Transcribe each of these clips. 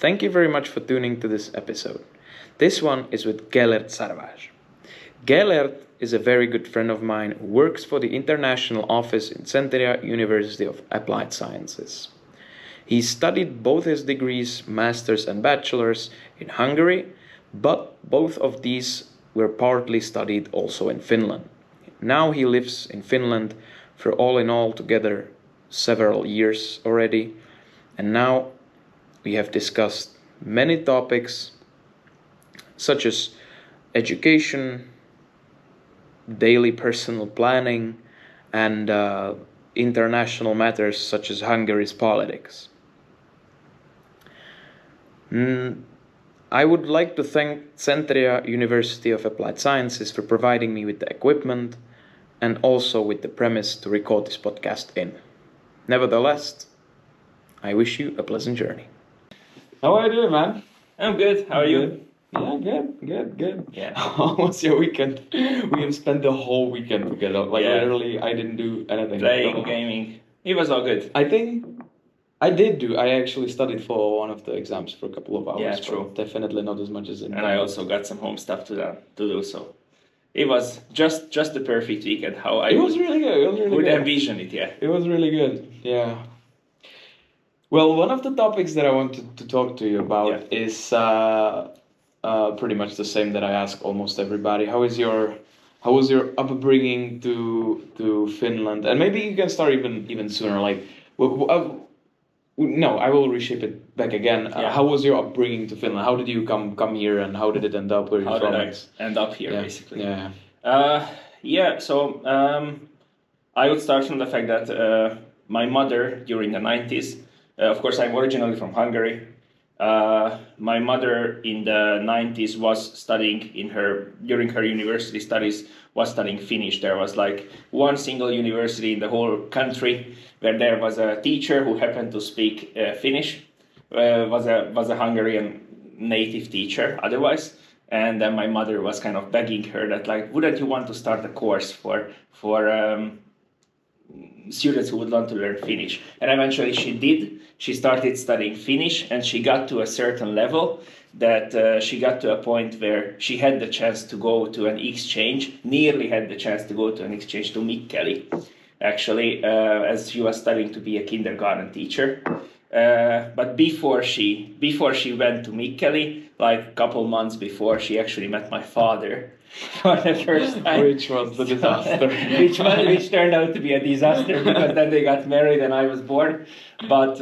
Thank you very much for tuning to this episode. This one is with Gellért Szarvas. Gellért is a very good friend of mine who works for the international office in Centria University of Applied Sciences. He studied both his degrees, Masters and Bachelors, in Hungary, but both of these were partly studied also in Finland. Now he lives in Finland for all in all together several years already, and now we have discussed many topics such as education, daily personal planning, and international matters such as Hungary's politics. I would like to thank Centria University of Applied Sciences for providing me with the equipment and also with the premise to record this podcast in. Nevertheless, I wish you a pleasant journey. How are you doing, man? I'm good. How are you? Yeah, good. Yeah. How was your weekend? We have spent the whole weekend together. Literally, I didn't do anything. Playing, gaming. It was all good. I think I actually studied for one of the exams for a couple of hours. Yeah, true. Definitely not as much as in. And I also got some home stuff to do so. It was just the perfect weekend. How I It was really good. would envision it. Yeah. It was really good. Yeah. Well, one of the topics that I wanted to talk to you about is pretty much the same that I ask almost everybody. How was your upbringing to Finland? And maybe you can start even sooner. No, I will reshape it back again. How was your upbringing to Finland? How did you come here, and how did it end up where you're from? How did I end up here, basically? Yeah. So I would start from the fact that my mother during the 90s. Of course, I'm originally from Hungary. My mother in the 90s was studying during her university studies, was studying Finnish. There was like one single university in the whole country where there was a teacher who happened to speak Finnish, was a Hungarian native teacher otherwise. And then my mother was kind of begging her that, like, wouldn't you want to start a course for students who would want to learn Finnish? And eventually she did. She started studying Finnish, and she got to a certain level that she got to a point where she had the chance to go to an exchange, nearly had the chance to go to an exchange to Mikkeli, actually, as she was studying to be a kindergarten teacher. But before she went to Mikkeli, like a couple months before, she actually met my father for the first time. Which was the disaster. which turned out to be a disaster, because then they got married and I was born. But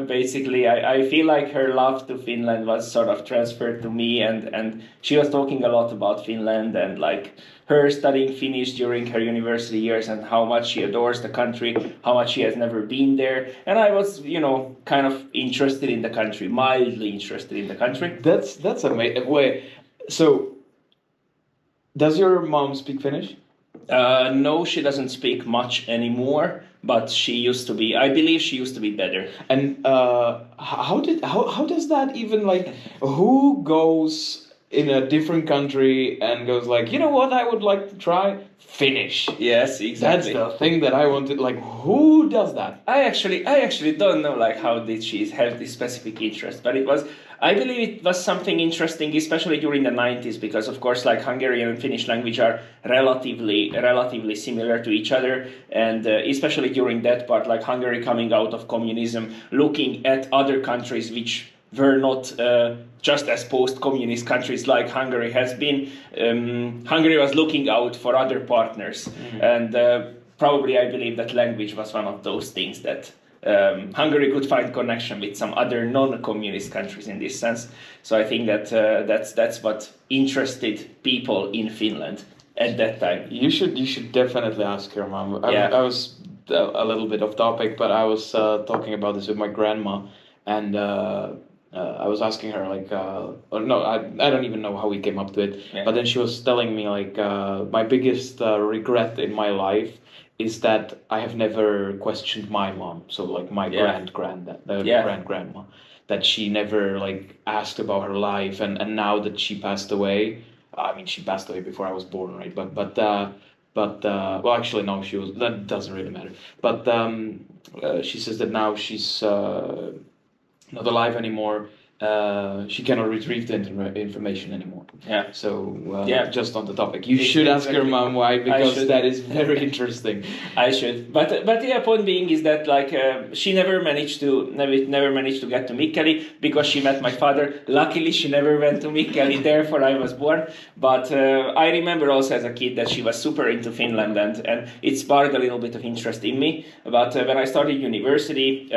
basically, I feel like her love to Finland was sort of transferred to me, and she was talking a lot about Finland and like her studying Finnish during her university years and how much she adores the country, how much she has never been there. And I was, kind of interested in the country, mildly interested in the country. That's amazing. Wait, so does your mom speak Finnish? No, she doesn't speak much anymore, but she used to be. I believe she used to be better. And how does that even, like, who goes in a different country and goes like, you know what, I would like to try Finnish? Yes, exactly. That's the thing that I wanted. Like, who does that? I actually don't know, like, how did she have this specific interest, but I believe it was something interesting, especially during the 90s, because of course, like, Hungarian and Finnish language are relatively similar to each other, and especially during that part, like Hungary coming out of communism, looking at other countries which were not just as post-communist countries like Hungary has been. Hungary was looking out for other partners, and probably I believe that language was one of those things that Hungary could find connection with some other non-communist countries in this sense. So I think that that's what interested people in Finland at that time. You should definitely ask your mom. Yeah. I was a little bit off topic, but I was talking about this with my grandma, and I was asking her, like, I don't even know how we came up to it, but then she was telling me, like, my biggest regret in my life is that I have never questioned my mom, so like my grand-grandma, that she never, like, asked about her life, and now that she passed away, I mean, she passed away before I was born, right? But well, actually, no, that doesn't really matter. But she says that now she's not alive anymore, she cannot retrieve the information anymore. Yeah. So Yeah. just on the topic, you should ask your mom why, because that is very interesting. I should, but yeah. Point being is that like she never managed to get to Mikkeli because she met my father. Luckily, she never went to Mikkeli. Therefore, I was born. But I remember also as a kid that she was super into Finland, and it sparked a little bit of interest in me. But when I started university.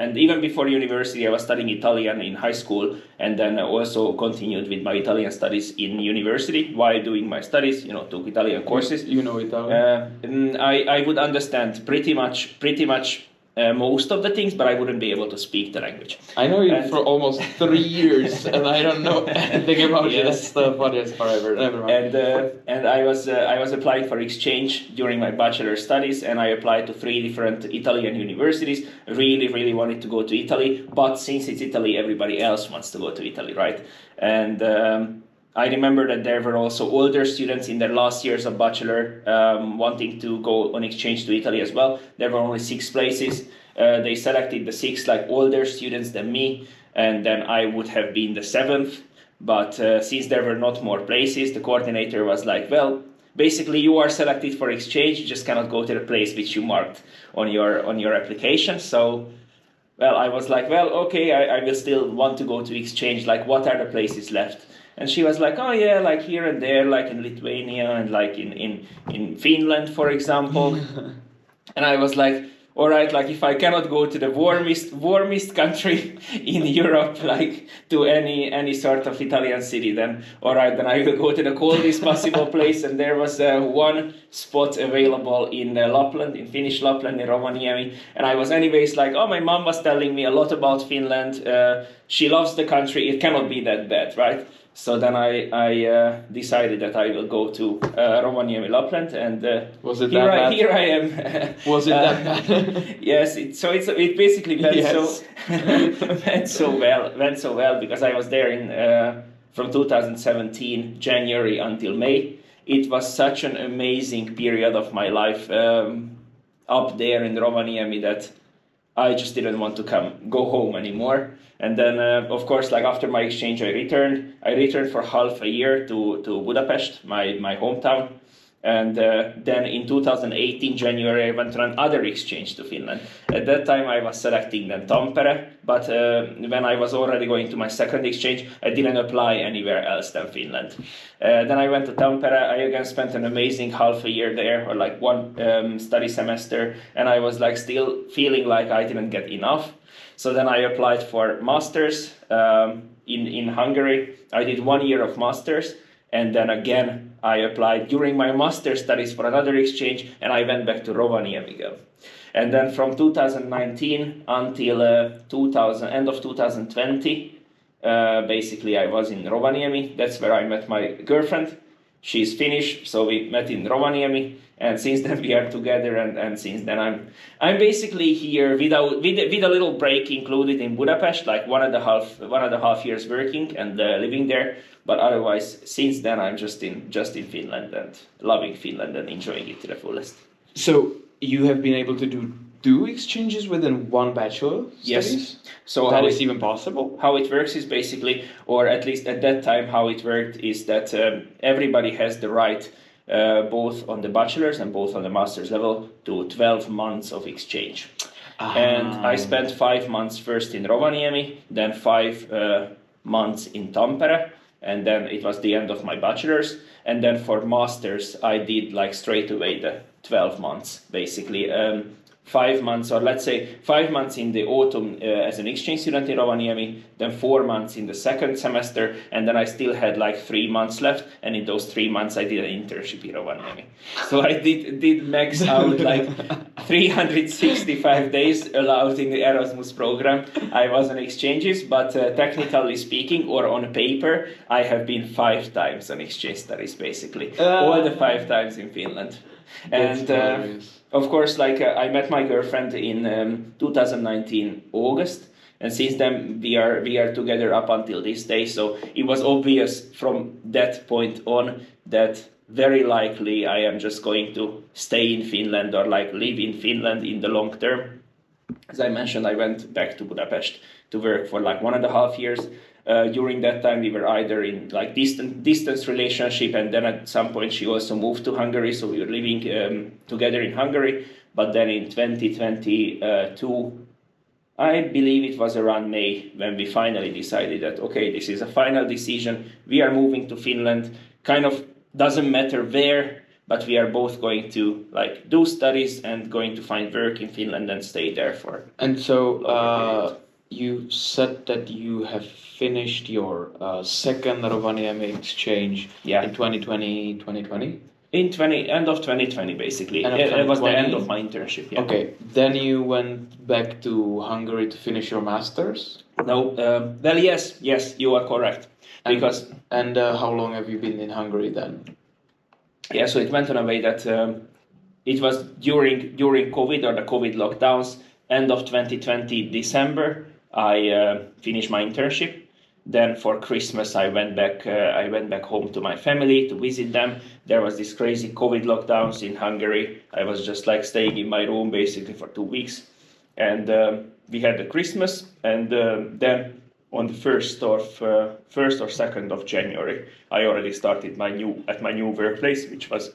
And even before university, I was studying Italian in high school, and then also continued with my Italian studies in university while doing my studies. Took Italian courses. You know Italian? I would understand pretty much most of the things, but I wouldn't be able to speak the language. I know you for almost 3 years, and I don't know anything about you. That's the funniest part ever. Never mind. And I was applying for exchange during my bachelor's studies, and I applied to 3 different Italian universities. Really wanted to go to Italy, but since it's Italy, everybody else wants to go to Italy, right? And I remember that there were also older students in their last years of bachelor wanting to go on exchange to Italy as well. There were only 6 places. They selected the 6 like older students than me, and then I would have been the 7th. But since there were not more places, the coordinator was like, well, basically you are selected for exchange, you just cannot go to the place which you marked on your application. So, well, I was like, well, okay, I will still want to go to exchange, like what are the places left? And she was like, oh yeah, like here and there, like in Lithuania and like in Finland, for example. And I was like, all right, like if I cannot go to the warmest country in Europe, like to any sort of Italian city, then all right, then I will go to the coldest possible place. And there was one spot available in Lapland, in Finnish Lapland, in Rovaniemi. And I was anyways like, oh, my mom was telling me a lot about Finland. She loves the country. It cannot be that bad, right? So then I decided that I will go to Rovaniemi, Lapland, and was it that bad? Here I am. Was it that bad? Yes. It basically went Yes. went so well because I was there from 2017 January until May. It was such an amazing period of my life up there in Rovaniemi that I just didn't want to go home anymore. And then, of course, like after my exchange, I returned for half a year to Budapest, my hometown. And then in 2018, January, I went on another exchange to Finland. At that time, I was selecting then Tampere, but when I was already going to my second exchange, I didn't apply anywhere else than Finland. Then I went to Tampere. I again spent an amazing half a year there, or like one study semester, and I was like still feeling like I didn't get enough. So then I applied for masters in Hungary. I did 1 year of masters, and then again I applied during my master's studies for another exchange, and I went back to Rovaniemi again. And then from 2019 until end of 2020, basically I was in Rovaniemi. That's where I met my girlfriend. She's Finnish, so we met in Rovaniemi, and since then we are together. And since then I'm basically here with a little break included in Budapest, like one and a half years working and living there. But otherwise, since then I'm just in Finland and loving Finland and enjoying it to the fullest. So you have been able to do exchanges within one bachelor studies? Yes. So that is even possible? How it works is basically, or at least at that time how it worked, is that everybody has the right, both on the bachelor's and both on the master's level, to 12 months of exchange. And I spent 5 months first in Rovaniemi, then 5 months in Tampere, and then it was the end of my bachelor's. And then for master's, I did like straight away the 12 months, basically. 5 months, or let's say 5 months in the autumn as an exchange student in Rovaniemi, then 4 months in the second semester, and then I still had like 3 months left, and in those 3 months I did an internship in Rovaniemi. So I did max out like 365 days allowed in the Erasmus program. I was on exchanges, but technically speaking, or on paper, I have been 5 times on exchange studies, basically. All the 5 times in Finland. And of course, like I met my girlfriend in 2019 August, and since then we are together up until this day. So it was obvious from that point on that very likely I am just going to stay in Finland or like live in Finland in the long term. As I mentioned, I went back to Budapest to work for like 1.5 years. During that time, we were either in like distance relationship, and then at some point she also moved to Hungary, so we were living together in Hungary. But then in 2022, I believe it was around May when we finally decided that, okay, this is a final decision. We are moving to Finland. Kind of doesn't matter where, but we are both going to like do studies and going to find work in Finland and stay there for. And so you said that you have finished your second Rovaniemi exchange in 2020, 2020? In end of 2020, basically. It was the end of my internship. Yeah. Okay, then you went back to Hungary to finish your master's? No, well, yes, you are correct. And how long have you been in Hungary then? Yeah, so it went on a way that it was during COVID or the COVID lockdowns, end of 2020, December, I finished my internship. Then for Christmas, I went back home to my family to visit them. There was this crazy COVID lockdowns in Hungary. I was just like staying in my room basically for 2 weeks. And we had the Christmas, and then on the 1st or 2nd of January, I already started my new workplace, which was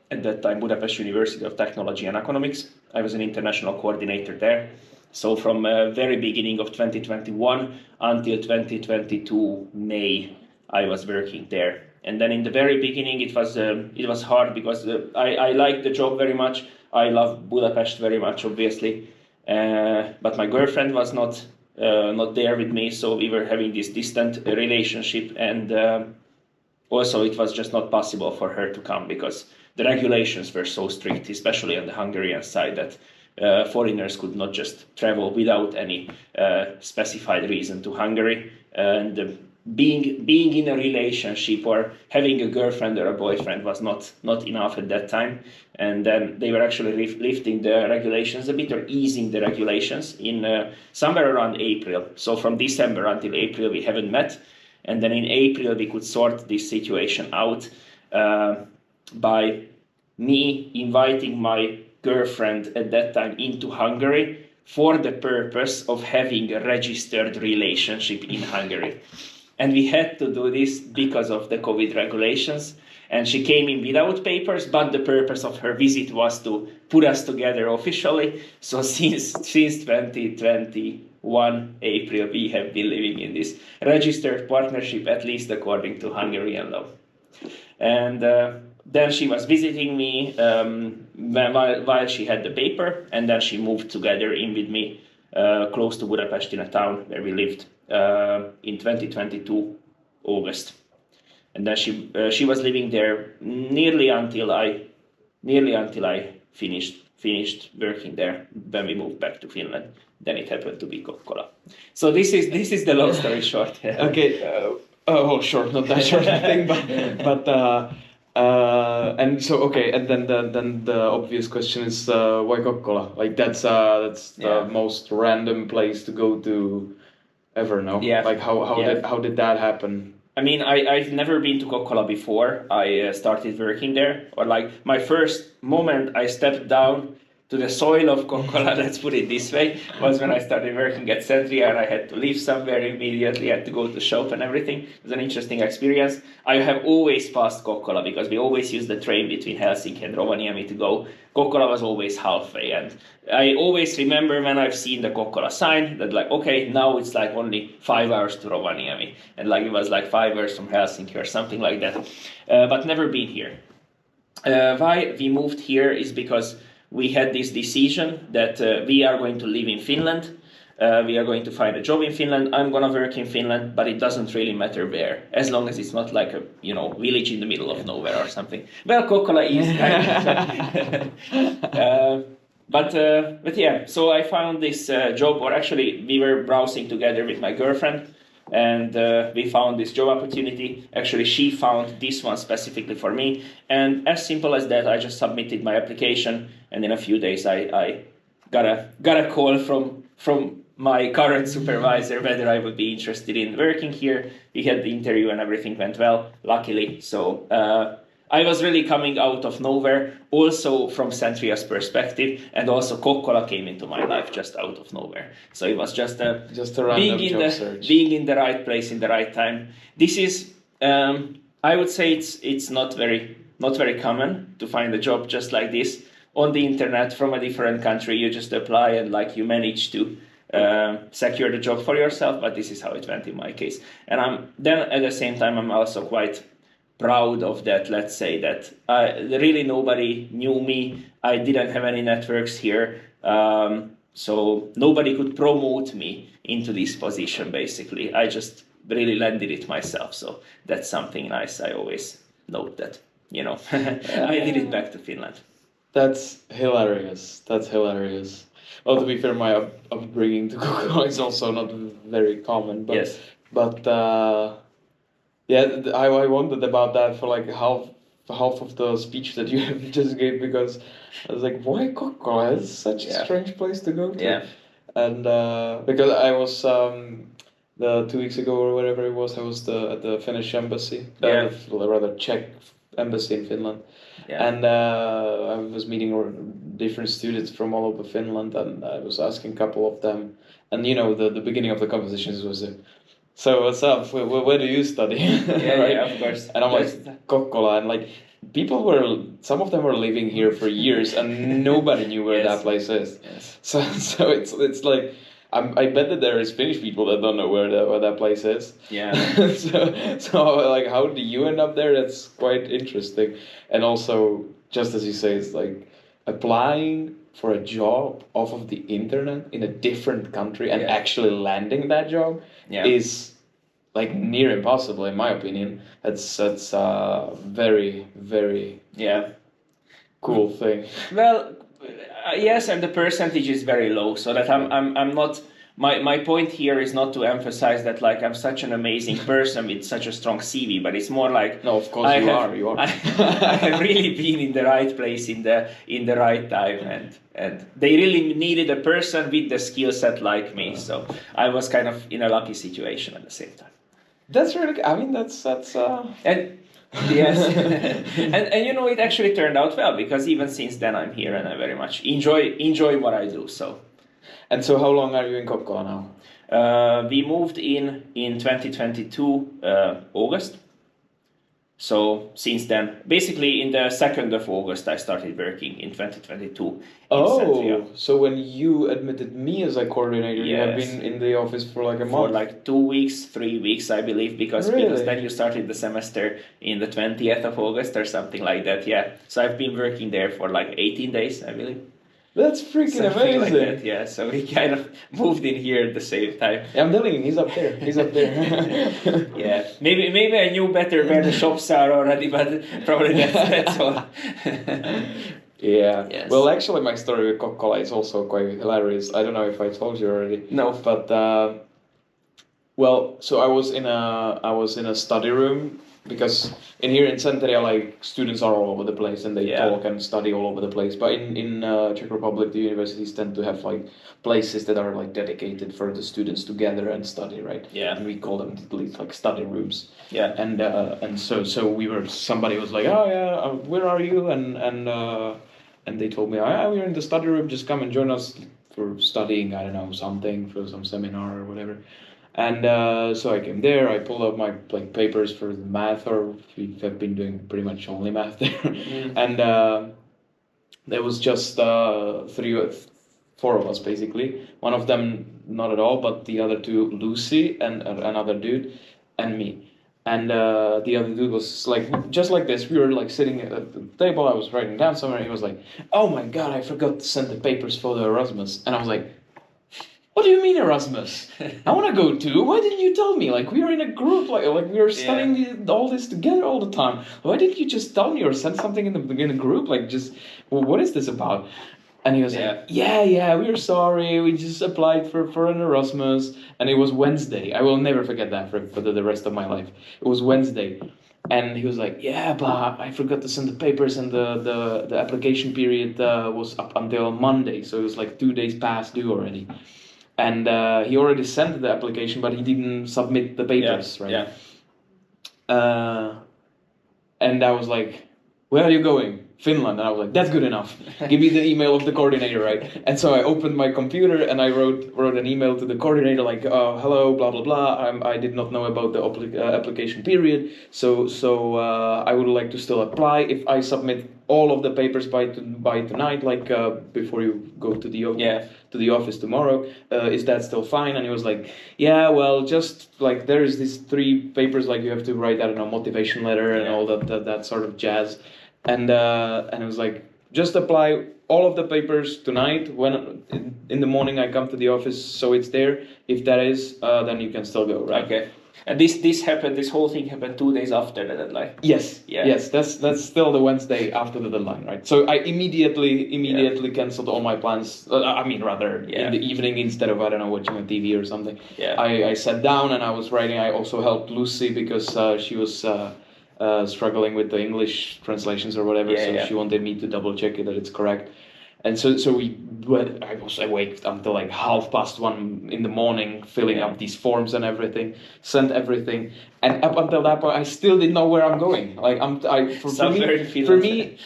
at that time Budapest University of Technology and Economics. I was an international coordinator there. So from very beginning of 2021 until 2022 May, I was working there. And then in the very beginning, it was hard because I liked the job very much. I love Budapest very much, obviously, but my girlfriend was not there with me, so we were having this distant relationship, and also it was just not possible for her to come because the regulations were so strict, especially on the Hungarian side, that foreigners could not just travel without any specified reason to Hungary. And being in a relationship or having a girlfriend or a boyfriend was not enough at that time. And then they were actually lifting the regulations a bit, or easing the regulations in somewhere around April. So from December until April we haven't met. And then in April we could sort this situation out by me inviting my girlfriend at that time into Hungary for the purpose of having a registered relationship in Hungary. And we had to do this because of the COVID regulations. And she came in without papers, but the purpose of her visit was to put us together officially. So since 2021 April, we have been living in this registered partnership, at least according to Hungarian law. And then she was visiting me while she had the paper, and then she moved together in with me close to Budapest in a town where we lived in 2022 August. And then she was living there nearly until I finished working there. When we moved back to Finland, then it happened to be Kokkola. So this is the long story short. Okay, short, not that short, I think, but and so okay, and then the obvious question is why Kokkola? Like that's the most random place to go to ever, no? Yeah. Like how did that happen? I mean, I've never been to Kokkola before I started working there. Or like my first moment I stepped down to the soil of Kokkola, let's put it this way, was when I started working at Centria, and I had to leave somewhere immediately. I had to go to shop and everything. It was an interesting experience. I have always passed Kokkola because we always use the train between Helsinki and Rovaniemi to go. Kokkola was always halfway, and I always remember when I've seen the Kokkola sign that like, okay, now it's like only 5 hours to Rovaniemi, and like it was like 5 hours from Helsinki or something like that, but never been here. Why we moved here is because we had this decision that we are going to live in Finland. We are going to find a job in Finland. I'm going to work in Finland, but it doesn't really matter where, as long as it's not like a village in the middle of nowhere or something. Well, Kokkola is kind of. But yeah, so I found this job, or actually we were browsing together with my girlfriend, and we found this job opportunity. Actually, she found this one specifically for me, and as simple as that, I just submitted my application, and in a few days I got a call from my current supervisor whether I would be interested in working here. We had the interview and everything went well, luckily. So I was really coming out of nowhere, also from Centria's perspective, and also Kokkola came into my life just out of nowhere. So it was just a random job search. Being in the right place in the right time. This is, I would say, it's not very common to find a job just like this on the internet from a different country. You just apply and like you manage to secure the job for yourself. But this is how it went in my case. And then at the same time, I'm also quite proud of that. Let's say that really nobody knew me. I didn't have any networks here, so nobody could promote me into this position. Basically, I just really landed it myself. So that's something nice. I always note that, I did it back to Finland. That's hilarious. Well, to be fair, my upbringing to Kokkola is also not very common. But, yes. But I wondered about that for like half of the speech that you just gave, because I was like, why Kokkola? It's such a strange place to go to. Yeah. And because I was the 2 weeks ago or whatever it was, I was at the Finnish embassy, rather Czech embassy in Finland. Yeah. And I was meeting different students from all over Finland, and I was asking a couple of them, and the beginning of the conversations was so what's up? Where do you study? Yeah, right? yeah, of course. And I'm like, Kokkola, and like some of them were living here for years, and nobody knew where that place is. Yes. So it's like, I bet that there is Finnish people that don't know where that place is. Yeah. so like, how do you end up there? That's quite interesting. And also, just as you say, it's like applying for a job off of the internet in a different country and actually landing that job is like near impossible, in my opinion. That's very, very cool thing. Well, yes, and the percentage is very low, so that I'm not. My point here is not to emphasize that like I'm such an amazing person with such a strong CV, but it's more like, no, of course you are. I have really been in the right place in the right time, and they really needed a person with the skill set like me. So I was kind of in a lucky situation at the same time. That's really. I mean, that's. And yes, and it actually turned out well, because even since then I'm here and I very much enjoy what I do. So. And so how long are you in Kokkola now? We moved in 2022 August. So since then, basically in the 2nd of August, I started working in 2022 in Centria. So when you admitted me as a coordinator, you have been in the office for like a month? For like 2 weeks, 3 weeks, I believe, because then you started the semester in the 20th of August or something like that, So I've been working there for like 18 days, I believe. That's freaking amazing. Like that, yeah. So we kind of moved in here at the same time. Yeah, I'm telling you, he's up there. Yeah, maybe I knew better where the shops are already, but probably that's all. Yeah. Yes. Well, actually, my story with Kokkola is also quite hilarious. I don't know if I told you already. No. But so I was in a study room, because here in Centria, like, students are all over the place and they talk and study all over the place. But in Czech Republic, the universities tend to have like places that are like dedicated for the students to gather and study, right? Yeah. And we call them at least like study rooms. Yeah. And so somebody was like, oh yeah, where are you? And they told me, we're in the study room. Just come and join us for studying. I don't know, something for some seminar or whatever. And so I came there, I pulled out my papers for the math, or we have been doing pretty much only math there. Mm-hmm. And there was just 4 of us basically. One of them not at all, but the other two, Lucy and another dude, and me. And the other dude was like, just like this, we were like sitting at the table, I was writing down somewhere, and he was like, oh my god, I forgot to send the papers for the Erasmus. And I was like, what do you mean Erasmus? I want to go too. Why didn't you tell me? Like, we were in a group, like we were studying all this together all the time. Why didn't you just tell me or send something in the group? Like, just, well, what is this about? And he was like, yeah, we're sorry. We just applied for an Erasmus. And it was Wednesday. I will never forget that for the rest of my life. It was Wednesday. And he was like, yeah, but I forgot to send the papers, and the application period was up until Monday. So it was like 2 days past due already. And he already sent the application, but he didn't submit the papers, right? Yeah. And I was like, where are you going? Finland. And I was like, that's good enough. Give me the email of the coordinator, right? And so I opened my computer and I wrote an email to the coordinator like, hello, blah, blah, blah. I did not know about the application period. So I would like to still apply if I submit all of the papers by tonight, like before you go to the office tomorrow. Is that still fine? And he was like, yeah, well, just like there is these 3 papers, like you have to write, I don't know, motivation letter and all that sort of jazz. And it was like, just apply all of the papers tonight. When in the morning I come to the office, so it's there. If that is, then you can still go, right? Okay. And this happened. This whole thing happened 2 days after the deadline. Yes. Yeah. Yes. That's still the Wednesday after the deadline, right? So I immediately canceled all my plans. In the evening instead of, I don't know, watching on TV or something. Yeah. I sat down and I was writing. I also helped Lucy because she was struggling with the English translations or whatever. She wanted me to double check it that it's correct. And so I was awake until like 1:30 in the morning, filling up these forms and everything, sent everything, and up until that point, I still didn't know where I'm going. Like for me,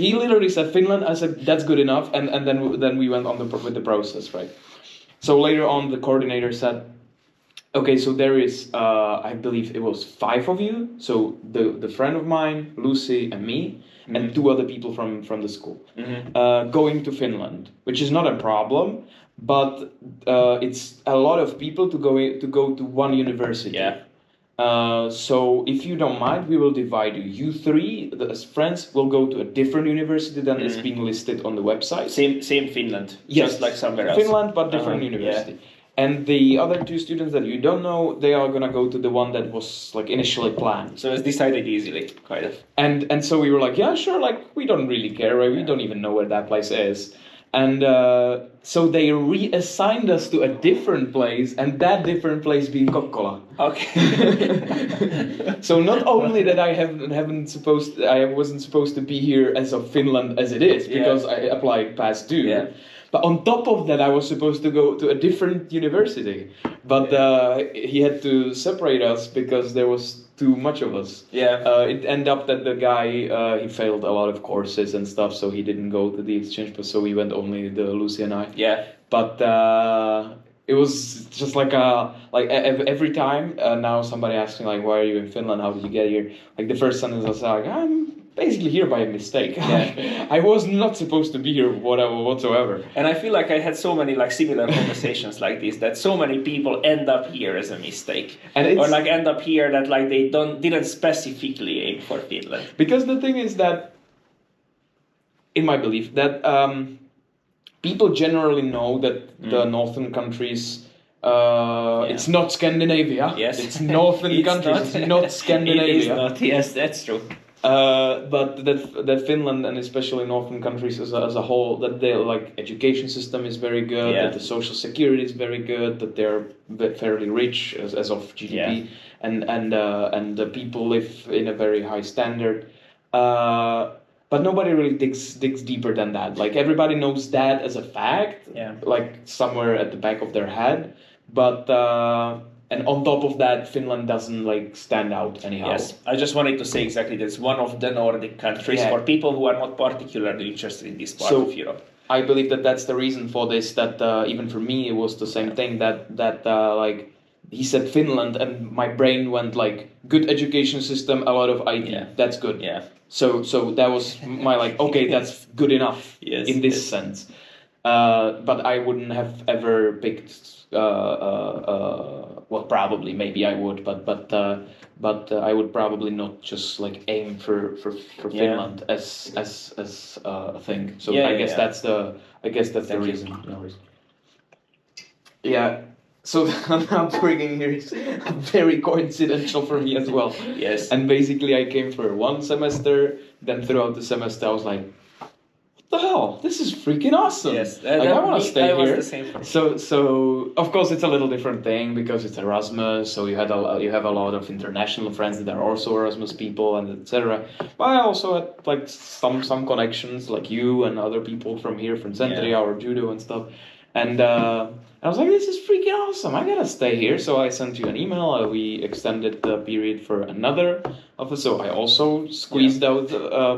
he literally said Finland. I said that's good enough, and then we went on with the process, right? So later on, the coordinator said, okay, so there is, I believe it was 5 of you. So the friend of mine, Lucy, and me, and 2 other people from the school, going to Finland, which is not a problem, but it's a lot of people to go to one university. Yeah. So if you don't mind, we will divide you. You 3, as friends, will go to a different university than is being listed on the website. Same Finland. Yes, just like somewhere else. Finland, but different university. Yeah. And the other 2 students that you don't know, they are gonna go to the one that was like initially planned. So it's decided easily, kind of. And so we were like, yeah, sure, like we don't really care, right? We don't even know where that place is. And so they reassigned us to a different place, and that different place being Kokkola. Okay. So not only that I wasn't supposed to be here as of Finland as it is, because I applied past due. Yeah. But on top of that, I was supposed to go to a different university. But he had to separate us because there was too much of us. Yeah. It ended up that the guy, he failed a lot of courses and stuff, so he didn't go to the exchange, but so we went only Lucy and I. Yeah. But it was just like every time now somebody asks me like, why are you in Finland? How did you get here? Like the first sentence I was like, I'm basically here by a mistake. Yeah. I was not supposed to be here whatsoever. And I feel like I had so many like similar conversations like this, that so many people end up here as a mistake. Or like end up here that like they didn't specifically aim for Finland. Because the thing is that, in my belief, that people generally know that the northern countries, it's not Scandinavia. Yes. It's northern countries. It's not Scandinavia. It is not. Yes, that's true. But that Finland and especially northern countries as a whole, that their like education system is very good, that the social security is very good, that they're fairly rich as of GDP, and the people live in a very high standard. But nobody really digs deeper than that. Like everybody knows that as a fact, like somewhere at the back of their head, but. And on top of that, Finland doesn't like stand out anyhow. Yes, I just wanted to say exactly that's one of the Nordic countries for people who are not particularly interested in this part of Europe. I believe that that's the reason for this. That even for me, it was the same thing. That like he said Finland, and my brain went like good education system, a lot of IT. Yeah. That's good. Yeah. So that was my like okay, that's good enough in this sense. But I wouldn't have ever picked. Well, probably, maybe I would, but I would probably not just like aim for Finland as a thing. So I guess that's the reason. No reason. Yeah. So the upbringing here is very coincidental for me as well. Yes. And basically, I came for 1 semester. Then throughout the semester, I was like, the hell, this is freaking awesome. Yes, like, I want to stay here. Was the same for me. So of course it's a little different thing because it's Erasmus. So you have a lot of international friends that are also Erasmus people and etc. But I also had like some connections like you and other people from here from Centria or Judo and stuff. And I was like, this is freaking awesome. I gotta stay here. So I sent you an email. We extended the period for another offer. So I also squeezed out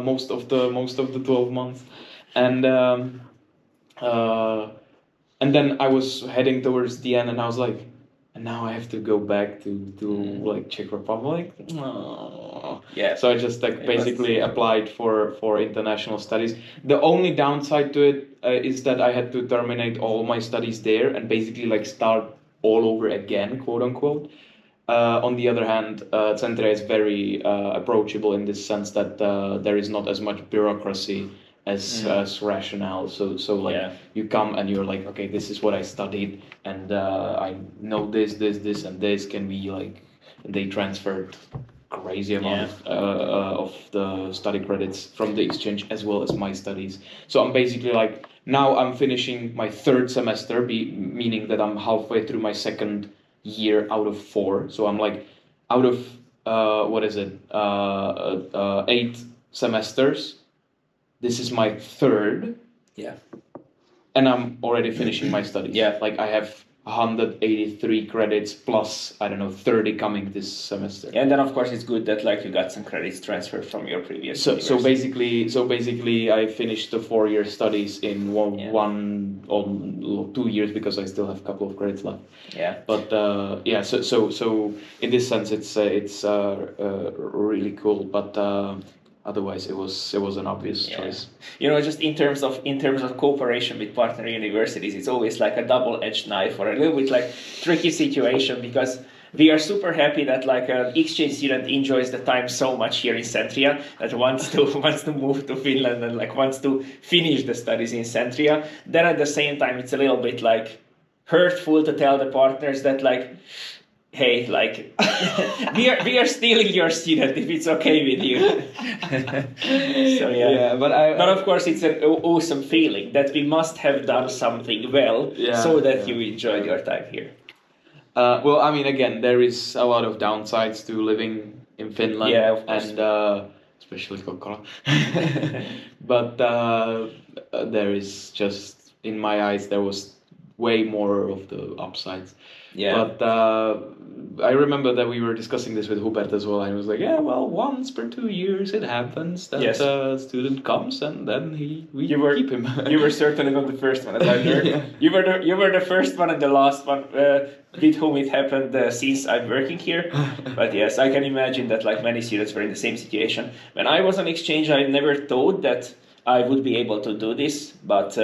most of the 12 months, and then I was heading towards the end, and I was like, and now I have to go back to like Czech Republic. Oh. Yeah. So I just like basically applied for international studies. The only downside to it is that I had to terminate all my studies there and basically like start all over again, quote unquote. On the other hand, Centria is very approachable in this sense that there is not as much bureaucracy as rationale. So like you come and you're like, okay, this is what I studied, and I know this, and this can be like, they transferred crazy amount of the study credits from the exchange as well as my studies. So I'm basically like, now I'm finishing my third semester, meaning that I'm halfway through my second year out of 4. So I'm like out of 8 semesters. This is my third. Yeah. And I'm already finishing my studies. Yeah. Like I have 183 credits plus, I don't know, 30 coming this semester. And then of course it's good that like you got some credits transferred from your previous So basically I finished the 4-year studies in 1 or 2 years because I still have a couple of credits left. Yeah. But so in this sense it's really cool, but otherwise it was an obvious choice. You know, just in terms of cooperation with partner universities, it's always like a double-edged knife or a little bit like tricky situation, because we are super happy that like an exchange student enjoys the time so much here in Centria that wants to move to Finland and like wants to finish the studies in Centria. Then at the same time it's a little bit like hurtful to tell the partners that like, hey, like we are stealing your student if it's okay with you. So but of course it's an awesome feeling that we must have done something well so that you enjoyed your time here. Well, I mean, again, there is a lot of downsides to living in Finland, of course. and especially Kokkola. But there is just, in my eyes, there was way more of the upsides. Yeah. But I remember that we were discussing this with Hubert as well, and he was like, yeah, well, once per 2 years it happens that a student comes and then we keep him. You were certainly not the first one, as I heard. You were the first one and the last one with whom it happened since I'm working here. But yes, I can imagine that like many students were in the same situation. When I was on exchange, I never thought that I would be able to do this, but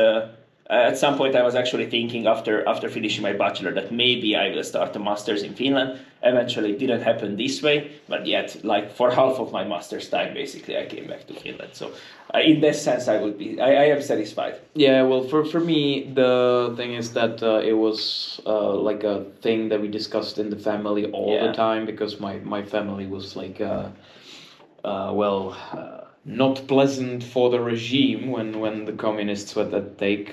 at some point I was actually thinking after finishing my bachelor that maybe I will start a master's in Finland. Eventually it didn't happen this way, but yet like for half of my master's time basically I came back to Finland. So in that sense I am satisfied. Yeah, well for me the thing is that it was like a thing that we discussed in the family all the time, because my family was like not pleasant for the regime when the communists were at take,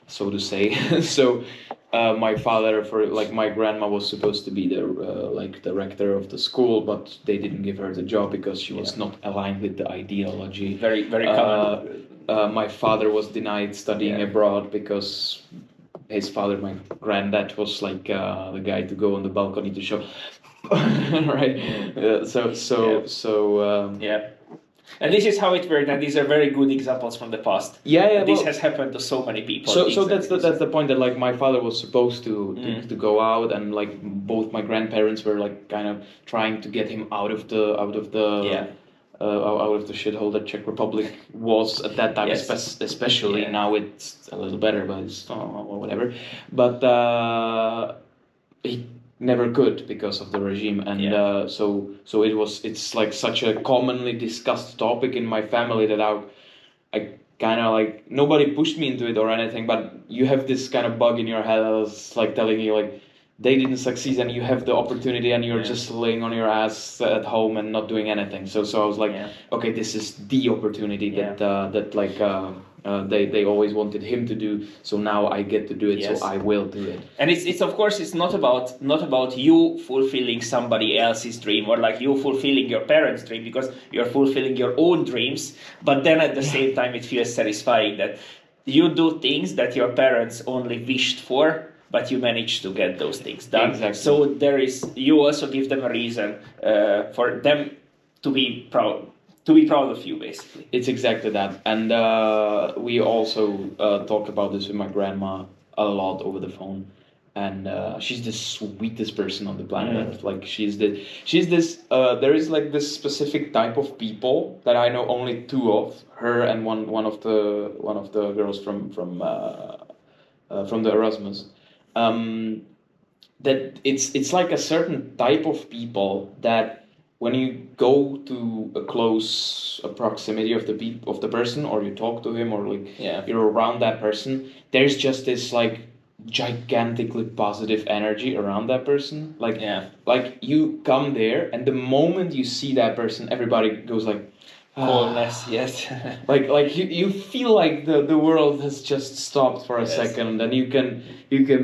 so to say. So my father, my grandma was supposed to be the like director of the school, but they didn't give her the job because she was not aligned with the ideology. Very common. My father was denied studying abroad because his father, my granddad, was like the guy to go on the balcony to show. Right. And this is how it worked, and these are very good examples from the past. This has happened to so many people. So that's the point, that like my father was supposed to go out, and like both my grandparents were like kind of trying to get him out of the shithole that Czech Republic was at that time, especially. Now it's a little better, but it's whatever. But he never could because of the regime, and so it's like such a commonly discussed topic in my family that I kind of like, nobody pushed me into it or anything, but you have this kind of bug in your head that was like telling you like they didn't succeed and you have the opportunity and you're just laying on your ass at home and not doing anything. So I was like, okay, this is the opportunity that like they always wanted him to do. So now I get to do it. So I will do it. And it's of course it's not about you fulfilling somebody else's dream or like you fulfilling your parents' dream, because you're fulfilling your own dreams. But then at the same time, it feels satisfying that you do things that your parents only wished for, but you manage to get those things done. Exactly. So you also give them a reason for them to be proud of you, basically. It's exactly that. And we also talk about this with my grandma a lot over the phone. And she's the sweetest person on the planet Earth. Like she's this. There is like this specific type of people that I know only two of, her and one of the girls from the Erasmus. That it's like a certain type of people that when you go to a close proximity of the person, or you talk to him, or like you're around that person, there's just this like gigantically positive energy around that person. Like you come there, and the moment you see that person, everybody goes like coldness. Yes. like you feel like the world has just stopped for a second, and you can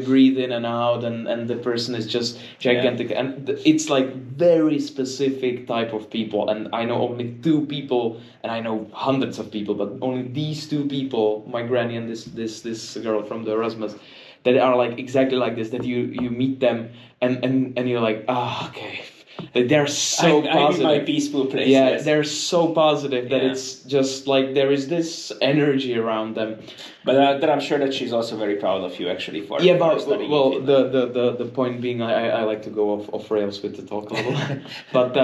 breathe in and out, and the person is just gigantic. And it's like very specific type of people, and I know only two people, and I know hundreds of people, but only these two people, my granny and this girl from the Erasmus, that are like exactly like this, that you meet them and you're like, okay. They're so positive. I'm in my peaceful place. Yeah, yes. They're so positive that it's just like there is this energy around them. But I'm sure that she's also very proud of you, actually, for studying. Well, the point being, I like to go off rails with the talk a little, but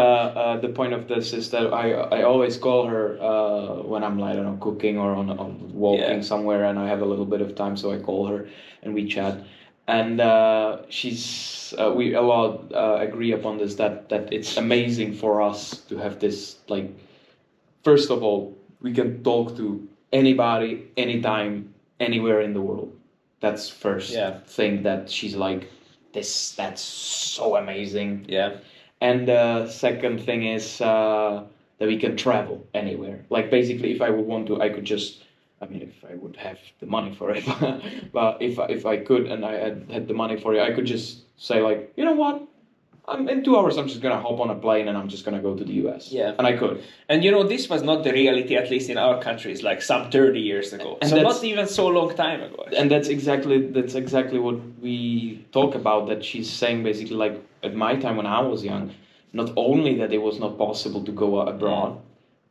the point of this is that I always call her when I'm like, I don't know, cooking or on walking somewhere, and I have a little bit of time, so I call her and we chat. And we a lot agree upon this, that it's amazing for us to have this, like, first of all, we can talk to anybody, anytime, anywhere in the world. That's first thing that she's like, that's so amazing. Yeah. And the second thing is that we can travel anywhere. Like basically, if I would want to, I could just, I mean, if I would have the money for it, but if I could and I had the money for it, I could just say like, you know what? In 2 hours, I'm just going to hop on a plane and I'm just going to go to the US. Yeah. And I could. And this was not the reality, at least in our countries, like some 30 years ago. And so not even so long time ago. Actually. And that's exactly what we talk about, that she's saying basically, like, at my time when I was young, not only that it was not possible to go abroad,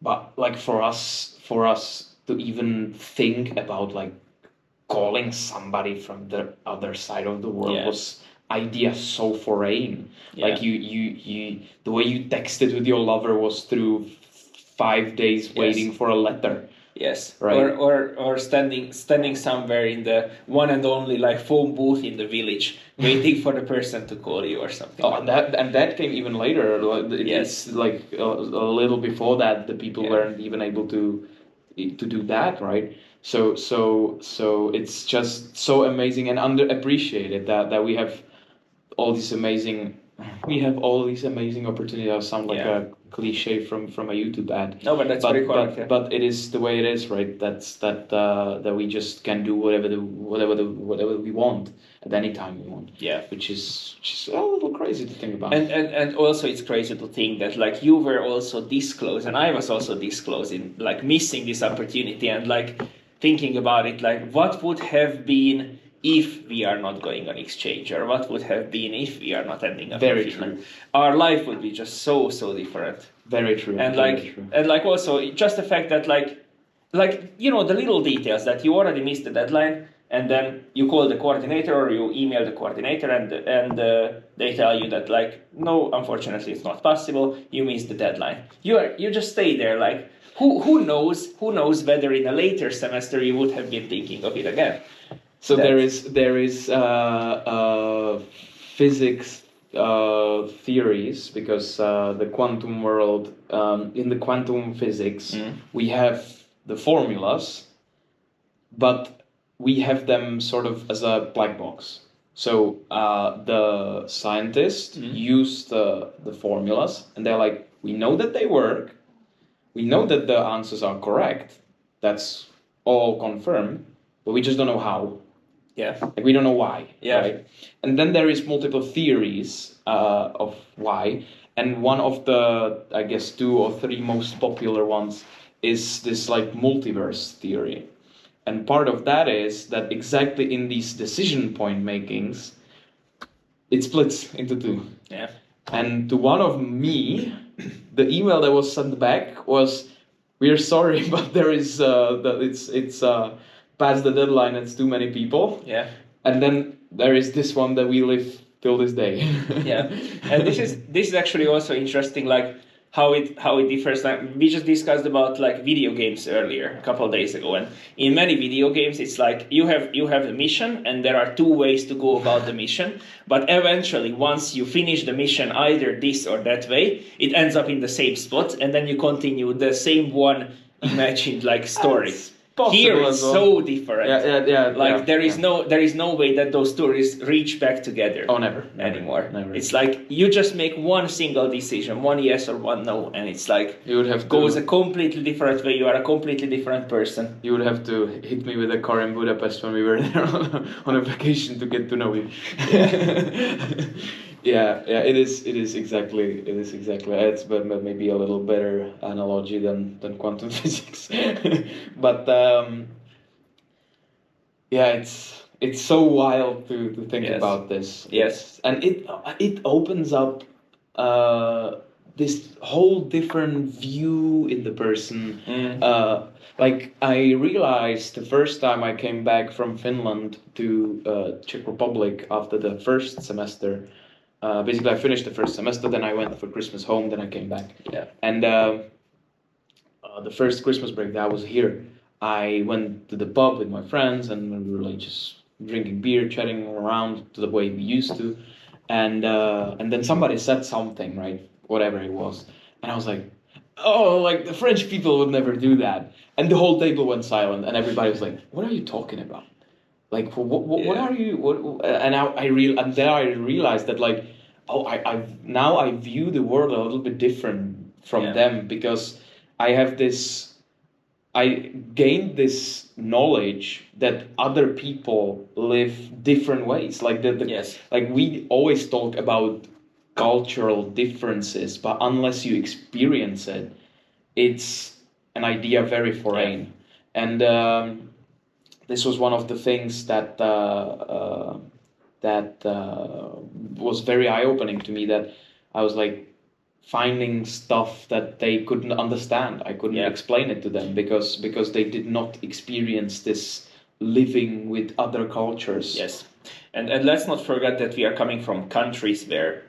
but like for us to even think about like calling somebody from the other side of the world was idea so foreign. Like you the way you texted with your lover was through 5 days waiting for a letter. Yes, right. Or standing somewhere in the one and only like phone booth in the village, waiting for the person to call you or something. Oh, and that came even later. It's like a little before that, the people weren't even able to do that, right? So it's just so amazing and underappreciated that we have all these amazing opportunities. That sound like a cliche from a YouTube ad. No, but that's very correct. But it is the way it is, right? That we just can do whatever we want at any time we want. Yeah, which is just a little crazy to think about. And also it's crazy to think that like you were also this close, and I was also this close in like missing this opportunity, and like thinking about it, like what would have been if we are not going on exchange, or what would have been if we are not ending up in Finland. True. Our life would be just so different. Very true. And very true. Also just the fact that like the little details that you already missed the deadline, and then you call the coordinator or you email the coordinator, and they tell you that like, no, unfortunately it's not possible, you missed the deadline. You just stay there like, who knows whether in a later semester you would have been thinking of it again. So there is physics theories, because the quantum world, in the quantum physics, we have the formulas, but we have them sort of as a black box. So the scientists use the formulas, and they're like, we know that they work, we know that the answers are correct, that's all confirmed, but we just don't know how. Yeah. Like we don't know why. Yeah. Right? And then there is multiple theories of why. And one of the, I guess, 2 or 3 most popular ones is this like multiverse theory. And part of that is that exactly in these decision point makings, it splits into two. Yeah. And to one of me, the email that was sent back was, "We are sorry, but there is it's past the deadline. It's too many people." Yeah. And then there is this one that we live till this day. Yeah, and this is actually also interesting, like how it differs. Like we just discussed about like video games earlier a couple of days ago, and in many video games it's like you have a mission and there are two ways to go about the mission, but eventually once you finish the mission either this or that way, it ends up in the same spot, and then you continue the same one imagined like story. Here it's so different. Like there is no way that those stories reach back together. Oh, never anymore. Never. It's like you just make one single decision, one yes or one no, and it's like you would have goes a completely different way. You are a completely different person. You would have to hit me with a car in Budapest when we were there on a vacation to get to know you. Yeah, it is exactly. It's but maybe a little better analogy than quantum physics. But it's so wild to think about this. Yes, and it opens up this whole different view in the person. Like I realized the first time I came back from Finland to Czech Republic after the first semester. Basically, I finished the first semester, then I went for Christmas home, then I came back. Yeah. And the first Christmas break that I was here, I went to the pub with my friends, and we were like just drinking beer, chatting around to the way we used to. And then somebody said something, right? Whatever it was. And I was like, oh, like the French people would never do that. And the whole table went silent, and everybody was like, what are you talking about? Like, what are you? And then I realized that, like, I view the world a little bit different from them, because I gained this knowledge that other people live different ways. Like like we always talk about cultural differences, but unless you experience it, it's an idea very foreign. And this was one of the things that was very eye-opening to me, that I was like finding stuff that they couldn't understand. I couldn't explain it to them because they did not experience this living with other cultures. Yes, and let's not forget that we are coming from countries where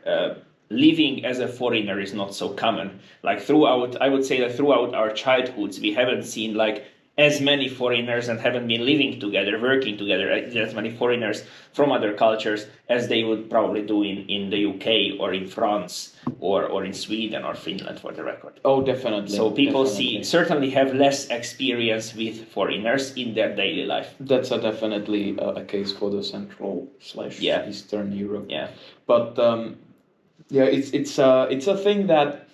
living as a foreigner is not so common. Like I would say that throughout our childhoods, we haven't seen like as many foreigners and haven't been living together, working together, as many foreigners from other cultures as they would probably do in the UK or in France or in Sweden or Finland, for the record. Oh, definitely. So people certainly have less experience with foreigners in their daily life. That's definitely a case for the Central / Eastern Europe. Yeah. But it's a thing that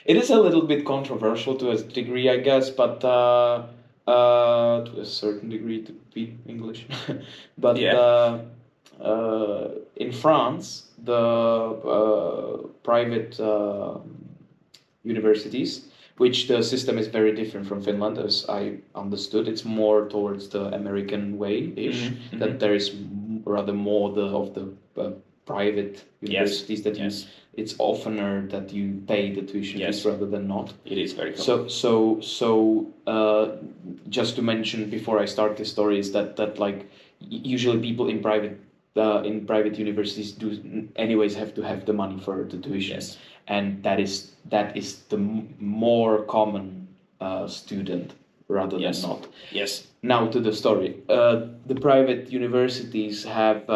it is a little bit controversial to a degree, I guess, but to a certain degree, to be English. But in France, the private universities, which the system is very different from Finland, as I understood, it's more towards the American way-ish, that there is rather more of the private universities that it's oftener that you pay the tuition fees rather than not. It is very common. So just to mention before I start this story is that like usually people in private universities do anyways have to have the money for the tuition, and that is the more common student rather than not. Yes. Now to the story. The private universities have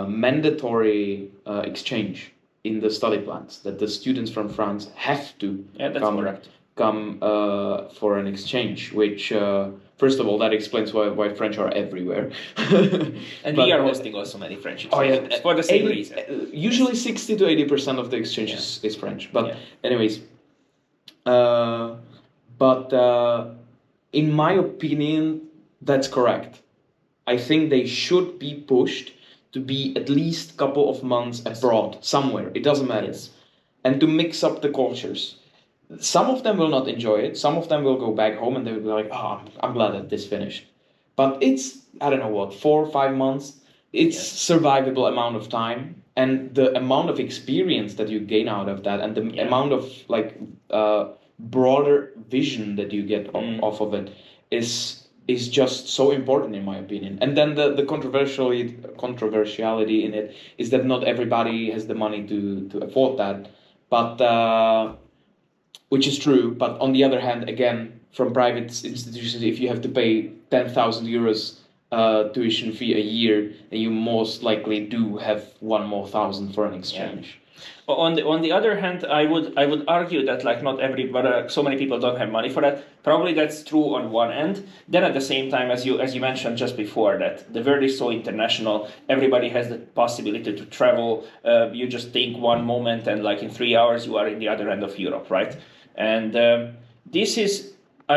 mandatory exchange in the study plans, that the students from France have to come for an exchange, which first of all, that explains why French are everywhere. And we are hosting also many French exchanges for the same reason. Usually 60 to 80% of the exchange is French. But anyways, in my opinion, that's correct. I think they should be pushed to be at least a couple of months abroad, somewhere. It doesn't matter. And to mix up the cultures. some of them will not enjoy it. Some of them will go back home and they will be like, "Oh, I'm glad that this finished." But it's, I don't know what, 4 or 5 months. It's survivable amount of time, and the amount of experience that you gain out of that, and the amount of like broader vision that you get off of it is just so important in my opinion. And then the controversiality in it is that not everybody has the money to afford that, but which is true. But on the other hand, again, from private institutions, if you have to pay 10,000 euros tuition fee a year, then you most likely do have 1,000 more for an exchange. On the other hand, I would argue that like not everybody, so many people don't have money for that. Probably that's true on one end. Then at the same time, as you mentioned just before, that the world is so international. Everybody has the possibility to travel. You just think one moment, and like in 3 hours you are in the other end of Europe, right? And I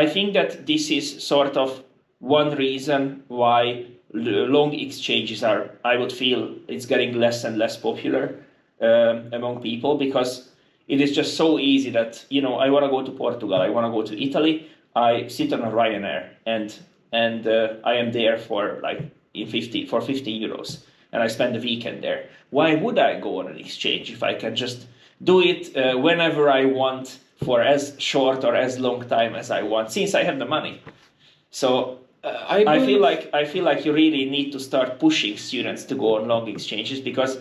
think that this is sort of one reason why long exchanges are, I would feel, it's getting less and less popular among people, because it is just so easy that, I want to go to Portugal, I want to go to Italy, I sit on a Ryanair and I am there for like 50 euros and I spend the weekend there. Why would I go on an exchange if I can just do it whenever I want for as short or as long time as I want, since I have the money? So I feel like you really need to start pushing students to go on long exchanges, because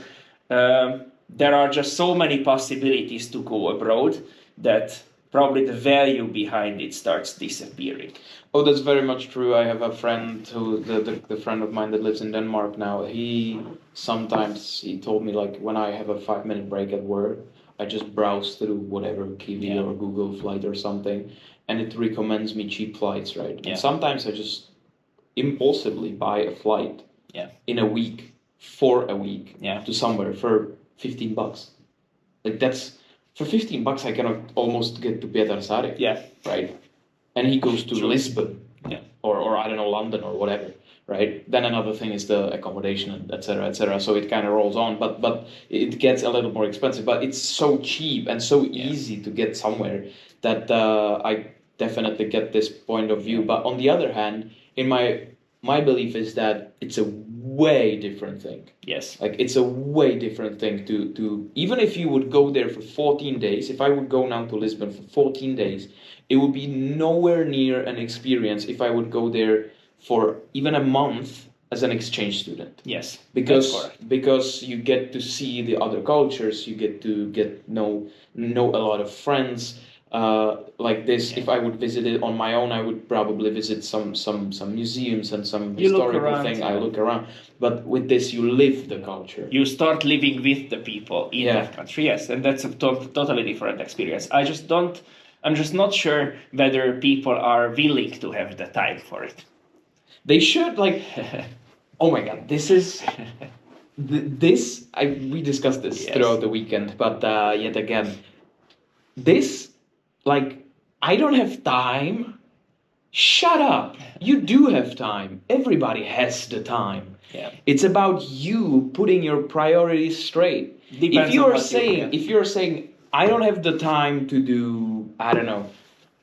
there are just so many possibilities to go abroad that probably the value behind it starts disappearing. Oh, that's very much true. I have a friend the friend of mine that lives in Denmark now. He told me, like, when I have a 5-minute break at work, I just browse through whatever Kiwi or Google flight or something, and it recommends me cheap flights, right? Yeah. And sometimes I just impulsively buy a flight in a week, for a week, to somewhere for $15. Like, that's, for $15 I cannot almost get to Pietarsaari. Yeah. Right? And he goes to Lisbon. Yeah. Or I don't know, London or whatever. Right? Then another thing is the accommodation, etc., etc. So it kind of rolls on, but it gets a little more expensive. But it's so cheap and so easy to get somewhere that I definitely get this point of view. But on the other hand, in my belief is that it's a way different thing. Yes. Like, it's a way different thing to even if you would go there for 14 days, if I would go now to Lisbon for 14 days, it would be nowhere near an experience if I would go there for even a month as an exchange student. Yes. Because you get to see the other cultures, you get to know a lot of friends. Like this, if I would visit it on my own, I would probably visit some museums and some historical thing. I look around. But with this, you live the culture. You start living with the people in that country. Yes, and that's a totally different experience. I'm just not sure whether people are willing to have the time for it. They should, like, oh my God, this is, we discussed this throughout the weekend, but yet again, this, like, I don't have time. Shut up. You do have time. Everybody has the time. Yeah. It's about you putting your priorities straight. If you're saying, I don't have the time to do, I don't know,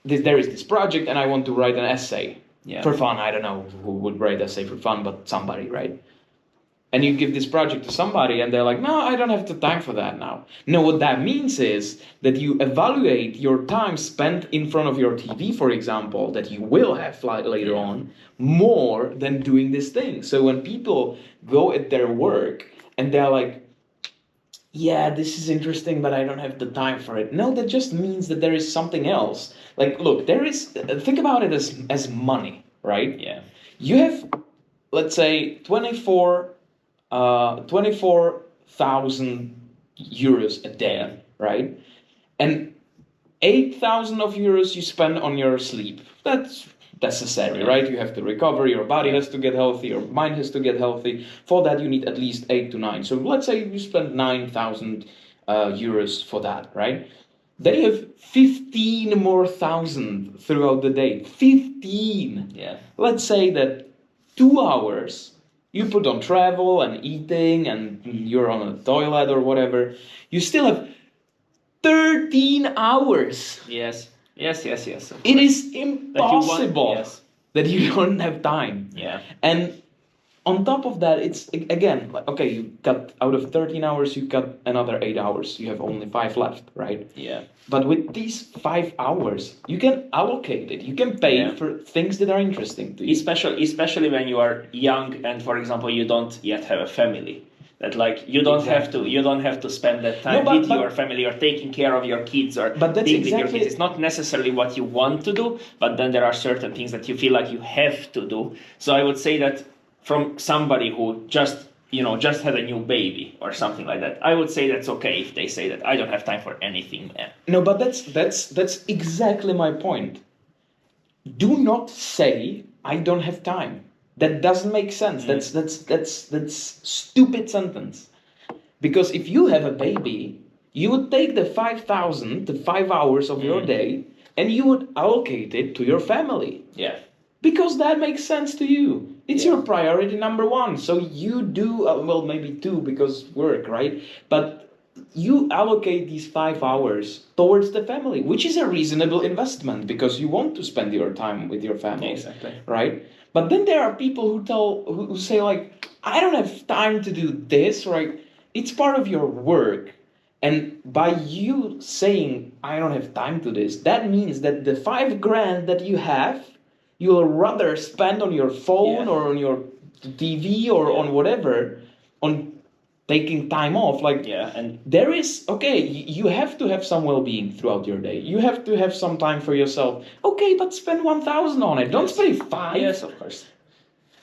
there is this project and I want to write an essay for fun. I don't know who would write an essay for fun, but somebody, right? And you give this project to somebody and they're like, no, I don't have the time for that now. No, what that means is that you evaluate your time spent in front of your TV, for example, that you will have later on, more than doing this thing. So when people go at their work and they're like, yeah, this is interesting, but I don't have the time for it. No, that just means that there is something else. Like, look, think about it as money, right? Yeah. You have, let's say, 24,000 euros a day, right? And 8,000 of euros you spend on your sleep. That's necessary, right? You have to recover, your body has to get healthy, your mind has to get healthy. For that, you need at least 8 to 9. So let's say you spend 9,000 euros for that, right? Then you have 15 more thousand throughout the day. 15! Yeah. Let's say that 2 hours you put on travel and eating and you're on a toilet or whatever, you still have 13 hours. Yes. Of It course. is impossible Yes. that you don't have time. Yeah. And on top of that, it's again like, okay, you got out of 13 hours, you got another 8 hours. You have only 5 left, right? Yeah. But with these 5 hours, you can allocate it. You can pay for things that are interesting to you. Especially when you are young and, for example, you don't yet have a family. That like you don't have to spend that time with your family or taking care of your kids or being with your kids. It's not necessarily what you want to do, but then there are certain things that you feel like you have to do. So I would say that from somebody who just had a new baby or something like that, I would say that's okay if they say that I don't have time for anything, man. No, but that's exactly my point. Do not say I don't have time. That doesn't make sense. That's stupid sentence. Because if you have a baby, you would take the 5 hours of your day and you would allocate it to your family. Yeah. Because that makes sense to you. It's your priority number 1. So you do, well, maybe 2 because work, right? But you allocate these 5 hours towards the family, which is a reasonable investment because you want to spend your time with your family. Exactly. Right? But then there are people who say like, I don't have time to do this, right? It's part of your work. And by you saying, I don't have time to this, that means that the 5 grand that you have, you'll rather spend on your phone or on your TV or on whatever, on taking time off. And there is, okay, you have to have some well-being throughout your day. You have to have some time for yourself. Okay, but spend 1,000 on it. Don't spend 5. Yes, of course.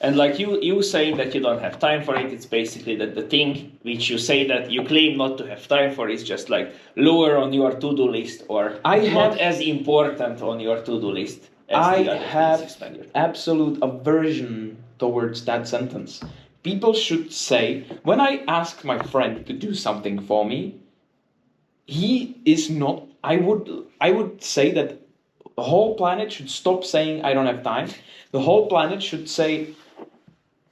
And like you saying that you don't have time for it, it's basically that the thing which you say that you claim not to have time for is just like lower on your to-do list or not as important on your to-do list. I have absolute aversion towards that sentence. People should say, when I ask my friend to do something for me, he is not, I would say that the whole planet should stop saying I don't have time. The whole planet should say,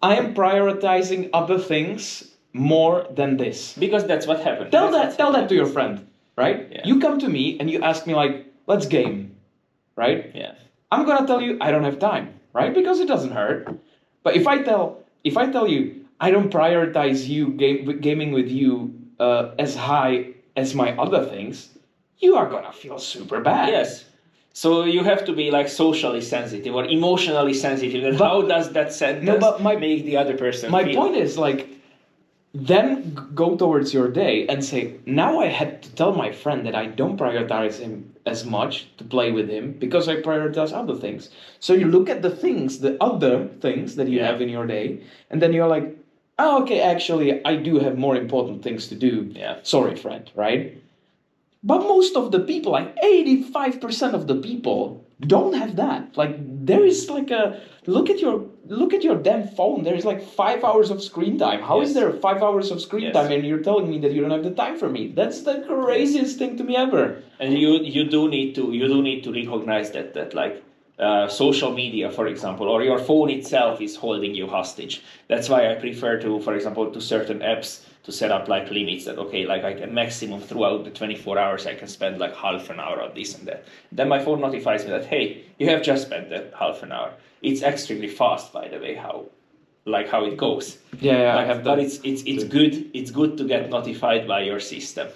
I am prioritizing other things more than this. Because that's what happened. Tell that to your friend, right? Yeah. You come to me and you ask me like, let's game, right? Yeah. I'm gonna tell you I don't have time, right? Because it doesn't hurt. But if I tell you I don't prioritize gaming with you as high as my other things, you are gonna feel super bad. Yes. So you have to be like socially sensitive or emotionally sensitive. And how does that sentence make the other person feel? My point is like, then go towards your day and say, now I had to tell my friend that I don't prioritize him as much to play with him because I prioritize other things. So you look at the other things that you have in your day, and then you're like, oh, okay, actually, I do have more important things to do. Yeah. Sorry, friend, right? But most of the people, like 85% of the people, don't have that. Like there is like look at your damn phone. There is like 5 hours of screen time. How is there 5 hours of screen time and you're telling me that you don't have the time for me? That's the craziest thing to me ever. And you do need to recognize that like social media, for example, or your phone itself is holding you hostage. That's why I prefer to, for example, to certain apps to set up like limits that, okay, like I can maximum throughout the 24 hours, I can spend like half an hour on this and that. Then my phone notifies me that, hey, you have just spent that half an hour. It's extremely fast, by the way, how it goes. Yeah, I have that. But it's good to get notified by your system.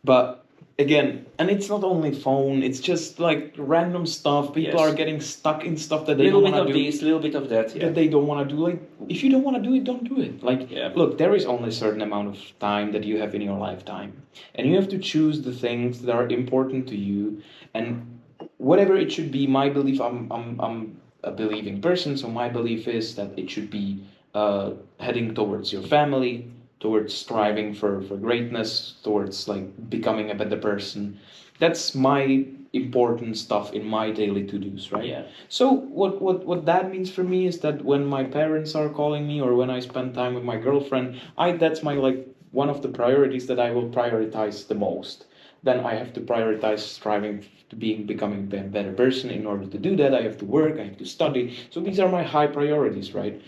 But again, and it's not only phone, it's just like random stuff. People are getting stuck in stuff that they don't want to do. Little bit of this, little bit of that, that they don't want to do. Like, if you don't want to do it, don't do it. Like, look, there is only a certain amount of time that you have in your lifetime. And you have to choose the things that are important to you. And whatever it should be, my belief, I'm a believing person, so my belief is that it should be heading towards your family, towards striving for greatness, towards like becoming a better person. That's my important stuff in my daily to-dos, right? Yeah. So what that means for me is that when my parents are calling me or when I spend time with my girlfriend, that's my like one of the priorities that I will prioritize the most. Then I have to prioritize striving to becoming a better person. In order to do that, I have to work, I have to study. So these are my high priorities, right?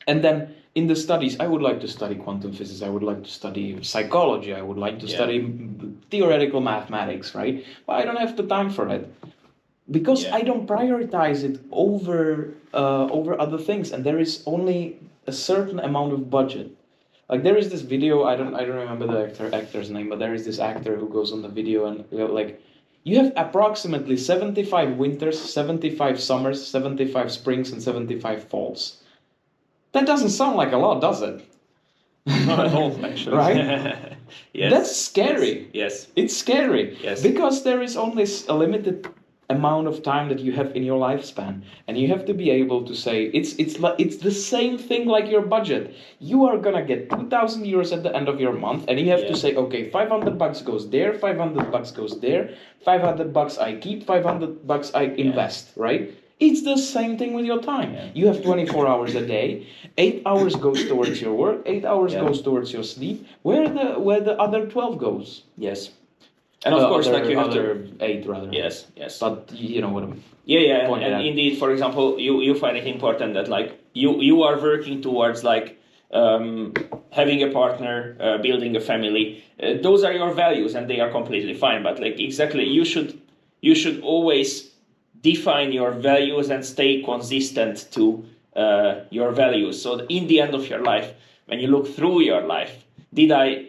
And then in the studies, I would like to study quantum physics. I would like to study psychology. I would like to study theoretical mathematics, right? But I don't have the time for it because I don't prioritize it over other things, and there is only a certain amount of budget. Like there is this video, I don't remember the actor's name, but there is this actor who goes on the video and like you have approximately 75 winters, 75 summers, 75 springs, and 75 falls. That doesn't sound like a lot, does it? Not at all, actually. Right? Yes. That's scary. Yes. It's scary. Yes. Because there is only a limited amount of time that you have in your lifespan, and you have to be able to say it's the same thing like your budget. You are gonna get 2,000 euros at the end of your month, and you have to say, okay, 500 bucks goes there, 500 bucks goes there, 500 bucks I keep, 500 bucks I invest, right? It's the same thing with your time. You have 24 hours a day. 8 hours goes towards your work. 8 hours goes towards your sleep. Where the other 12 goes? Yes. And of course, other, like you have to 8 rather. Yes. But you know what I mean. Yeah. And indeed, for example, you find it important that like you are working towards like having a partner, building a family. Those are your values, and they are completely fine. But like exactly, you should always define your values and stay consistent to your values. So in the end of your life, when you look through your life, did I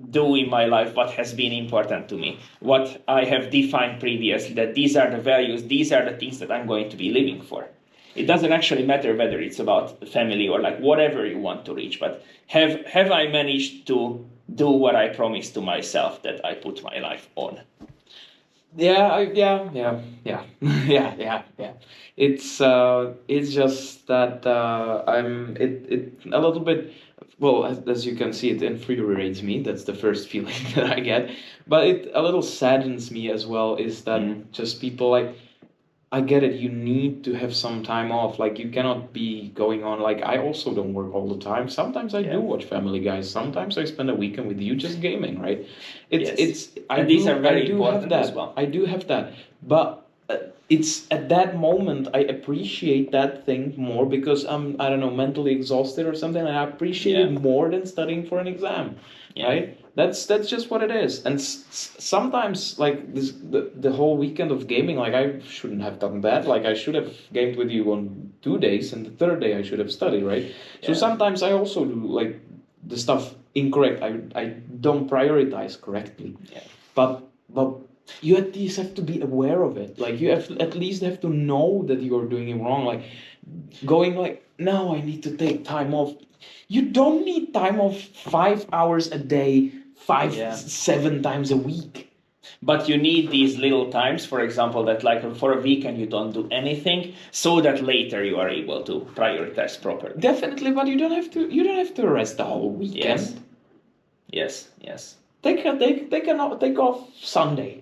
do in my life what has been important to me, what I have defined previously, that these are the values, these are the things that I'm going to be living for. It doesn't actually matter whether it's about family or like whatever you want to reach, but have I managed to do what I promised to myself that I put my life on? Yeah. It's just that I'm a little bit. Well, as you can see, it infuriates me. That's the first feeling that I get. But it a little saddens me as well is that just people like, I get it, you need to have some time off. Like, you cannot be going on. Like, I also don't work all the time. Sometimes I do watch Family Guys. Sometimes I spend a weekend with you just gaming, right? These are very important as well. I do have that. But it's at that moment I appreciate that thing more because I'm, I don't know, mentally exhausted or something, and I appreciate it more than studying for an exam, right? That's just what it is. And sometimes like this the whole weekend of gaming, like I shouldn't have done that. Like I should have gamed with you on 2 days, and the third day I should have studied, right? So sometimes I also do like the stuff incorrect. I don't prioritize correctly. But you at least have to be aware of it. Like you at least have to know that you are doing it wrong. Like going like, no, I need to take time off. You don't need time off 5 hours a day, 7 times a week. But you need these little times, for example, that like for a weekend you don't do anything, so that later you are able to prioritize properly. Definitely, but you don't have to rest the whole weekend. Yes. Take off Sunday.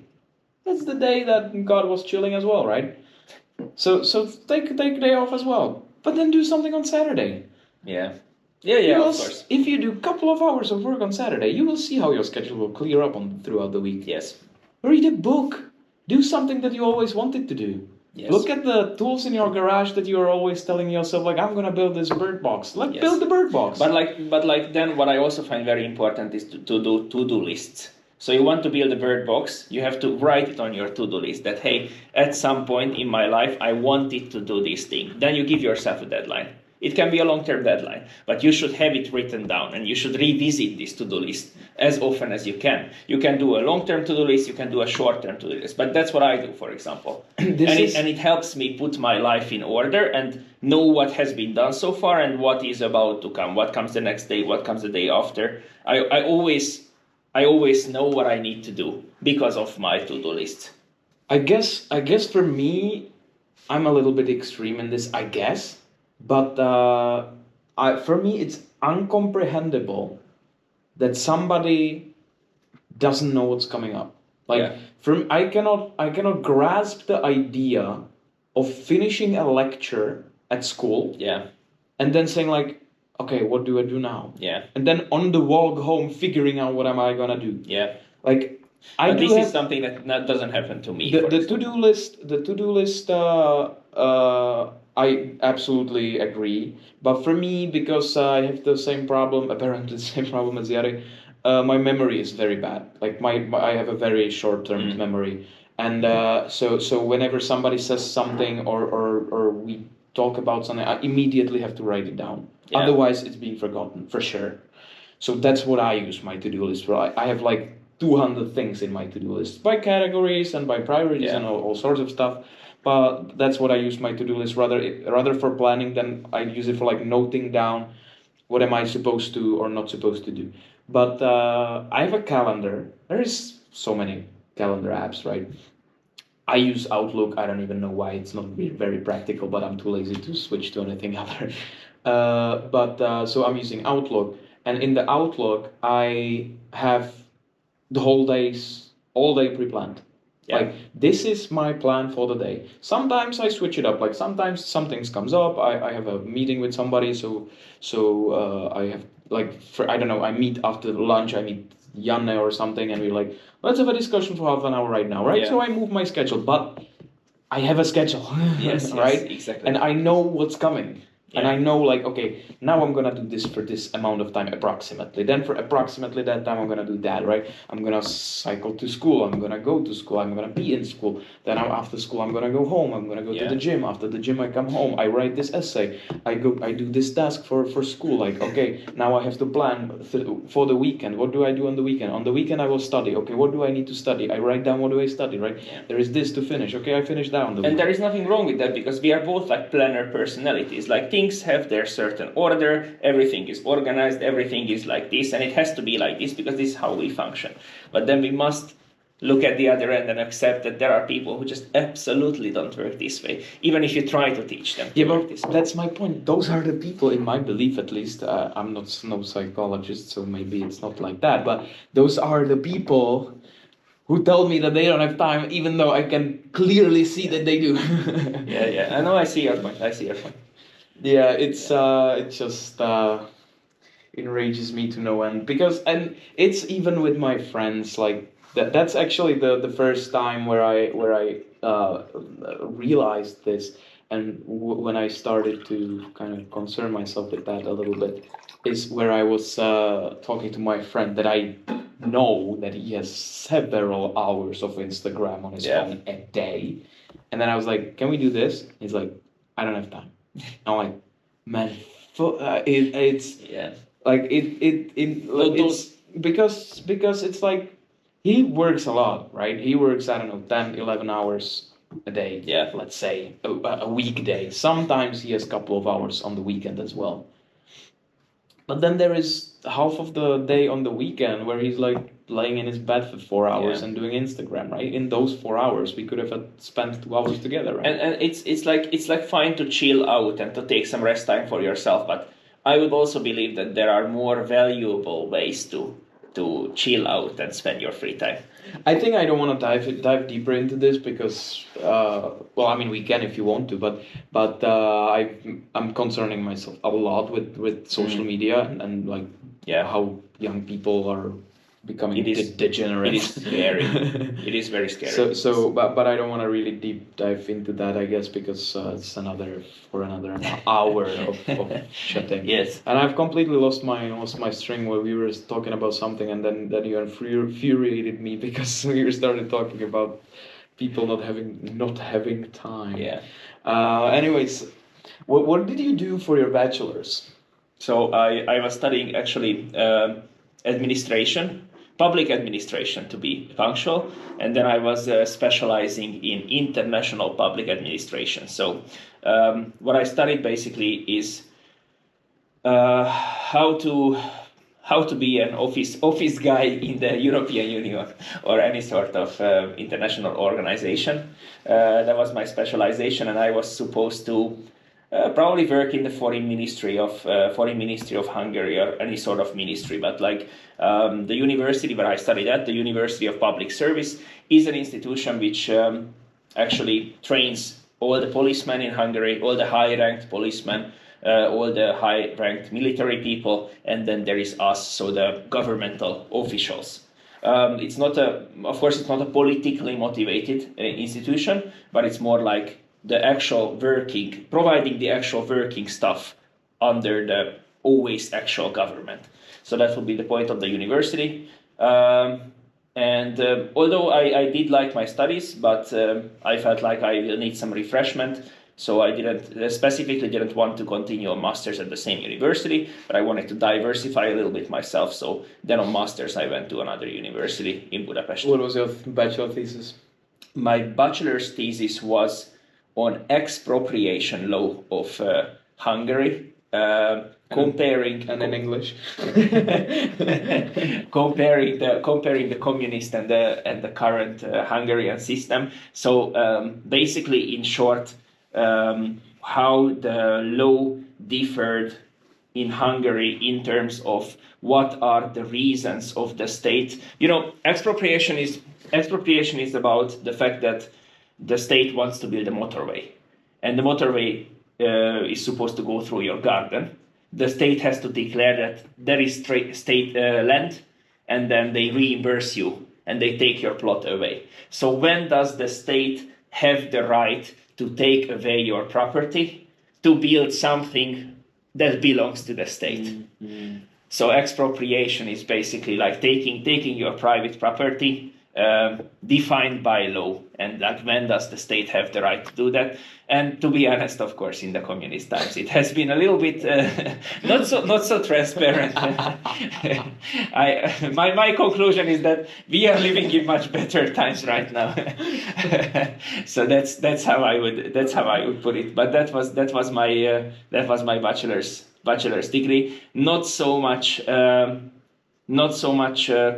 That's the day that God was chilling as well, right? So take a day off as well. But then do something on Saturday. Yeah, of course. If you do a couple of hours of work on Saturday, you will see how your schedule will clear up throughout the week. Yes. Read a book. Do something that you always wanted to do. Yes. Look at the tools in your garage that you are always telling yourself, like, I'm gonna build this bird box. Build the bird box. But then what I also find very important is to do to-do lists. So you want to build a bird box, you have to write it on your to-do list that, hey, at some point in my life, I wanted to do this thing. Then you give yourself a deadline. It can be a long-term deadline, but you should have it written down, and you should revisit this to-do list as often as you can. You can do a long-term to-do list, you can do a short-term to-do list, but that's what I do, for example. And it helps me put my life in order and know what has been done so far and what is about to come, what comes the next day, what comes the day after. I always know what I need to do because of my to-do list. I guess for me, I'm a little bit extreme in this, I guess. But for me, it's incomprehensible that somebody doesn't know what's coming up. Like, I cannot grasp the idea of finishing a lecture at school. Yeah. And then saying like, okay, what do I do now? Yeah. And then on the walk home, figuring out what am I gonna do? Yeah. Like, this is something that doesn't happen to me. The to-do list. I absolutely agree. But for me, because I have the same problem, apparently the same problem as Jari, my memory is very bad. Like I have a very short-term memory, and so whenever somebody says something or we talk about something, I immediately have to write it down. Yeah. Otherwise, it's being forgotten for sure. So that's what I use my to-do list for. I have like 200 things in my to-do list by categories and by priorities and all sorts of stuff. But that's what I use my to-do list rather for planning than I use it for like noting down what am I supposed to or not supposed to do. But I have a calendar. There is so many calendar apps, right? I use Outlook. I don't even know why. It's not really very practical, but I'm too lazy to switch to anything other. So I'm using Outlook. And in the Outlook, I have the all day pre-planned. Yeah. Like, this is my plan for the day. Sometimes I switch it up. Like, sometimes something comes up. I have a meeting with somebody, so I have, like, I don't know, I meet after lunch, I meet Janne or something, and we're like, let's have a discussion for half an hour right now, right? Yeah. So I move my schedule, but I have a schedule, yes, right? Yes, exactly. And I know what's coming. Yeah. And I know, like, okay, now I'm gonna do this for this amount of time approximately. Then for approximately that time, I'm gonna do that, right? I'm gonna cycle to school. I'm gonna go to school. I'm gonna be in school. Then after school, I'm gonna go home. I'm gonna go to the gym. After the gym, I come home. I write this essay. I do this task for school. Like, okay, now I have to plan for the weekend. What do I do on the weekend? On the weekend, I will study. Okay, what do I need to study? I write down what do I study, right? Yeah. There is this to finish. Okay, I finish that on the weekend. And there is nothing wrong with that because we are both like planner personalities. Like, things have their certain order, everything is organized, everything is like this, and it has to be like this because this is how we function. But then we must look at the other end and accept that there are people who just absolutely don't work this way, even if you try to teach them to work this way. That's my point. Those are the people, in my belief at least, I'm not no psychologist, so maybe it's not like that, but those are the people who tell me that they don't have time, even though I can clearly see that they do. Yeah. I know, I see your point. Yeah, it just enrages me to no end and it's even with my friends, like that's actually the first time where I realized this, and when I started to kind of concern myself with that a little bit is where I was talking to my friend that I know that he has several hours of Instagram on his phone a day, and then I was like, can we do this? He's like, I don't have time. I'm like, man, it's like it's because it's like he works a lot, right? He works, I don't know, 10, 11 hours a day. Yeah, let's say a weekday. Sometimes he has a couple of hours on the weekend as well. But then there is half of the day on the weekend where he's like laying in his bed for 4 hours and doing Instagram, right? In those 4 hours, we could have spent 2 hours together, right? And it's like fine to chill out and to take some rest time for yourself, but I would also believe that there are more valuable ways to chill out and spend your free time. I think I don't want to dive deeper into this because, well, I mean, we can if you want to, but I'm concerning myself a lot with social media and like how young people are becoming degenerate. It is scary. It is very scary. But I don't want to really deep dive into that, I guess, because it's another hour of chatting. Yes. And I've completely lost my string where we were talking about something, and then you infuriated me because we started talking about people not having time. Yeah. Anyways, what did you do for your bachelor's? So I was studying actually public administration to be punctual, and then I was specializing in international public administration. So what I studied basically is how to be an office guy in the European Union or any sort of international organization. That was my specialization, and I was supposed to probably work in the foreign ministry of Hungary or any sort of ministry. But like the university where I studied at, the University of Public Service, is an institution which actually trains all the policemen in Hungary, all the high-ranked policemen, all the high-ranked military people, and then there is us, so the governmental officials. It's not a politically motivated institution, but it's more like providing the actual working stuff under the always actual government. So that would be the point of the university. Although I did like my studies, but I felt like I will need some refreshment. So I specifically didn't want to continue a master's at the same university, but I wanted to diversify a little bit myself. So then on master's, I went to another university in Budapest. What was your bachelor thesis? My bachelor's thesis was on expropriation law of Hungary. Comparing and in English comparing the communist and the current Hungarian system. So basically, in short, how the law differed in Hungary in terms of what are the reasons of the state. You know, expropriation is about the fact that the state wants to build a motorway, and the motorway is supposed to go through your garden. The state has to declare that there is state land, and then they reimburse you and they take your plot away. So when does the state have the right to take away your property to build something that belongs to the state? Mm-hmm. So expropriation is basically like taking your private property defined by law, and like when does the state have the right to do that? And to be honest, of course, in the communist times, it has been a little bit not so transparent. My conclusion is that we are living in much better times right now. So that's how I would put it. But that was my bachelor's degree. Not so much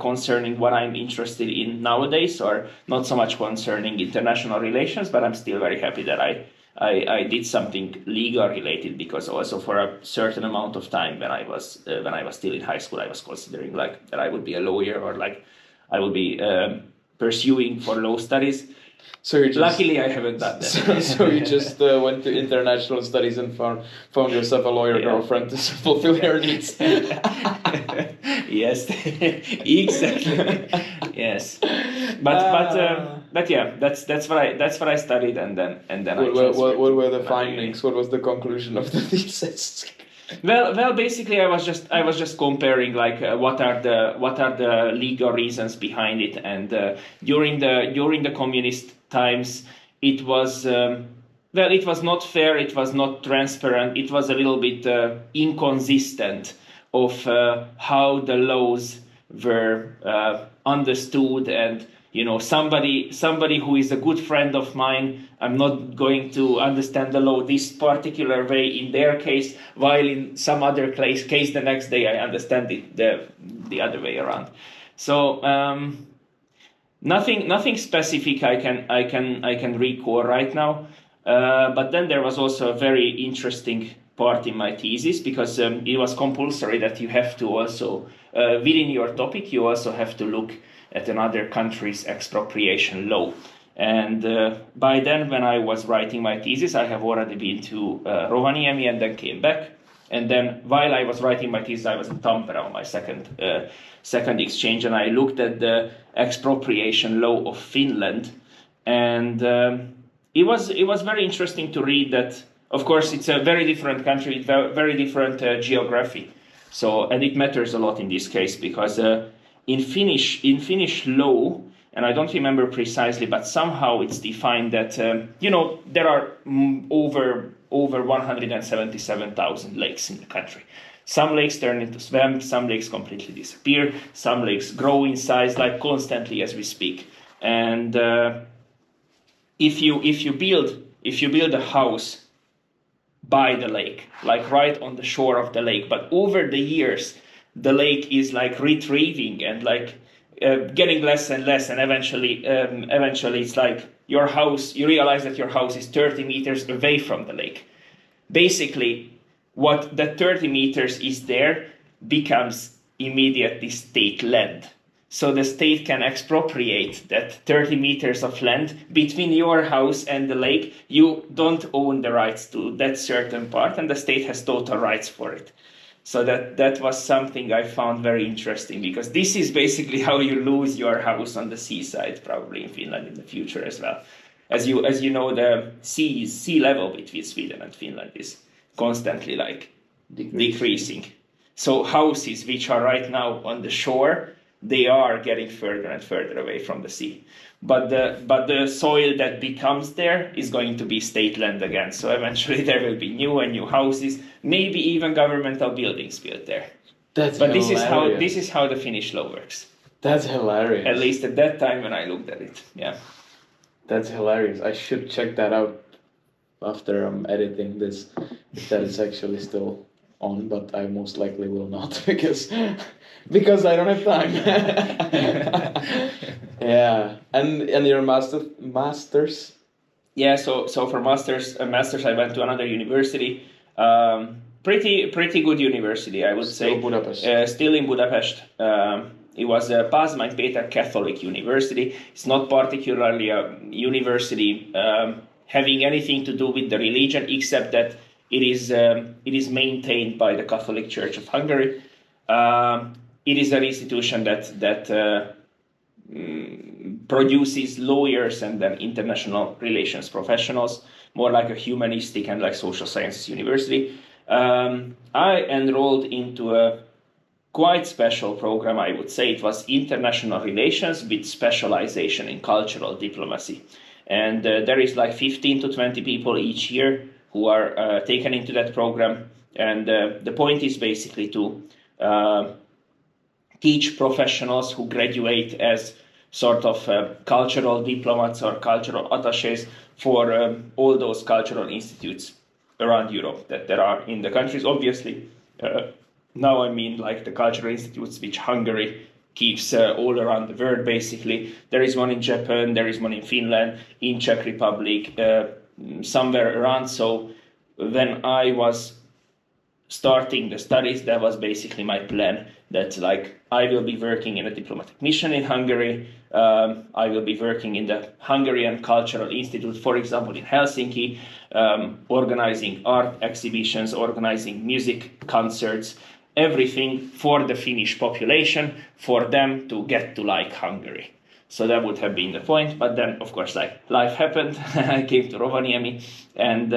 concerning what I'm interested in nowadays, or not so much concerning international relations, but I'm still very happy that I did something legal related, because also for a certain amount of time when I was still in high school, I was considering like that I would be a lawyer, or like I would be pursuing for law studies. So luckily I haven't done that. So you just went to international studies and found yourself a lawyer girlfriend to fulfill your needs. Yes, exactly. Yes, but yeah, that's what I studied, and then what were the findings? What was the conclusion of the thesis? Well, basically, I was just comparing like what are the legal reasons behind it, and during the communist times, it was it was not fair, it was not transparent, it was a little bit inconsistent of how the laws were understood, and you know, somebody who is a good friend of mine, I'm not going to understand the law this particular way in their case, while in some other case the next day I understand it the other way around. So nothing specific I can recall right now. But then there was also a very interesting part in my thesis, because it was compulsory that you have to also within your topic you also have to look at another country's expropriation law. And by then, when I was writing my thesis, I have already been to Rovaniemi and then came back. And then while I was writing my thesis, I was in Tampere on my second exchange, and I looked at the expropriation law of Finland. And it was very interesting to read that, of course, it's a very different country, very different geography. So, and it matters a lot in this case, because in Finnish law, and I don't remember precisely, but somehow it's defined that there are over 177,000 lakes in the country. Some lakes turn into swamps, some lakes completely disappear, some lakes grow in size like constantly as we speak. And if you build a house by the lake, like right on the shore of the lake, but over the years the lake is like retrieving and like getting less and less, and eventually it's like your house, you realize that your house is 30 meters away from the lake. Basically, what the 30 meters is there becomes immediately state land. So the state can expropriate that 30 meters of land between your house and the lake. You don't own the rights to that certain part, and the state has total rights for it. So that was something I found very interesting, because this is basically how you lose your house on the seaside, probably in Finland in the future as well. As you know, the sea level between Sweden and Finland is constantly like decreasing. So houses which are right now on the shore, they are getting further and further away from the sea. But the soil that becomes there is going to be state land again. So eventually there will be new and new houses, maybe even governmental buildings built there. But this is how the Finnish law works. That's hilarious. At least at that time when I looked at it. Yeah. That's hilarious. I should check that out after I'm editing this, if that is actually still on, but I most likely will not because I don't have time. Yeah. And your masters? Yeah, so for masters I went to another university. Pretty good university, I would say. Budapest. Still in Budapest. It was a Pázmány Péter Catholic University. It's not particularly a university having anything to do with the religion, except that it is maintained by the Catholic Church of Hungary. It is an institution that produces lawyers and then international relations professionals, more like a humanistic and like social sciences university. I enrolled into a quite special program, I would say. It was international relations with specialization in cultural diplomacy. And there is like 15 to 20 people each year who are taken into that program. And the point is basically to teach professionals who graduate as sort of cultural diplomats or cultural attaches for all those cultural institutes around Europe that there are in the countries. Obviously, now I mean like the cultural institutes which Hungary keeps all around the world, basically. There is one in Japan, there is one in Finland, in Czech Republic, somewhere around. So when I was starting the studies, that was basically my plan, that like I will be working in a diplomatic mission in Hungary. I will be working in the Hungarian Cultural Institute, for example, in Helsinki, organizing art exhibitions, organizing music concerts, everything for the Finnish population, for them to get to like Hungary. So that would have been the point. But then, of course, like life happened. I came to Rovaniemi, and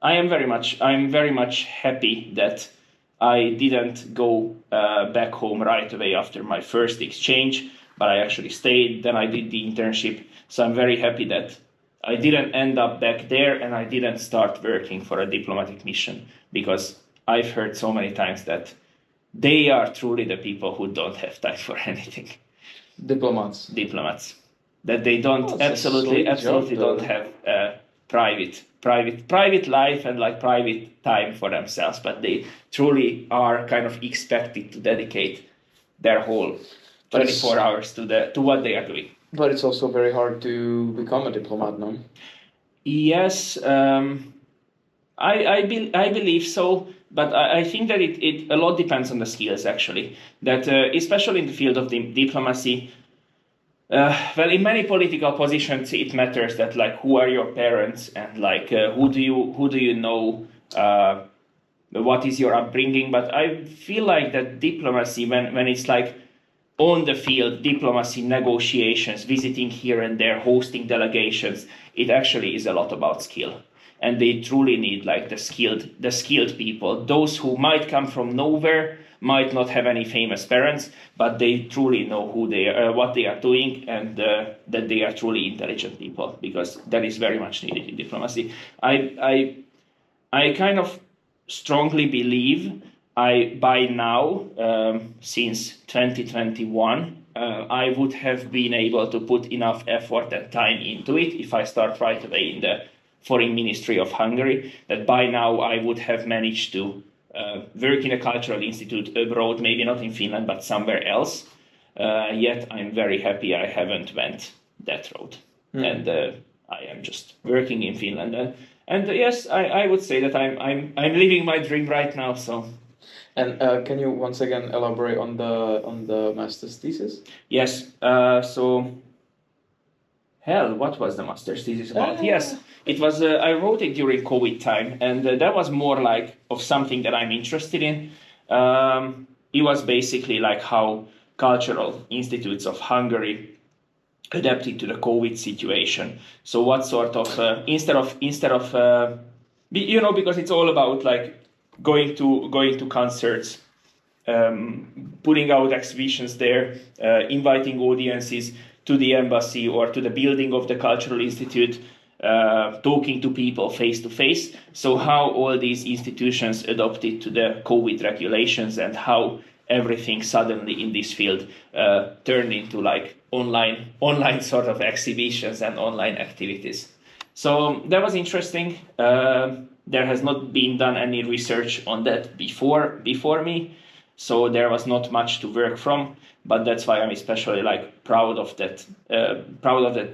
I'm very much happy that I didn't go back home right away after my first exchange, but I actually stayed. Then I did the internship. So I'm very happy that I didn't end up back there and I didn't start working for a diplomatic mission, because I've heard so many times that they are truly the people who don't have time for anything. Diplomats. That they don't absolutely don't have private life and like private time for themselves, but they truly are kind of expected to dedicate their whole 24 hours to what they are doing. But it's also very hard to become a diplomat, no? Yes, I believe so, but I think that it a lot depends on the skills, actually. That especially in the field of diplomacy, well, in many political positions, it matters that like who are your parents and like who do you know, what is your upbringing. But I feel like that diplomacy, when it's like on the field, diplomacy, negotiations, visiting here and there, hosting delegations, it actually is a lot about skill. And they truly need like the skilled people, those who might come from nowhere, might not have any famous parents, but they truly know who they are, what they are doing, and that they are truly intelligent people, because that is very much needed in diplomacy. I kind of strongly believe by now, since 2021, I would have been able to put enough effort and time into it if I start right away in the Foreign Ministry of Hungary, that by now I would have managed to work in a cultural institute abroad, maybe not in Finland, but somewhere else. Yet I'm very happy I haven't went that road. And I am just working in Finland. And yes, I would say that I'm living my dream right now. So. And can you once again elaborate on the master's thesis? Yes. What was the master's thesis about? Yes, it was. I wrote it during COVID time, and that was more like of something that I'm interested in. It was basically like how cultural institutes of Hungary adapted to the COVID situation. So what sort of instead of because it's all about like going to concerts, putting out exhibitions there, inviting audiences to the embassy or to the building of the cultural institute, talking to people face to face. So how all these institutions adopted to the COVID regulations and how everything suddenly in this field turned into like online sort of exhibitions and online activities. So that was interesting. There has not been done any research on that before me, so there was not much to work from. But that's why I'm especially like proud of that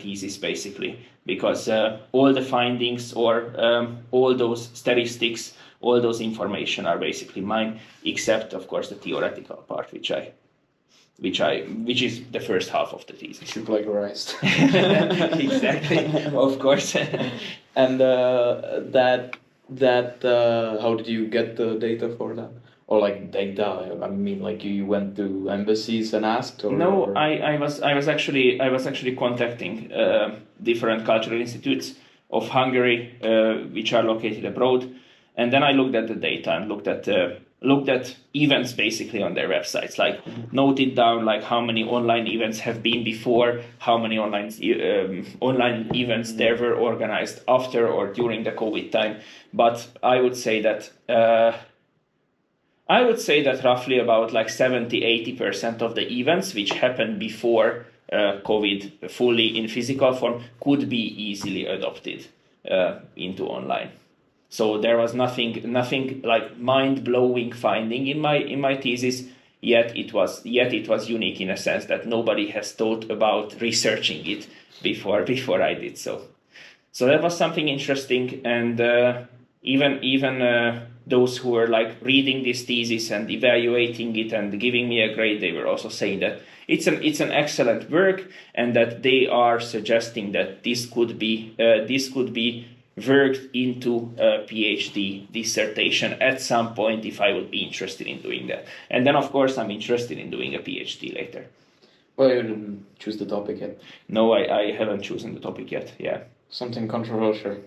thesis basically, because all the findings or all those statistics, all those information are basically mine, except of course the theoretical part, which is the first half of the thesis. You plagiarized. Exactly, of course. And how did you get the data for that? Or like data? I mean, like you went to embassies and asked? Or, no, or... I was actually contacting different cultural institutes of Hungary, which are located abroad, and then I looked at the data and looked at events basically on their websites, like noted down like how many online events have been before, how many online events there were organized after or during the COVID time. But I would say that roughly about like 70-80% of the events which happened before COVID fully in physical form could be easily adopted into online. So there was nothing like mind-blowing finding in my thesis. Yet it was unique in a sense that nobody has thought about researching it before I did so. So that was something interesting, and even those who were like reading this thesis and evaluating it and giving me a grade, they were also saying that it's an excellent work, and that they are suggesting that this could be worked into a PhD dissertation at some point if I would be interested in doing that. And then of course I'm interested in doing a PhD later. Well, you didn't choose the topic yet. No, I haven't chosen the topic yet. Yeah. Something controversial.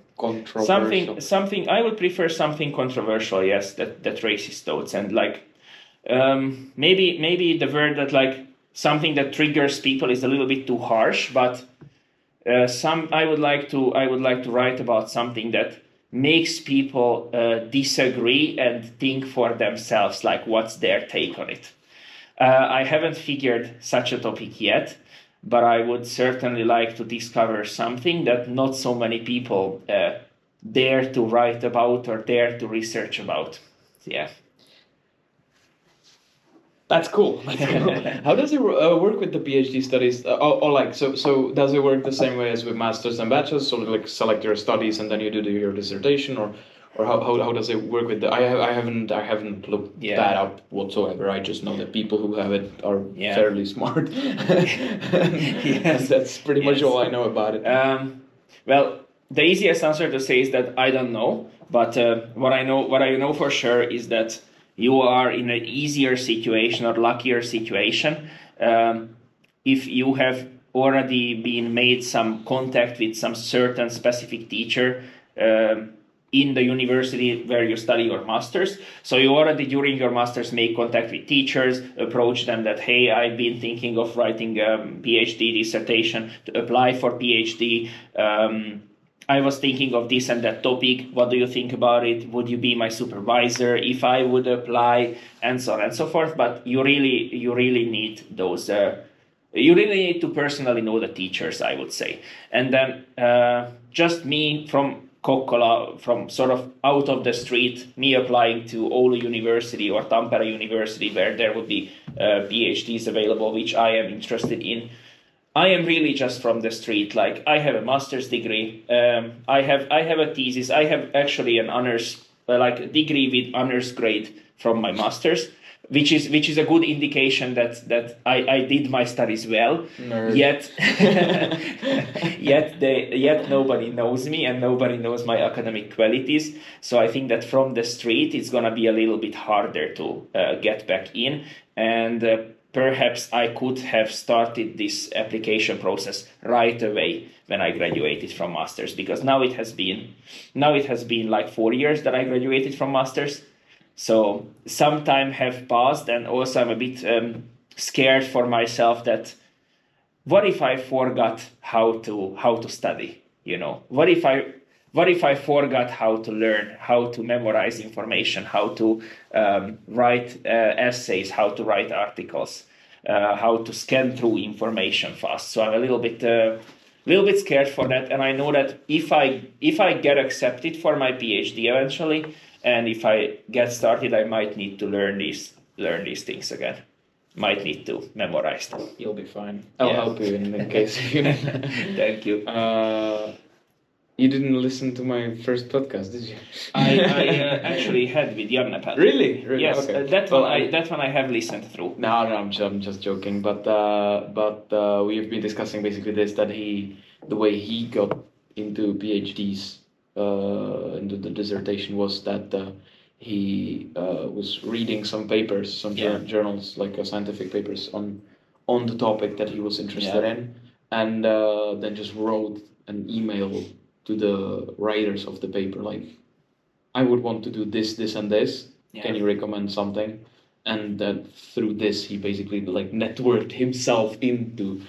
Something I would prefer something controversial, yes, that raises thoughts, and like maybe the word that like something that triggers people is a little bit too harsh, but I would like to write about something that makes people disagree and think for themselves, like what's their take on it. I haven't figured such a topic yet, but I would certainly like to discover something that not so many people dare to write about or dare to research about. Yeah. That's cool. How does it work with the PhD studies? Or like, so does it work the same way as with masters and bachelors? So like select your studies and then you do your dissertation, or how does it work with the? I haven't looked that up whatsoever. I just know that people who have it are fairly smart. Yes, that's pretty much all I know about it. Well, the easiest answer to say is that I don't know, but what I know for sure is that you are in an easier situation or luckier situation if you have already been made some contact with some certain specific teacher in the university where you study your masters. So you already during your masters make contact with teachers, approach them that, hey, I've been thinking of writing a PhD dissertation to apply for PhD. I was thinking of this and that topic. What do you think about it? Would you be my supervisor if I would apply? And so on and so forth. But you really need those. You really need to personally know the teachers, I would say. And then just me from Kokkola, from sort of out of the street, me applying to Oulu University or Tampere University, where there would be PhDs available, which I am interested in. I am really just from the street. Like I have a master's degree. I have a thesis. I have actually an honors, like a degree with honors grade from my master's, which is a good indication that I did my studies well. Nerd. Yet nobody knows me and nobody knows my academic qualities. So I think that from the street it's gonna be a little bit harder to get back in, and perhaps I could have started this application process right away when I graduated from masters, because now it has been like 4 years that I graduated from masters. So some time have passed, and also I'm a bit scared for myself that what if I forgot how to study? You know, what if I forgot how to learn, how to memorize information, how to write essays, how to write articles, how to scan through information fast. So I'm a little bit scared for that, and I know that if I get accepted for my PhD eventually, and if I get started, I might need to learn these things again. Might need to memorize them. You'll be fine. I'll help you in case you need. Thank you. You didn't listen to my first podcast, did you? I actually had with Janne. Really? Yes, okay. that one I have listened through. No, I'm just joking. But we've been discussing basically this, that the way he got into PhDs, into the dissertation, was that he was reading some papers, some journals, like scientific papers on the topic that he was interested in, and then just wrote an email to the writers of the paper, like, I would want to do this, and this. Can you recommend something? And that through this, he basically like networked himself into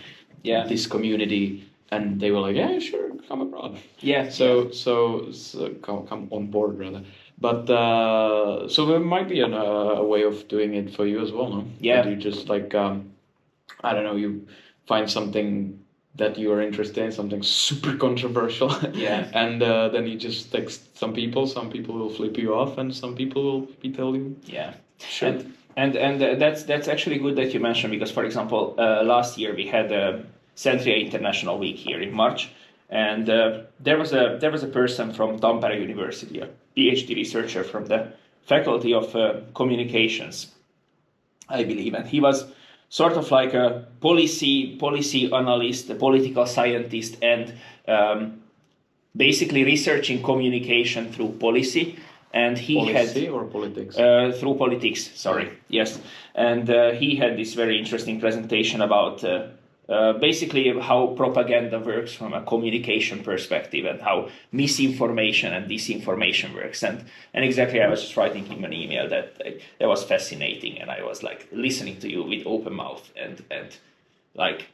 this community, and they were like, yeah, sure, come abroad. Yeah. So come on board rather. But so there might be a way of doing it for you as well, no? Yeah. That you just like I don't know, you find something that you are interested in, something super controversial, and then you just text some people. Some people will flip you off, and some people will tell you, sure. And that's actually good that you mentioned, because, for example, last year we had Centria International Week here in March, and there was a person from Tampere University, a PhD researcher from the Faculty of Communications, I believe, and he was sort of like a policy analyst, a political scientist, and basically researching communication through policy. And he policy or politics? Through politics, sorry. Yes. And he had this very interesting presentation about basically how propaganda works from a communication perspective, and how misinformation and disinformation works. And exactly, I was just writing him an email that was fascinating, and I was like listening to you with open mouth, and like,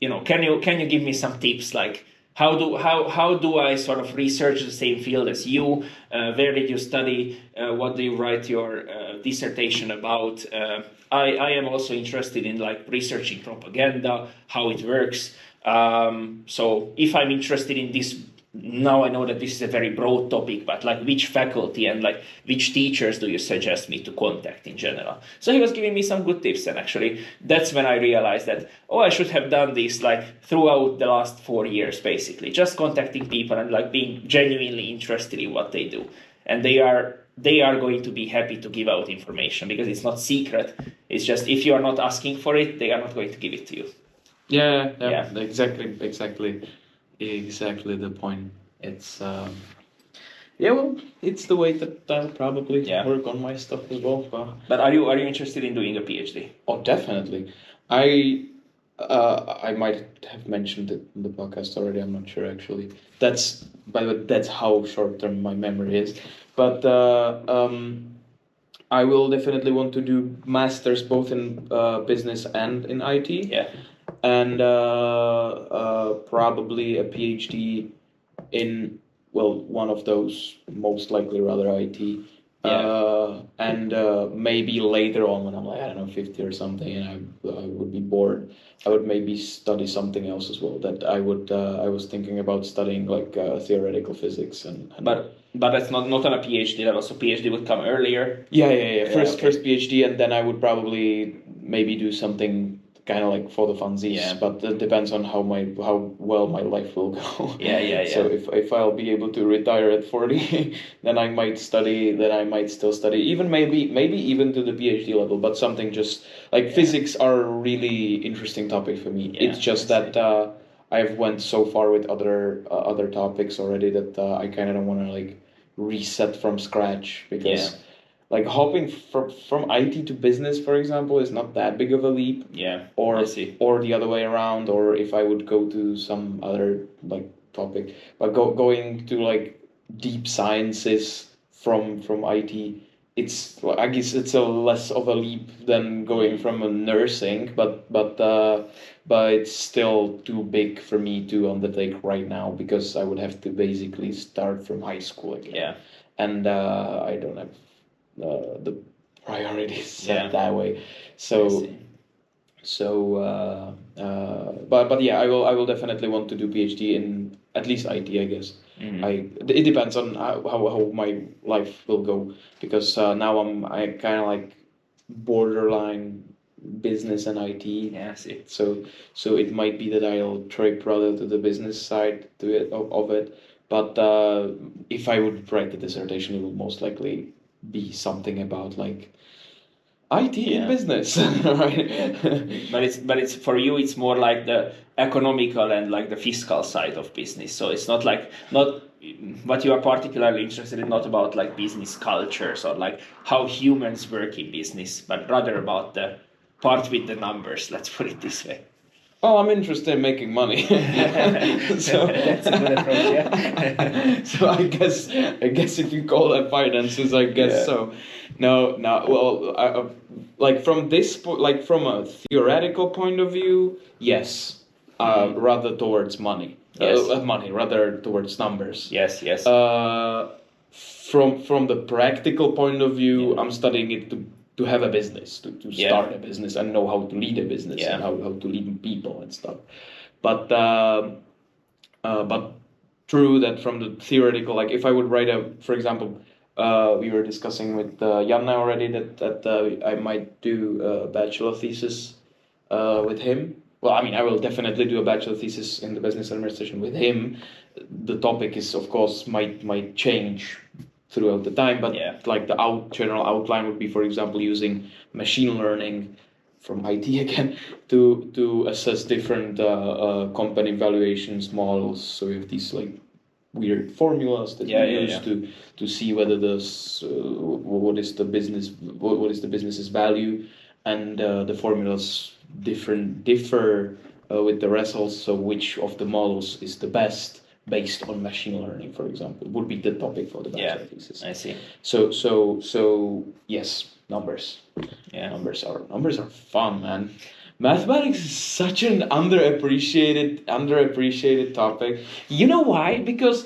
you know, can you give me some tips, like how do I sort of research the same field as you? Where did you study? What do you write your dissertation about? I am also interested in like researching propaganda, how it works. So if I'm interested in this, now I know that this is a very broad topic, but like which faculty and like which teachers do you suggest me to contact in general? So he was giving me some good tips, and actually that's when I realized that, I should have done this like throughout the last 4 years, basically, just contacting people and like being genuinely interested in what they do. And they are going to be happy to give out information, because it's not secret. It's just, if you are not asking for it, they are not going to give it to you. Yeah. Exactly the point. It's it's the way that I'll probably work on my stuff as well. But are you interested in doing a PhD? Oh, definitely. I might have mentioned it in the podcast already. I'm not sure actually. By the way, that's how short term my memory is. But I will definitely want to do masters both in business and in IT. Yeah. And probably a PhD in, one of those, most likely rather IT. And maybe later on, when I'm like, I don't know, 50 or something, and I would be bored, I would maybe study something else as well. That I was thinking about studying like theoretical physics and But that's not on a PhD level, so PhD would come earlier. Yeah. First PhD, and then I would probably maybe do something kind of like for the funsies. Yeah. But it depends on how well my life will go. Yeah. So if I'll be able to retire at 40, then I might study. Then I might still study, even maybe even to the PhD level. But something just like physics are a really interesting topic for me. It's just that I've went so far with other topics already that I kind of don't want to like reset from scratch, because like hopping from IT to business, for example, is not that big of a leap. Yeah. Or the other way around, or if I would go to some other like topic, but going to like deep sciences from IT I guess it's a less of a leap than going from a nursing, but it's still too big for me to undertake right now because I would have to basically start from high school again. Yeah. And I don't have the priorities set Yeah. that way. I So see. but yeah, I will definitely want to do PhD in at least IT, I guess. It depends on how my life will go because now I kind of like borderline business and IT. Yeah, I see. So it might be that I'll trip rather to the business side of it. But if I would write the dissertation, it would most likely be something about like IT in Yeah. business, right? But it's for you. It's more like the economical and like the fiscal side of business. So it's not like not what you are particularly interested in. Not about like business cultures or like how humans work in business, but rather about the part with the numbers. Let's put it this way. Oh, I'm interested in making money. So That's a good approach. Yeah. so I guess if you call that finances, I guess Yeah. so. No. Well, like from like from a theoretical point of view, yes. Rather towards money. Yes. Money rather towards numbers. Yes. Yes. From the practical point of view, I'm studying it to have a business, to Yeah. start a business and know how to lead a business Yeah. and how to lead people and stuff. But true that from the theoretical, like if I would write for example, we were discussing with Janne already that I might do a bachelor thesis with him. Well, I mean, I will definitely do a bachelor thesis in the business administration with him. The topic is, of course, might change throughout the time, but Yeah. like the general outline would be, for example, using machine learning from IT again to assess different company valuations models. So we have these like weird formulas that Yeah, we yeah, use yeah. to see whether what is the business's value, and the formulas differ with the results. So which of the models is the best based on machine learning, for example, would be the topic for the bachelor thesis. I see. So yes, numbers. Yeah. Numbers are fun, man. Mathematics is such an underappreciated topic. You know why? Because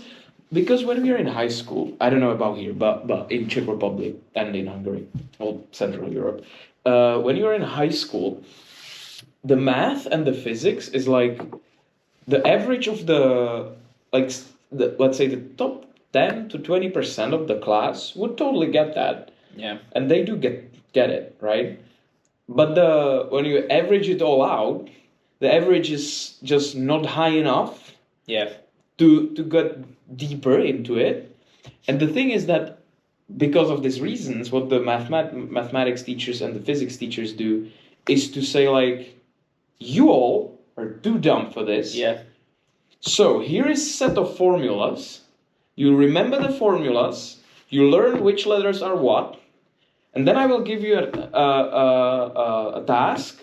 when we are in high school, I don't know about here, but in Czech Republic and in Hungary, or Central Europe, when you're in high school, the math and the physics is like the average of let's say the top 10 to 20% of the class would totally get that. Yeah. And they do get it, right? But when you average it all out, the average is just not high enough Yeah. to get deeper into it. And the thing is that because of these reasons, what the mathematics teachers and the physics teachers do is to say like, you all are too dumb for this. Yeah. So here is a set of formulas. You remember the formulas. You learn which letters are what. And then I will give you a task.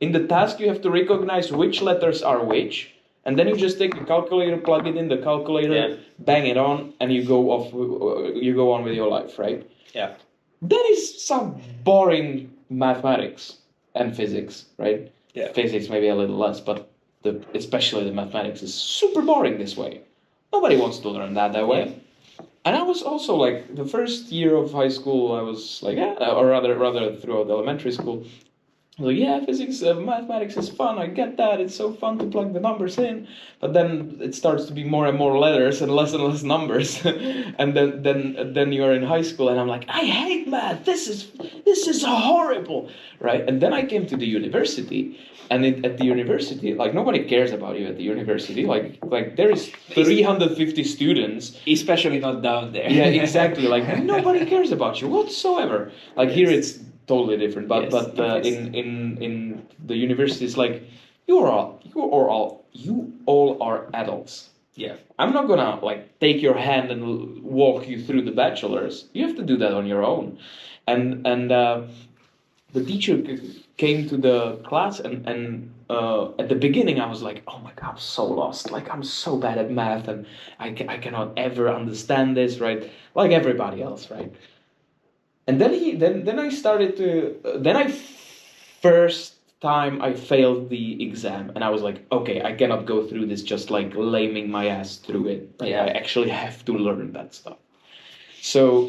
In the task, you have to recognize which letters are which. And then you just take a calculator, plug it in the calculator, bang it on, and you go on with your life, right? Yeah. That is some boring mathematics and physics, right? Yeah. Physics maybe a little less, but especially the mathematics is super boring this way. Nobody wants to learn that way. Yeah. And I was also like, the first year of high school, I was like, or rather throughout elementary school, I was like, yeah, physics, mathematics is fun, I get that, it's so fun to plug the numbers in. But then it starts to be more and more letters and less numbers. And then you're in high school and I'm like, I hate math, this is horrible, right? And then I came to the university, and at the university, like nobody cares about you at the university. Like there is 350 students. Especially not down there. Yeah, exactly. Like nobody cares about you whatsoever. Like here it's totally different. But in the university it's like you all are adults. Yeah. I'm not gonna like take your hand and walk you through the bachelors. You have to do that on your own. And the teacher came to the class and at the beginning I was like, oh my god, I'm so lost. Like I'm so bad at math and I cannot ever understand this, right? Like everybody else, right? And then I started to first time I failed the exam, and I was like, okay, I cannot go through this just like laming my ass through it. Like, I actually have to learn that stuff. So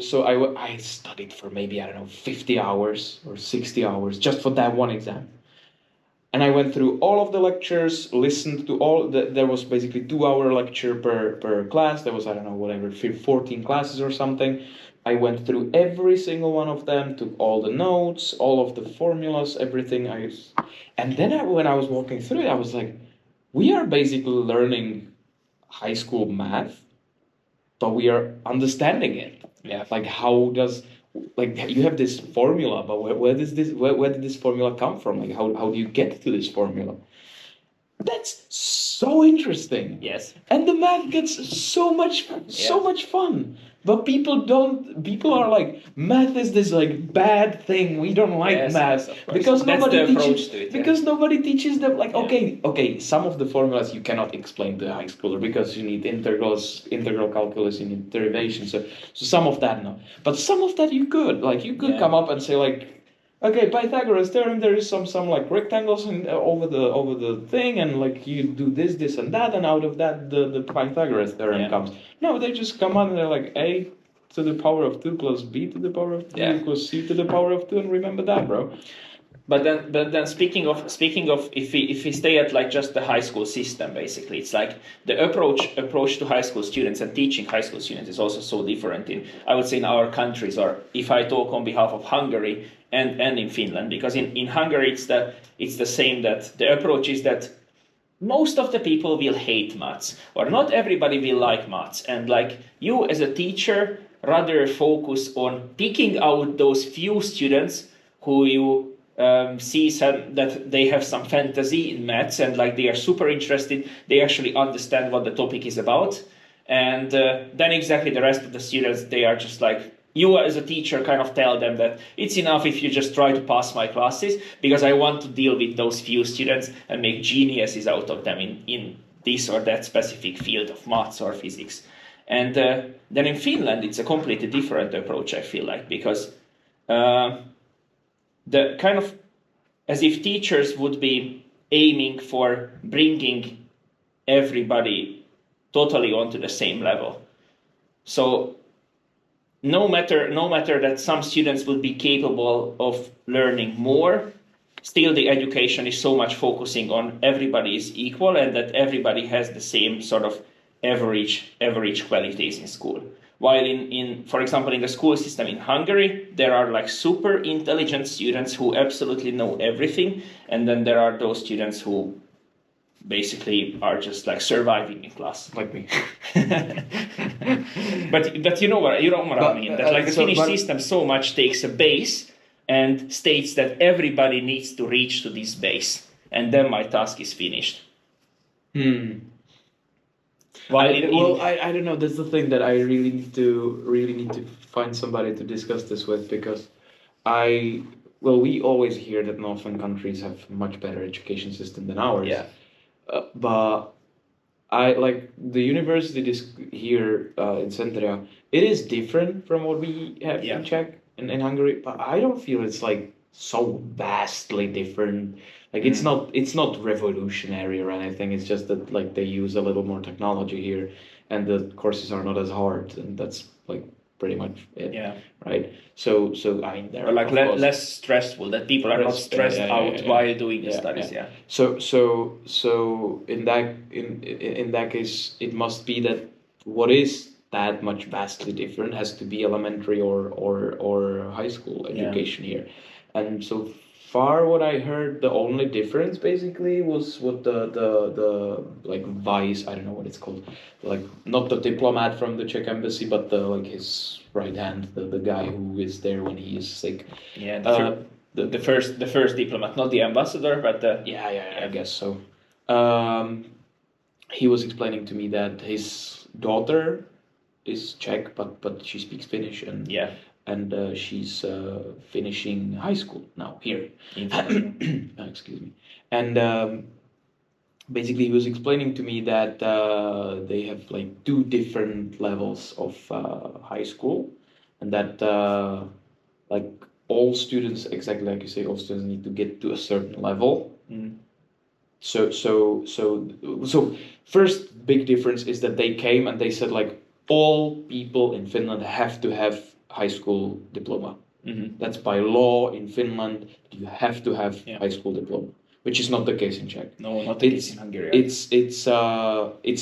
I studied for maybe, I don't know, 50 hours or 60 hours just for that one exam. And I went through all of the lectures, listened to there was basically 2-hour lecture per class. There was, I don't know, whatever, 14 classes or something. I went through every single one of them, took all the notes, all of the formulas, everything. And then when I was walking through it, I was like, we are basically learning high school math, but we are understanding it. Yeah. Like, how does, like, you have this formula, but where did this formula come from? Like, how do you get to this formula? That's so interesting. Yes. And the math gets so much fun. But people are like, math is this like bad thing. We don't like math because nobody teaches them, like, okay, some of the formulas you cannot explain to a high schooler because you need integral calculus, you need derivation. So some of that, no. But some of that you could come up and say, like, okay, Pythagoras theorem, there is some like rectangles over the thing, and like you do this and that, and out of that the Pythagoras theorem comes. No, they just come on and they're like, a to the power of 2 plus b to the power of 2 equals c to the power of 2, and remember that, bro. But then speaking of if we stay at like just the high school system, basically it's like the approach to high school students and teaching high school students is also so different I would say in our countries, or if I talk on behalf of Hungary and in Finland, because in Hungary it's the same, that the approach is that most of the people will hate maths, or not everybody will like maths, and like you as a teacher rather focus on picking out those few students who you see that they have some fantasy in maths, and like they are super interested, they actually understand what the topic is about, and then exactly the rest of the students, they are just like, you as a teacher kind of tell them that it's enough if you just try to pass my classes, because I want to deal with those few students and make geniuses out of them in this or that specific field of maths or physics. And then in Finland, it's a completely different approach, I feel like, because the kind of, as if teachers would be aiming for bringing everybody totally onto the same level. So no matter that some students will be capable of learning more, still the education is so much focusing on everybody is equal and that everybody has the same sort of average qualities in school. While in for example, in the school system in Hungary, there are like super intelligent students who absolutely know everything, and then there are those students who basically are just like surviving in class, like me. but you know what I mean. That like the Finnish system so much takes a base and states that everybody needs to reach to this base, and then my task is finished. I don't know. That's the thing that I really need to find somebody to discuss this with, because we always hear that Northern countries have much better education system than ours. Yeah. But I like the university here in Centria. It is different from what we have in Czech and in Hungary, but I don't feel it's like so vastly different. Like it's not revolutionary or anything. It's just that like they use a little more technology here, and the courses are not as hard, and that's like pretty much it. Yeah. Right. So I mean, there are like less stressful. That people are not stressed out while doing the studies. Yeah. So in that case, it must be that what is that much vastly different has to be elementary or high school education here, and so far what I heard, the only difference basically was with the like vice, I don't know what it's called, like not the diplomat from the Czech embassy, but the like his right hand, the guy who is there when he is sick. Yeah, the first diplomat, not the ambassador, but I guess so. He was explaining to me that his daughter is Czech, but she speaks Finnish, and she's finishing high school now here. Excuse me. And basically he was explaining to me that they have like 2 different levels of high school, and that like all students, exactly like you say, all students need to get to a certain level. So first big difference is that they came and they said like all people in Finland have to have high school diploma. That's by law in Finland. You have to have high school diploma, which is not the case in Czech. No, not the case in Hungary. It's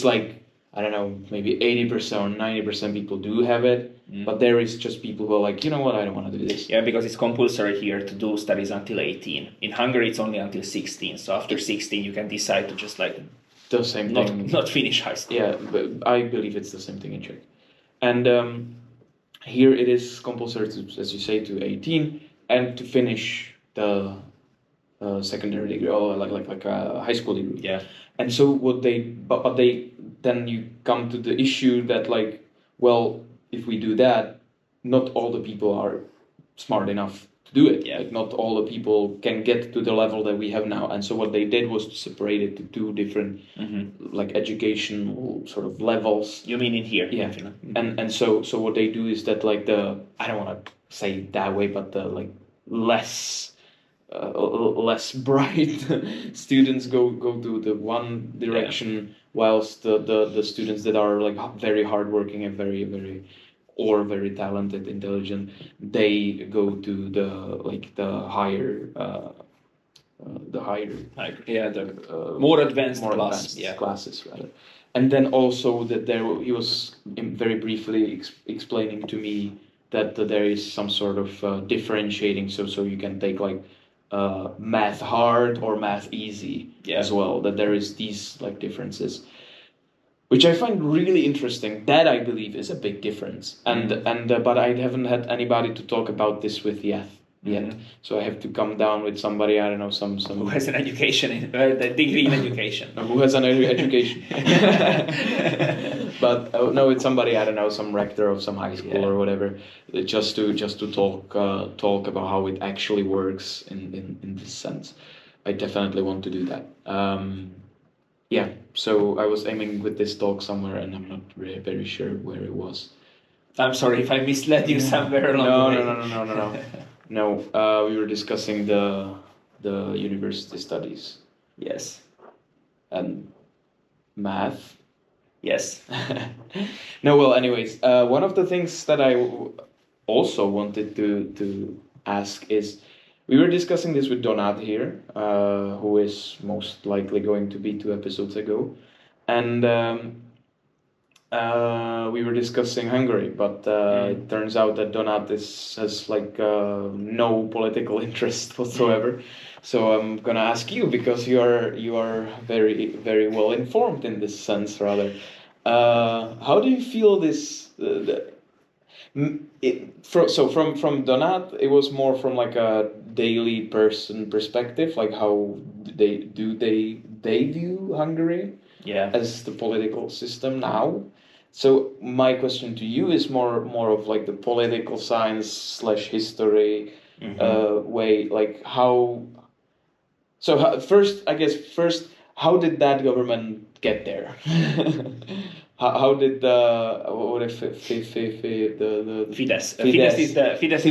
like, I don't know, maybe 80% or 90% people do have it, but there is just people who are like, you know what, I don't want to do this. Yeah, because it's compulsory here to do studies until 18. In Hungary, it's only until 16. So after 16, you can decide to just like the same thing. Not finish high school. Yeah, but I believe it's the same thing in Czech. And here it is compulsory to, as you say, to 18 and to finish the secondary degree or like a high school degree. Yeah. And so what but they then you come to the issue that like, well, if we do that, not all the people are smart enough to do it. Yeah. Like not all the people can get to the level that we have now. And so what they did was to separate it to two different like educational sort of levels. You mean in here? Yeah. And so what they do is that like I don't want to say it that way, but the like less bright students go to the one direction, whilst the students that are like very hardworking and very talented, intelligent, they go to the higher more advanced classes rather. And then also that he was very briefly explaining to me that there is some sort of differentiating, so you can take like math hard or math easy as well, that there is these like differences, which I find really interesting. That I believe is a big difference, but I haven't had anybody to talk about this with yet. So I have to come down with somebody, I don't know, some who has an education, the degree in education. Who has an education. But no, it's somebody, I don't know, some rector of some high school or whatever, just to talk about how it actually works in this sense. I definitely want to do that. So I was aiming with this talk somewhere, and I'm not really very sure where it was. I'm sorry if I misled you somewhere along the way. No, we were discussing the university studies. Yes. And math. Yes. No, well, anyways, one of the things that I also wanted to ask is, we were discussing this with Donat here, who is most likely going to be 2 episodes ago, and we were discussing Hungary, but it turns out that Donat has like no political interest whatsoever. So I'm gonna ask you, because you are very very well informed in this sense, rather. How do you feel this? From Donat, it was more from like a daily person perspective, like how they view Hungary as the political system now. So my question to you is more of like the political science / history way, like how. So first, how did that government get there? How did the Fidesz? Fidesz is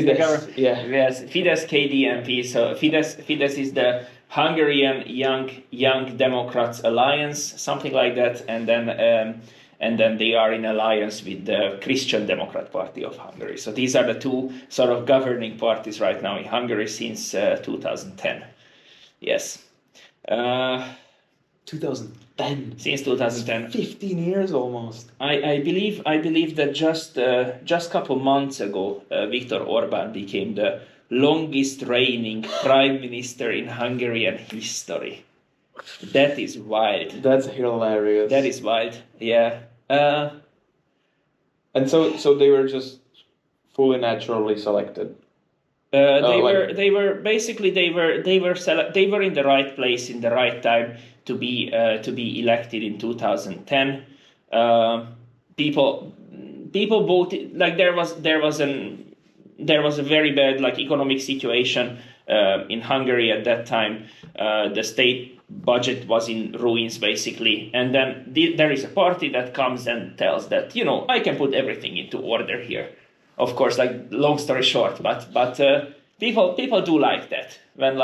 the government. Yeah. Yes, Fidesz KDNP. So Fidesz is the Hungarian Young Democrats Alliance, something like that, and then they are in alliance with the Christian Democrat Party of Hungary. So these are the two sort of governing parties right now in Hungary since 2010. Yes. 2010. Since 2010. 15 years almost. I believe that just couple months ago, Viktor Orbán became the longest reigning prime minister in Hungarian history. That is wild. That's hilarious. That is wild. Yeah. And so they were just fully naturally selected. They were in the right place in the right time to be elected in 2010. People voted, like there was a very bad like economic situation in Hungary at that time. The state budget was in ruins basically, and then there is a party that comes and tells that, I can put everything into order here. of course, like long story short, but people do like that when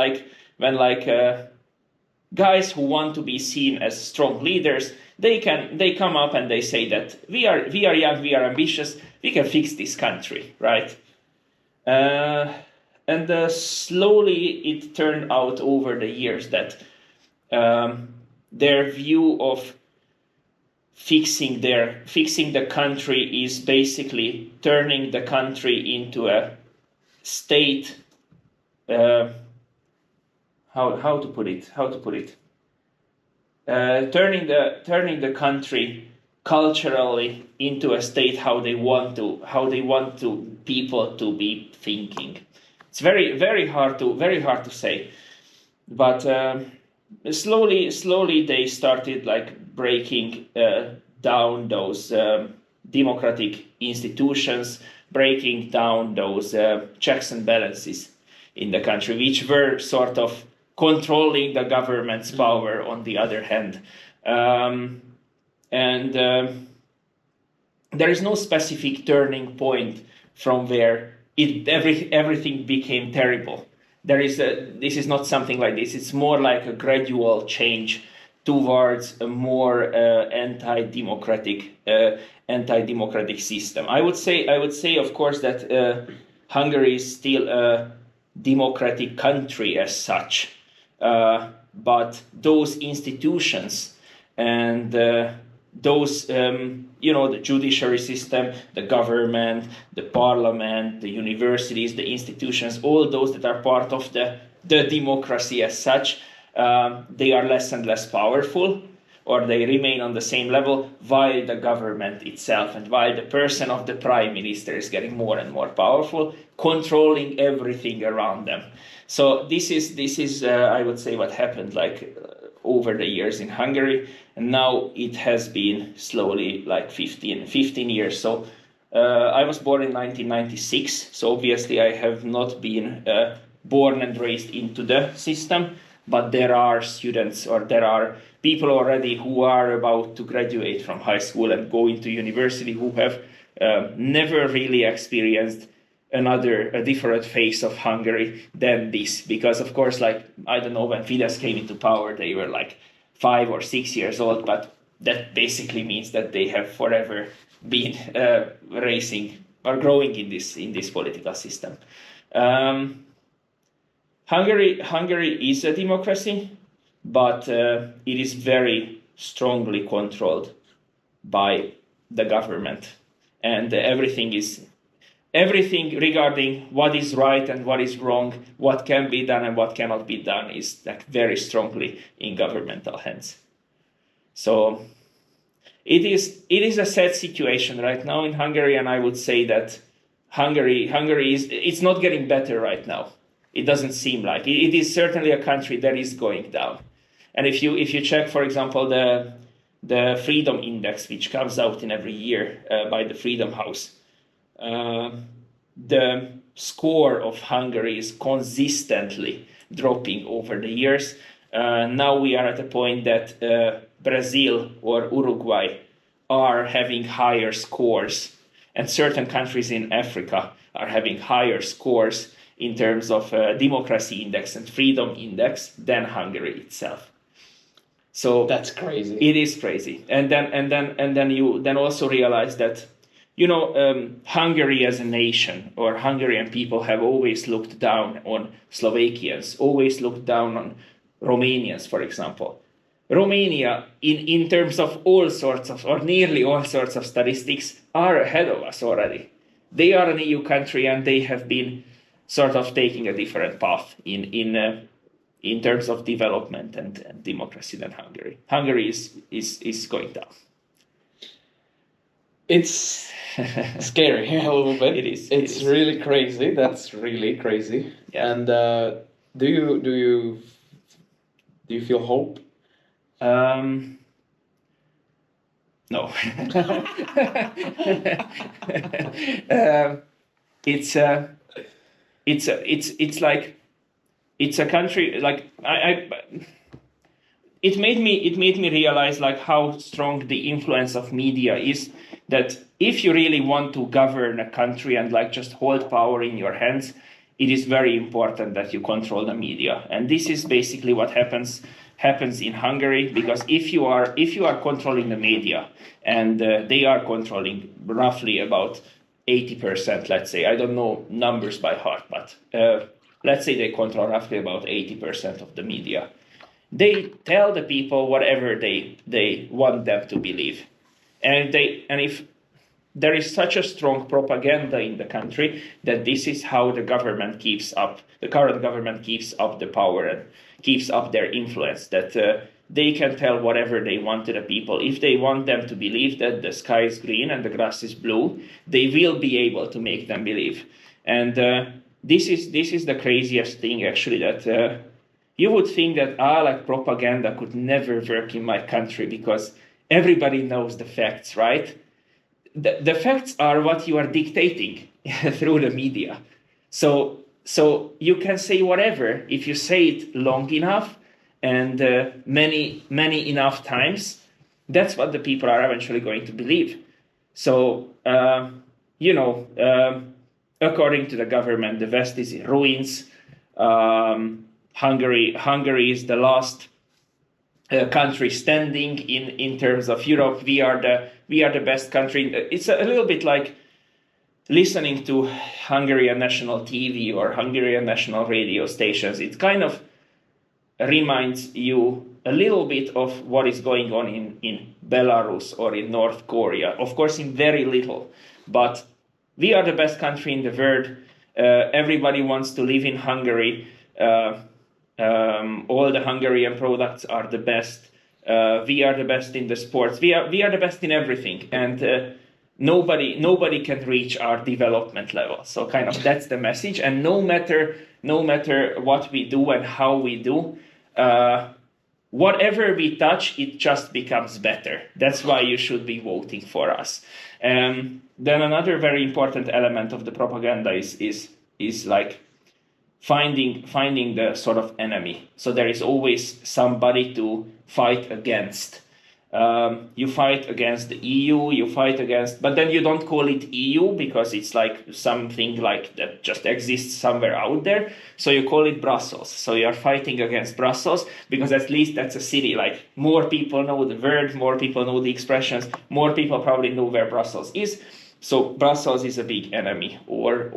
guys who want to be seen as strong leaders, they come up and they say that we are young, we are ambitious, we can fix this country, right? And slowly it turned out over the years that their view of fixing the country is basically turning the country into a state. How to put it? Turning the country culturally into a state how they want to people to be thinking. It's very hard to say, but slowly they started like breaking down those democratic institutions, breaking down those checks and balances in the country, which were sort of controlling the government's power on the other hand. And there is no specific turning point from where everything became terrible. This is not something like this. It's more like a gradual change towards a more anti-democratic system. I would say, of course, that Hungary is still a democratic country as such, but those institutions and those, the judiciary system, the government, the parliament, the universities, the institutions, all those that are part of the democracy as such, they are less and less powerful, or they remain on the same level, while the government itself and while the person of the prime minister is getting more and more powerful, controlling everything around them. So this is I would say what happened over the years in Hungary, and now it has been slowly 15 years. So I was born in 1996, so obviously I have not been born and raised into the system, but there are students, or there are people already who are about to graduate from high school and go into university who have never really experienced a different face of Hungary than this. Because of course, I don't know, when Fidesz came into power, they were 5 or 6 years old, but that basically means that they have forever been racing or growing in this political system. Hungary is a democracy, but it is very strongly controlled by the government, and everything regarding what is right and what is wrong, what can be done and what cannot be done, is very strongly in governmental hands. So it is a sad situation right now in Hungary, and I would say that Hungary it's not getting better right now. It doesn't seem like it is certainly a country that is going down. And if you check, for example, the Freedom Index, which comes out in every year by the Freedom House, the score of Hungary is consistently dropping over the years. Now we are at a point that Brazil or Uruguay are having higher scores, and certain countries in Africa are having higher scores in terms of democracy index and freedom index than Hungary itself. So that's crazy. It is crazy, and then you also realize that Hungary as a nation, or Hungarian people, have always looked down on Slovakians, always looked down on Romanians, for example. Romania, in terms of all sorts of, or nearly all sorts of statistics, are ahead of us already. They are an EU country, and they have been sort of taking a different path in terms of development and democracy than Hungary. Hungary is going down. It's scary a little bit. It is. It's really crazy. That's really crazy. Yeah. And do you feel hope? No. It's a country it made me realize how strong the influence of media is that if you really want to govern a country and like just hold power in your hands, it is very important that you control the media. And this is basically what happens in Hungary, because if you are controlling the media, and they are controlling roughly about 80%, let's say, I don't know numbers by heart, but let's say they control roughly about 80% of the media. They tell the people whatever they want them to believe. And if there is such a strong propaganda in the country that this is how the current government keeps up the power and keeps up their influence, that they can tell whatever they want to the people. If they want them to believe that the sky is green and the grass is blue, they will be able to make them believe. And this is the craziest thing, actually, that you would think that like propaganda could never work in my country because everybody knows the facts, right? The facts are what you are dictating through the media. So you can say whatever if you say it long enough and many enough times. That's what the people are eventually going to believe. So according to the government, the West is in ruins. Hungary is the last country standing in terms of Europe. We are the best country. It's a little bit like listening to Hungarian national TV or Hungarian national radio stations. It kind of reminds you a little bit of what is going on in Belarus or in North Korea. Of course, in very little, but we are the best country in the world. Everybody wants to live in Hungary. All the Hungarian products are the best. We are the best in the sports. We are the best in everything, and nobody can reach our development level. So kind of that's the message. And no matter what we do and how we do, whatever we touch, it just becomes better. That's why you should be voting for us. Then another very important element of the propaganda is like finding the sort of enemy. So there is always somebody to fight against. You fight against the EU, but then you don't call it EU because it's like something like that just exists somewhere out there. So you call it Brussels. So you are fighting against Brussels because at least that's a city. Like more people know the word, more people know the expressions, more people probably know where Brussels is. So Brussels is a big enemy, or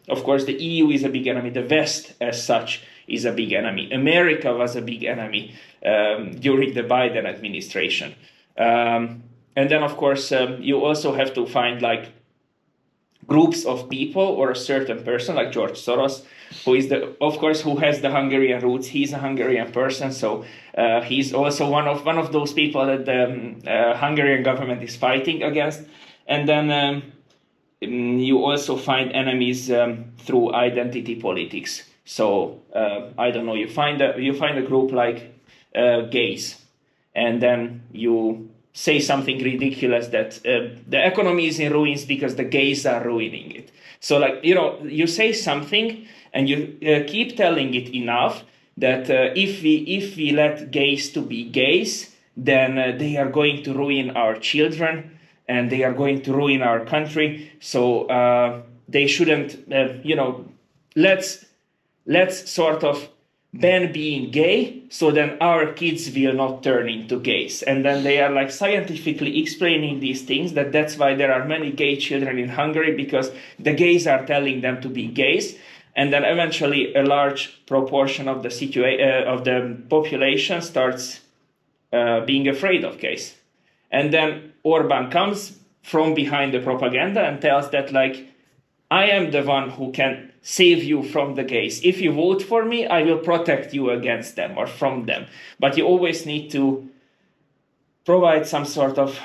of course, the EU is a big enemy. The West, as such, is a big enemy. America was a big enemy during the Biden administration. And then, of course, you also have to find like groups of people or a certain person, like Gellért Szarvas, who has the Hungarian roots. He's a Hungarian person, so he's also one of those people that the Hungarian government is fighting against. And then you also find enemies through identity politics. So I don't know. You find a group like gays, and then you say something ridiculous that the economy is in ruins because the gays are ruining it. So like you say something and you keep telling it enough that if we let gays to be gays, then they are going to ruin our children. And they are going to ruin our country, so they shouldn't. Let's sort of ban being gay, so then our kids will not turn into gays. And then they are like scientifically explaining these things. That's why there are many gay children in Hungary, because the gays are telling them to be gays. And then eventually a large proportion of the population starts being afraid of gays. And then Orbán comes from behind the propaganda and tells that, like, I am the one who can save you from the gays. If you vote for me, I will protect you against them or from them. But you always need to provide some sort of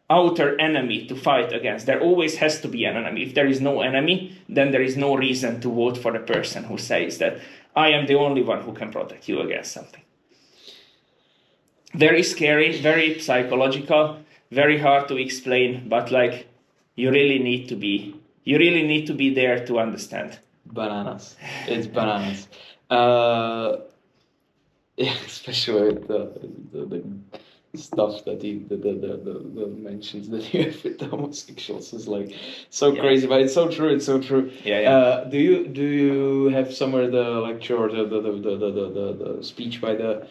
outer enemy to fight against. There always has to be an enemy. If there is no enemy, then there is no reason to vote for the person who says that I am the only one who can protect you against something. Very scary, very psychological, very hard to explain, but like you really need to be there to understand. Bananas. It's bananas. Yeah, especially with stuff that the mentions that you have with the homosexuals is like so crazy, but it's so true. It's so true. Yeah. Do you have somewhere the lecture or the speech by the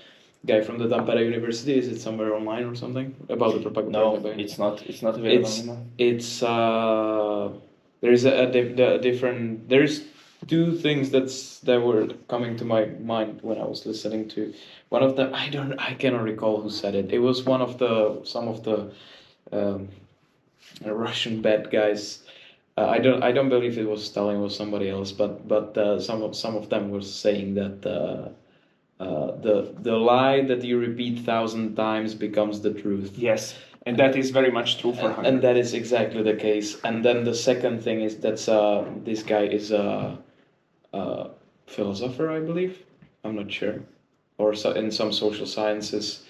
guy from the Tampere University? Is it somewhere online or something about the propaganda? No, it's not. It's not available anymore. It's there's a different. There's two things that were coming to my mind when I was listening to one of them. I cannot recall who said it. It was some of the Russian bad guys. I don't believe it was Stalin, it was somebody else, but some of them were saying that the lie that you repeat 1,000 times becomes the truth. Yes, and that is very much true for Hungary. And that is exactly the case. And then the second thing is that this guy is a philosopher, I believe. I'm not sure, or in some social sciences.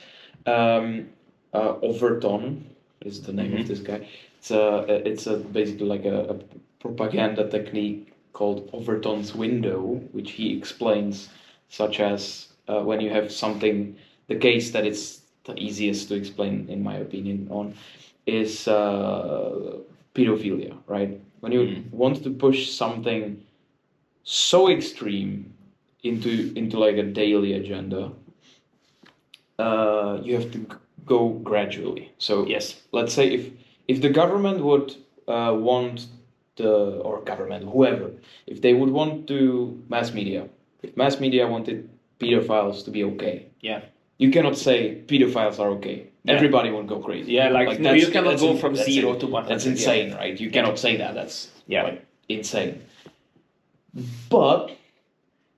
Overton is the name of this guy. It's basically like a propaganda technique called Overton's window, which he explains, such as when you have something, the case that it's the easiest to explain, in my opinion, on is pedophilia, right? When you want to push something so extreme into like a daily agenda, you have to go gradually. So yes, let's say if the government would want government, whoever, if they would want to if mass media wanted pedophiles to be okay, you cannot say pedophiles are okay. Yeah. Everybody would go crazy. Yeah, no, you cannot go from 0 to 100. That's insane, right? You cannot say that. That's insane. But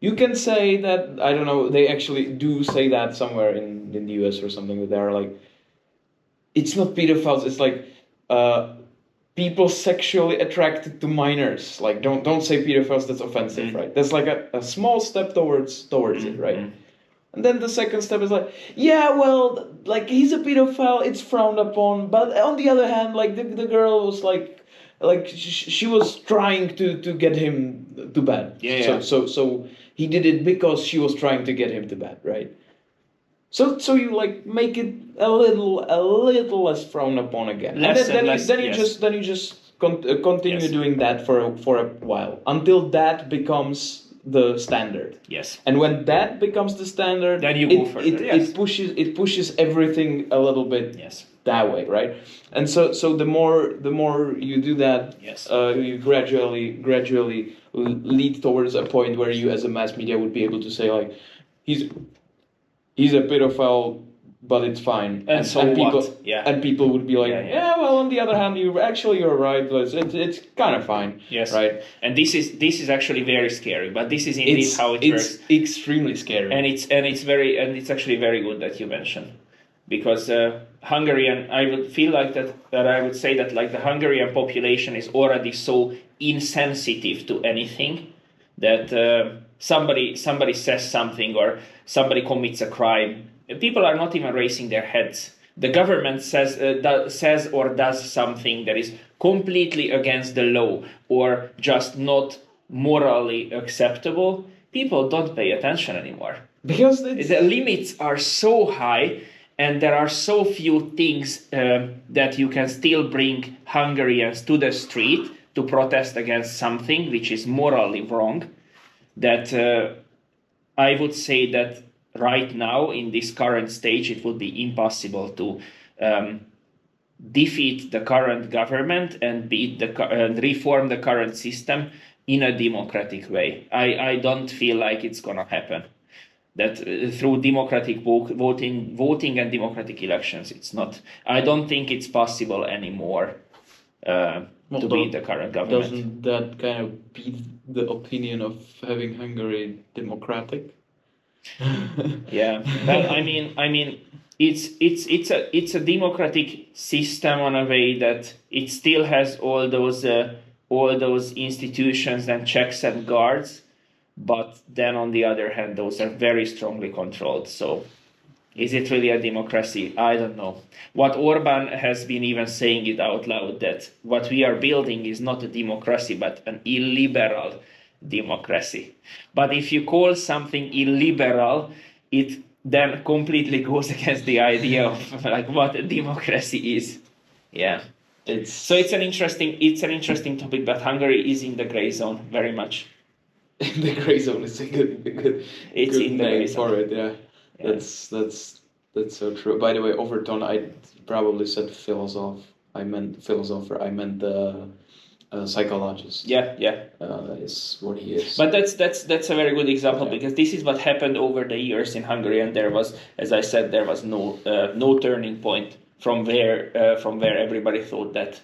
you can say that, I don't know, they actually do say that somewhere in the US or something, that they're like, it's not pedophiles, it's like people sexually attracted to minors. Like, don't say pedophiles, that's offensive, right? That's like a small step towards it, right? And then the second step is like, yeah, well, like, he's a pedophile, it's frowned upon, but on the other hand, like, the girl was like she was trying to get him to bed. So he did it because she was trying to get him to bed, right? So you like make it a little less frowned upon again, then you just continue doing that for a while until that becomes the standard. Yes. And when that becomes the standard, then you go further. It pushes everything a little bit that way, right? And so the more you do that, you gradually lead towards a point where you, as a mass media, would be able to say like, he's a pedophile, but it's fine. And people, and people would be like, well, on the other hand, you're right. It's kind of fine. Yes. Right. And this is actually very scary. But this is indeed how it works. It's extremely scary. And it's actually very good that you mentioned, because Hungarian, I would feel like that I would say that like the Hungarian population is already so insensitive to anything that somebody says something or somebody commits a crime. People are not even raising their heads. The government says or does something that is completely against the law or just not morally acceptable. People don't pay attention anymore. Because the limits are so high and there are so few things that you can still bring Hungarians to the street to protest against something which is morally wrong, that I would say that right now, in this current stage, it would be impossible to defeat the current government and reform the current system in a democratic way. I don't feel like it's going to happen. That through democratic voting and democratic elections, it's not. I don't think it's possible anymore to beat the current government. Doesn't that kind of beat the opinion of having Hungary democratic? Yeah, well, I mean, it's a democratic system on a way that it still has all those institutions and checks and guards, but then on the other hand, those are very strongly controlled. So, is it really a democracy? I don't know. What Orban has been even saying it out loud, that what we are building is not a democracy but an illiberal democracy. But if you call something illiberal, it then completely goes against the idea of like what a democracy is. Yeah. It's an interesting topic, but Hungary is in the gray zone very much. In the gray zone is a good It's good in the name gray zone. for it. Yeah, Yeah. that's so true. By the way, Overton, I probably said philosopher. I meant the psychologist. Yeah. Is what he is. But that's a very good example, Okay. because this is what happened over the years in Hungary, and there was, as I said, there was no turning point from where everybody thought that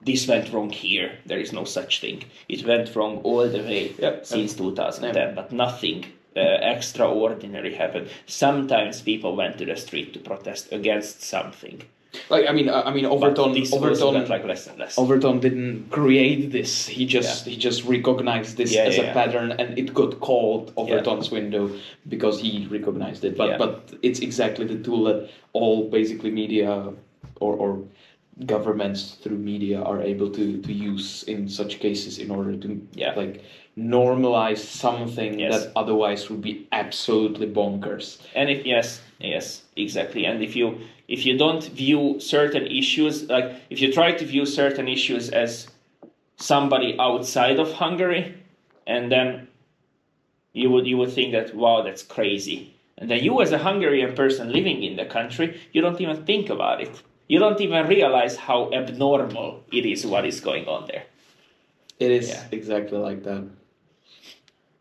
this went wrong here. There is no such thing. It went wrong all the way since 2010, but nothing extraordinary happened. Sometimes people went to the street to protest against something. Like I mean, Overton got like less and less. Overton didn't create this. He just recognized this as a pattern, and it got called Overton's window because he recognized it. But it's exactly the tool that all basically media or governments through media are able to use in such cases in order to like normalize something that otherwise would be absolutely bonkers. And yes, exactly. And if you don't view certain issues, like if you try to view certain issues as somebody outside of Hungary, and then you would think that, wow, that's crazy. And then you, as a Hungarian person living in the country, you don't even think about it. You don't even realize how abnormal it is what is going on there. It is exactly like that.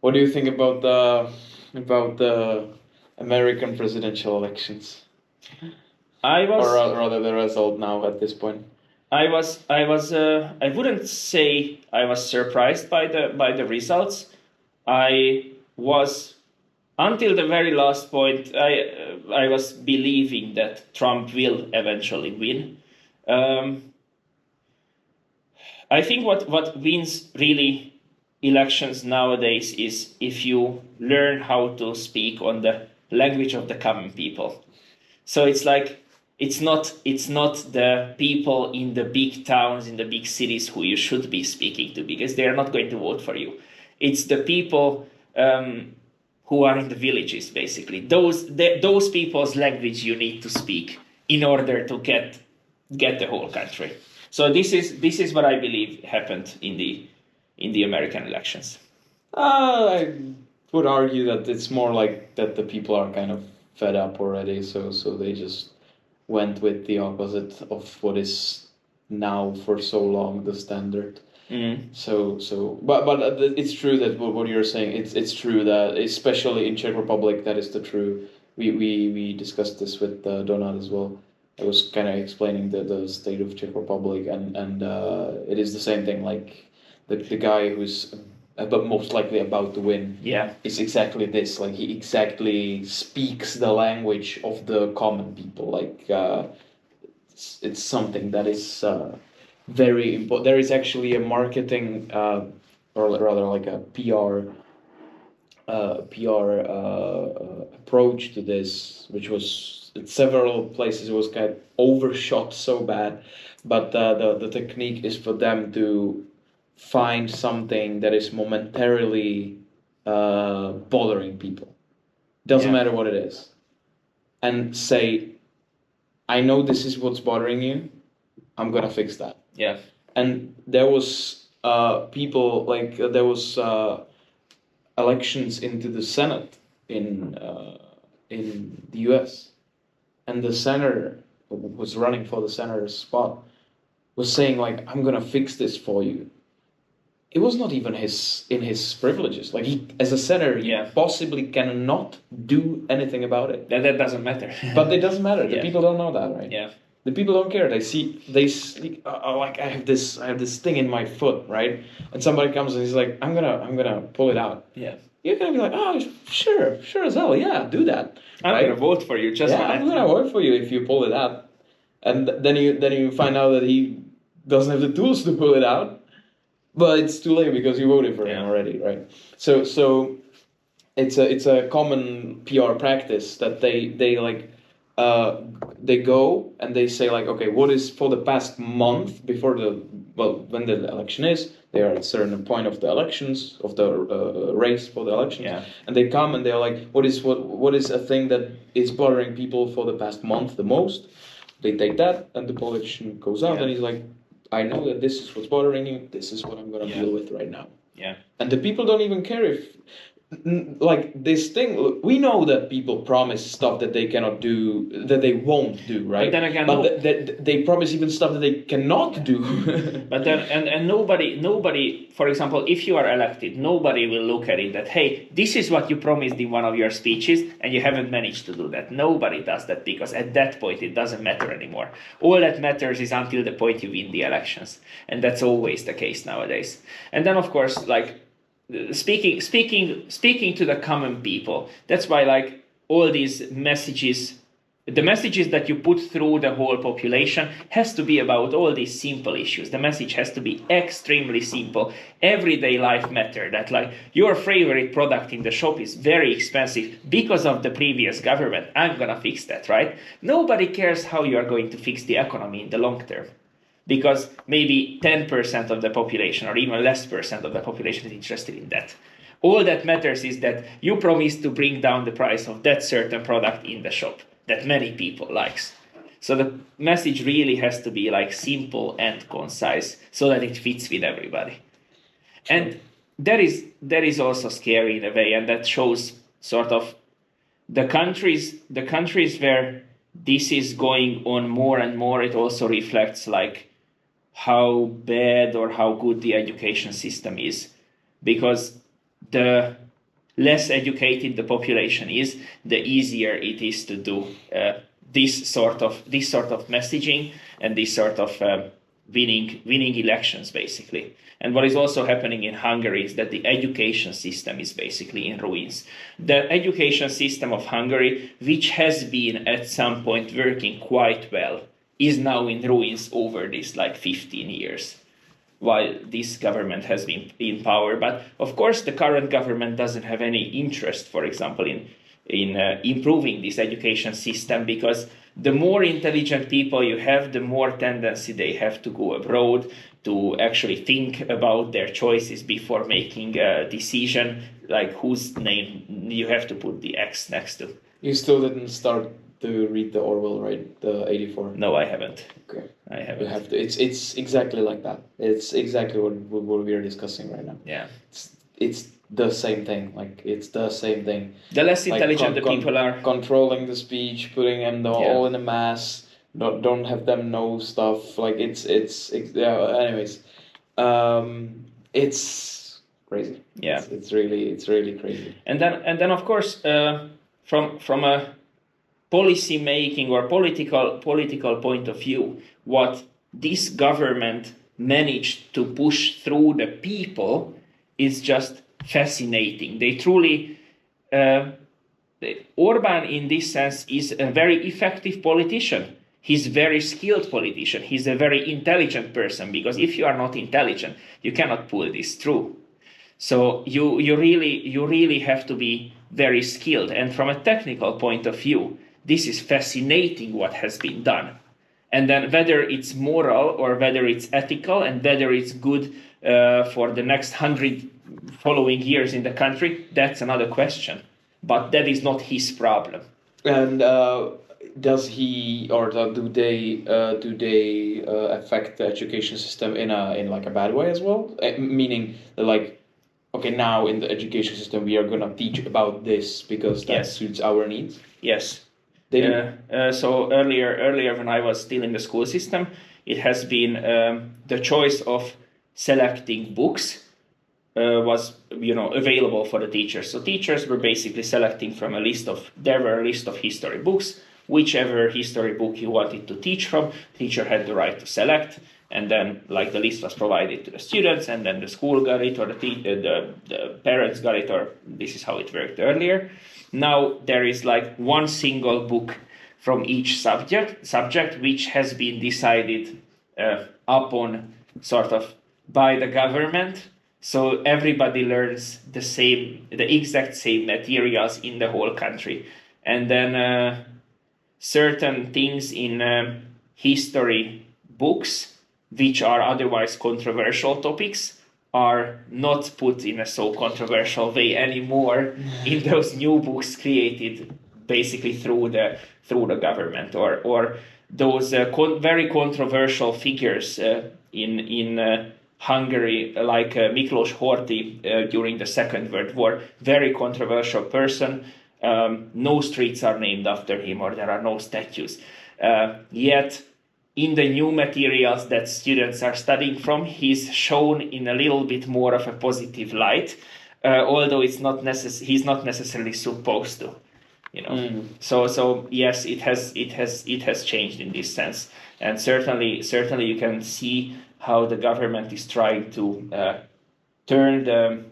What do you think about the American presidential elections? Or rather the result now at this point. I wouldn't say I was surprised by the results. I was, until the very last point, I was believing that Trump will eventually win. I think what wins really elections nowadays is if you learn how to speak on the language of the common people. So it's like it's not the people in the big towns, in the big cities who you should be speaking to, because they are not going to vote for you. It's the people who are in the villages, basically. Those people's language you need to speak in order to get the whole country. So this is what I believe happened in the American elections. I would argue that it's more like that the people are kind of fed up already, so they just went with the opposite of what is now for so long the standard. But it's true that what you're saying, it's true that especially in Czech Republic that is the true. We discussed this with Donald as well. I was kind of explaining the state of Czech Republic, and it is the same thing. Like the guy who's but most likely about to win is exactly this. Like he exactly speaks the language of the common people. Like it's something that is very important. There is actually a marketing or rather like a PR approach to this, which was in several places it was kind of overshot so bad, but the technique is for them to find something that is momentarily bothering people. Doesn't matter what it is, and say, I know this is what's bothering you. I'm gonna fix that. Yeah. And there was people like there was elections into the Senate in the U.S. and the senator who was running for the senator's spot was saying like, I'm gonna fix this for you. It was not even in his privileges. Like he, as a senator, he possibly cannot do anything about it. That doesn't matter. But it doesn't matter. The people don't know that, right? Yeah. The people don't care. They see like I have this thing in my foot, right? And somebody comes and he's like, I'm gonna pull it out. Yeah. You're gonna be like, oh, sure as hell, yeah, do that. I'm gonna vote for you. I'm gonna vote for you if you pull it out. And then you find out that he doesn't have the tools to pull it out, but it's too late because you voted for him already, right? So it's a common PR practice that they like. They go and they say like, okay, what is for the past month before the when the election is, they are at a certain point of the elections, of the race for the elections, and they come and they're like, what is a thing that is bothering people for the past month the most? They take that, and the politician goes out and he's like, I know that this is what's bothering you, this is what I'm going to deal with right now. Yeah. And the people don't even care if, like, this thing, look, we know that people promise stuff that they cannot do, that they won't do, right? But then again, they promise even stuff that they cannot do. But then, and nobody, for example, if you are elected, nobody will look at it that, hey, this is what you promised in one of your speeches, and you haven't managed to do that. Nobody does that, because at that point it doesn't matter anymore. All that matters is until the point you win the elections, and that's always the case nowadays. And then, of course, like, speaking to the common people, that's why, like, all these messages, the messages that you put through the whole population has to be about all these simple issues. The message has to be extremely simple, everyday life matter, that, like, your favorite product in the shop is very expensive because of the previous government. I'm gonna fix that, right? Nobody cares how you are going to fix the economy in the long term, because maybe 10% of the population or even less percent of the population is interested in that. All that matters is that you promise to bring down the price of that certain product in the shop that many people likes. So the message really has to be, like, simple and concise so that it fits with everybody. Sure. And that is also scary in a way, and that shows sort of the countries where this is going on more and more. It also reflects, like, how bad or how good the education system is, because the less educated the population is, the easier it is to do this sort of messaging and this sort of winning elections, basically. And what is also happening in Hungary is that the education system is basically in ruins. The education system of Hungary, which has been at some point working quite well, is now in ruins over this, like, 15 years, while this government has been in power. But of course the current government doesn't have any interest, for example, in improving this education system, because the more intelligent people you have, the more tendency they have to go abroad to actually think about their choices before making a decision, like whose name you have to put the X next to. You still didn't start to read the Orwell, right? The 84. No, I haven't. Okay. I haven't. You have to. It's exactly like that. It's exactly what we are discussing right now. Yeah. It's the same thing. Like, it's the same thing. The less intelligent the people are. Controlling the speech, putting them all in a mass. Don't have them know stuff. Like, it's yeah. Anyways, it's crazy. Yeah. It's really crazy. And then of course, from a policy making or political point of view, what this government managed to push through the people is just fascinating. They truly, Orban in this sense is a very effective politician. He's a very skilled politician. He's a very intelligent person, because if you are not intelligent, you cannot pull this through. So you really have to be very skilled. And from a technical point of view, this is fascinating what has been done. And then whether it's moral or whether it's ethical and whether it's good for the next 100 following years in the country, that's another question. But that is not his problem. And does he or do they affect the education system in like a bad way as well? Meaning, like, okay, now in the education system we are gonna teach about this because that suits our needs. Yes. So earlier when I was still in the school system, it has been the choice of selecting books was available for the teachers. So teachers were basically selecting from a list of history books. Whichever history book you wanted to teach from, teacher had the right to select, and then, like, the list was provided to the students, and then the school got it, or the parents got it, or this is how it worked earlier. Now there is, like, one single book from each subject which has been decided upon sort of by the government. So everybody learns the exact same materials in the whole country. And then certain things in history books which are otherwise controversial topics are not put in a so controversial way anymore in those new books created basically through the government, or those very controversial figures in Hungary, like Miklós Horthy during the Second World War, very controversial person. No streets are named after him, or there are no statues. Yet, in the new materials that students are studying from, he's shown in a little bit more of a positive light, although he's not necessarily supposed to. So yes, it has changed in this sense, and certainly you can see how the government is trying to turn the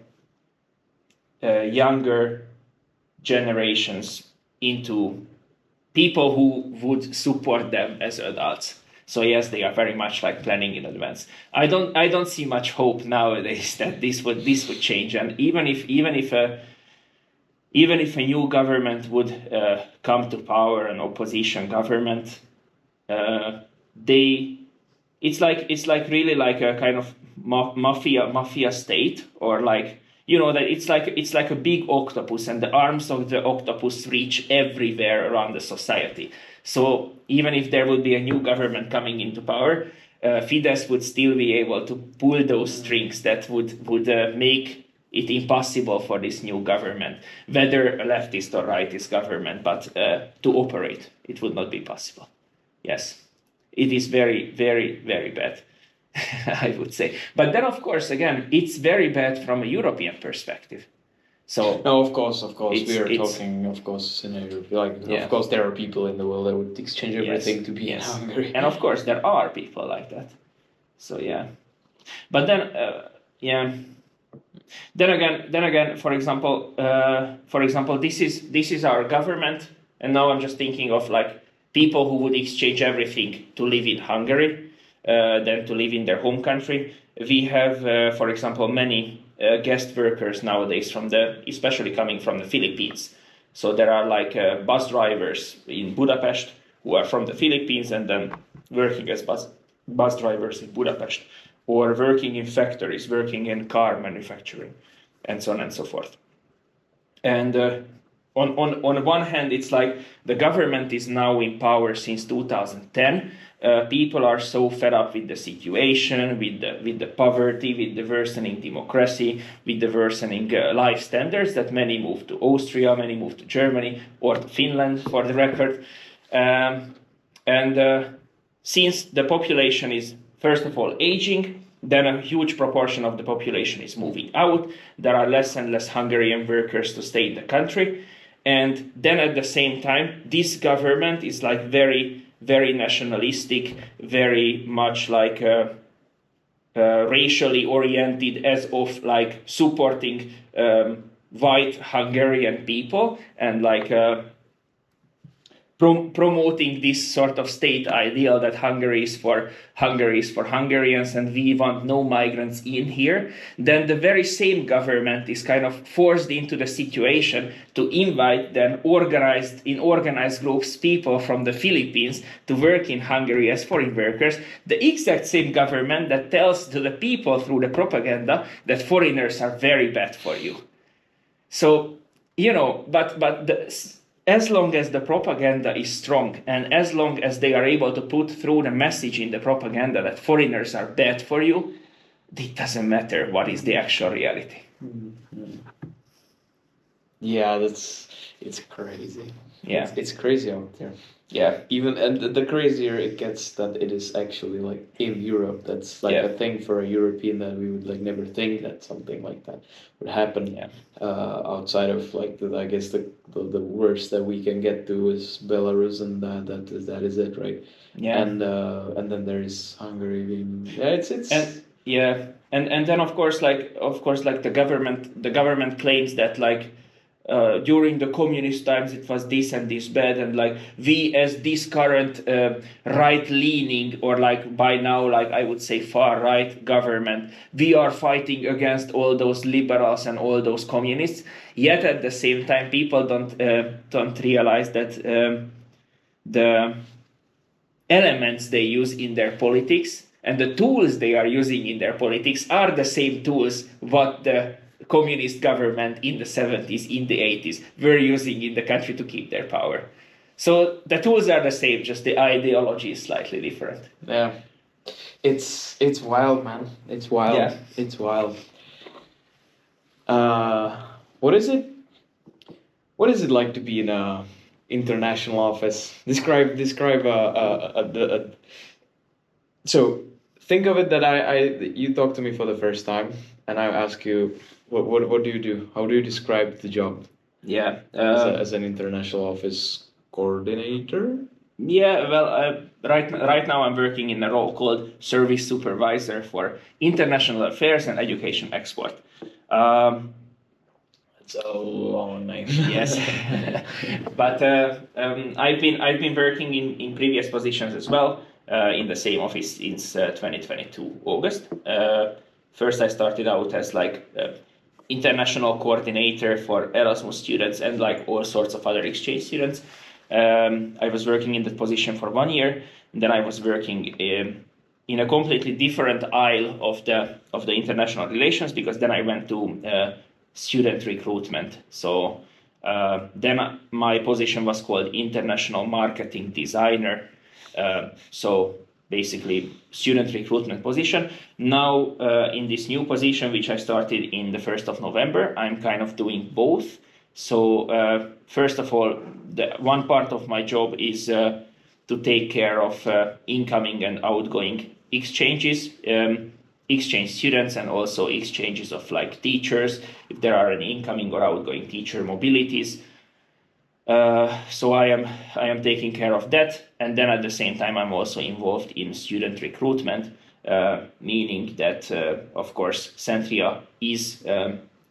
younger generations into people who would support them as adults. So yes, they are very much like planning in advance. I don't see much hope nowadays that this would change, and even if a new government would come to power, an opposition government, it's like really like a kind of mafia state, or like, that it's like a big octopus, and the arms of the octopus reach everywhere around the society. So even if there would be a new government coming into power, Fidesz would still be able to pull those strings that would make it impossible for this new government, whether a leftist or rightist government, but to operate. It would not be possible. Yes, it is very, very, very bad, I would say. But then, of course, again, it's very bad from a European perspective. So no, of course, we are talking, of course, in of course, there are people in the world that would exchange everything to be in Hungary, and of course, there are people like that. So yeah, but then Then again, for example, this is our government, and now I'm just thinking of like people who would exchange everything to live in Hungary, than to live in their home country. We have, for example, many guest workers nowadays especially coming from the Philippines. So there are like bus drivers in Budapest who are from the Philippines and then working as bus drivers in Budapest, or working in factories, working in car manufacturing, and so on and so forth. And on one hand, it's like the government is now in power since 2010. People are so fed up with the situation, with the poverty, with the worsening democracy, with the worsening life standards, that many move to Austria, many move to Germany, or to Finland, for the record. Since the population is, first of all, aging, then a huge proportion of the population is moving out. There are less and less Hungarian workers to stay in the country. And then at the same time, this government is like very, very nationalistic, very much like racially oriented, as of like supporting white Hungarian people, and like promoting this sort of state ideal that Hungary is for Hungarians, and we want no migrants in here. Then the very same government is kind of forced into the situation to invite then organized groups people from the Philippines to work in Hungary as foreign workers. The exact same government that tells to the people through the propaganda that foreigners are very bad for you. So, as long as the propaganda is strong, and as long as they are able to put through the message in the propaganda that foreigners are bad for you, it doesn't matter what is the actual reality. Mm-hmm. Yeah, it's crazy. Yeah, it's crazy out there. Yeah, and the crazier it gets that it is actually like in Europe. That's like a thing for a European that we would like never think that something like that would happen. Yeah. Outside of like I guess the worst that we can get to is Belarus, and that is it, right? Yeah. And then there is Hungary being and then of course the government claims that like during the communist times it was this and this bad, and like we as this current right-leaning, or like by now like I would say far-right government, we are fighting against all those liberals and all those communists. Yet at the same time, people don't realize that the elements they use in their politics and the tools they are using in their politics are the same tools what the communist government in the 70s, in the 80s were using in the country to keep their power. So the tools are the same, just the ideology is slightly different. Yeah. It's wild, man. It's wild. Yeah. It's wild. What is it? What is it like to be in a international office? Describe. So think of it that you talk to me for the first time, and I ask you, what do you do? How do you describe the job? Yeah. As an international office coordinator. Yeah, well, right now I'm working in a role called Service Supervisor for International Affairs and Education Export. It's a long name. Yes, but I've been working in previous positions as well in the same office since 2022 August. First, I started out as like international coordinator for Erasmus students and like all sorts of other exchange students. I was working in that position for 1 year, and then I was working in a completely different aisle of the international relations, because then I went to student recruitment. So then my position was called international marketing designer. So basically student recruitment position. Now in this new position, which I started in the 1st of November, I'm kind of doing both. So first of all, one part of my job is to take care of incoming and outgoing exchanges, exchange students, and also exchanges of like teachers, if there are any incoming or outgoing teacher mobilities. So I am taking care of that, and then at the same time I'm also involved in student recruitment, meaning that of course Centria is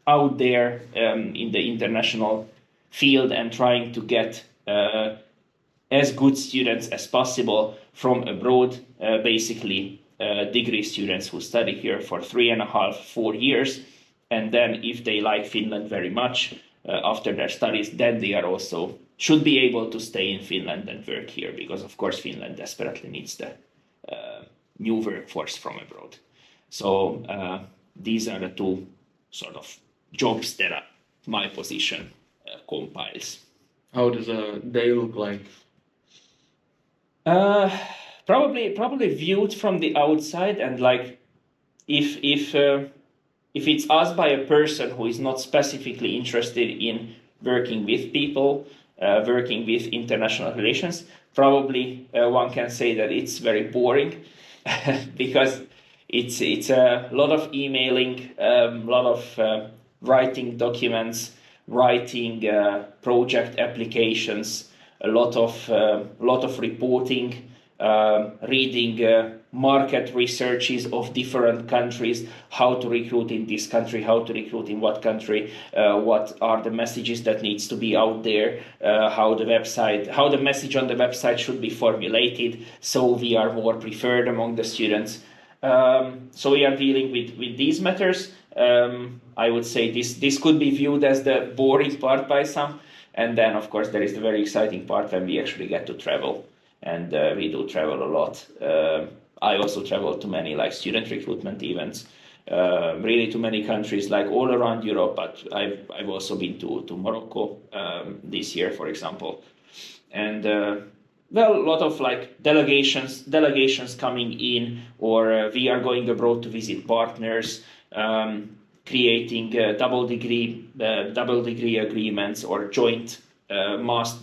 out there in the international field and trying to get as good students as possible from abroad, basically degree students who study here for 3.5, 4 years, and then if they like Finland very much after their studies, then they are also should be able to stay in Finland and work here, because of course Finland desperately needs the new workforce from abroad. So these are the two sort of jobs that my position compiles. How does a day look like? Probably viewed from the outside, and like if it's asked by a person who is not specifically interested in working with people, working with international relations, probably one can say that it's very boring because it's a lot of emailing, a lot of writing documents, writing project applications, a lot of reporting, reading market researches of different countries, how to recruit in this country, how to recruit in what country, what are the messages that needs to be out there, how the message on the website should be formulated so we are more preferred among the students. So we are dealing with these matters. I would say this could be viewed as the boring part by some, and then of course there is the very exciting part when we actually get to travel, and we do travel a lot. I also travel to many like student recruitment events, really to many countries like all around Europe, but I've also been to Morocco this year, for example, and well, a lot of like delegations coming in, or we are going abroad to visit partners, creating double degree agreements or joint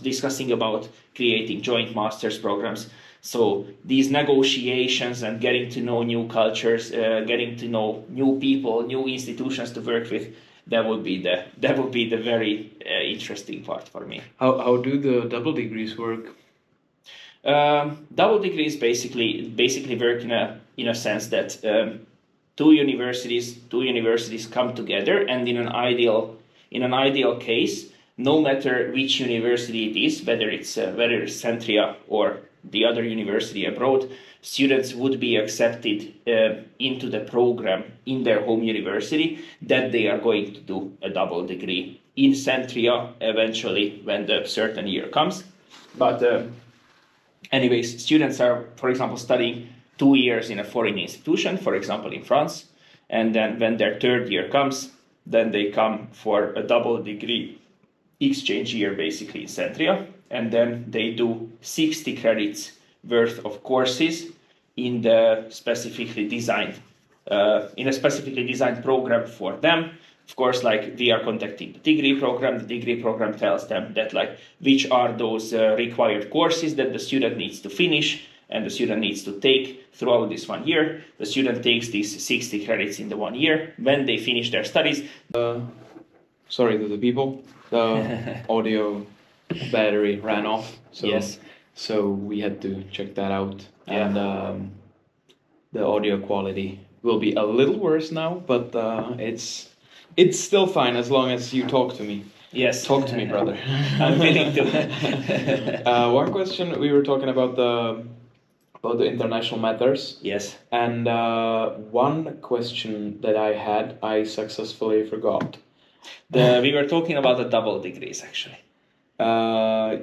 discussing about creating joint master's programs. So these negotiations and getting to know new cultures, getting to know new people, new institutions to work with, that would be the very interesting part for me. How do the double degrees work? Double degrees basically work in a sense that two universities come together, and in an ideal case, no matter which university it is, whether it's Centria or the other university abroad, students would be accepted into the program in their home university that they are going to do a double degree in Centria eventually when the certain year comes. But anyways, students are, for example, studying 2 years in a foreign institution, for example in France, and then when their third year comes, then they come for a double degree exchange year basically in Centria, and then they do 60 credits worth of courses in the specifically designed program for them. Of course, like we are contacting the degree program. The degree program tells them that like which are those required courses that the student needs to finish and the student needs to take throughout this 1 year. The student takes these 60 credits in the 1 year. When they finish their studies, sorry to the people, the audio battery ran off. So, yes. So we had to check that out. Yeah. And the audio quality will be a little worse now, but it's still fine as long as you talk to me. Yes. Talk to me, brother. I'm willing to. One question, we were talking about the international matters. Yes. And one question that I had, I successfully forgot. We were talking about the double degrees, actually.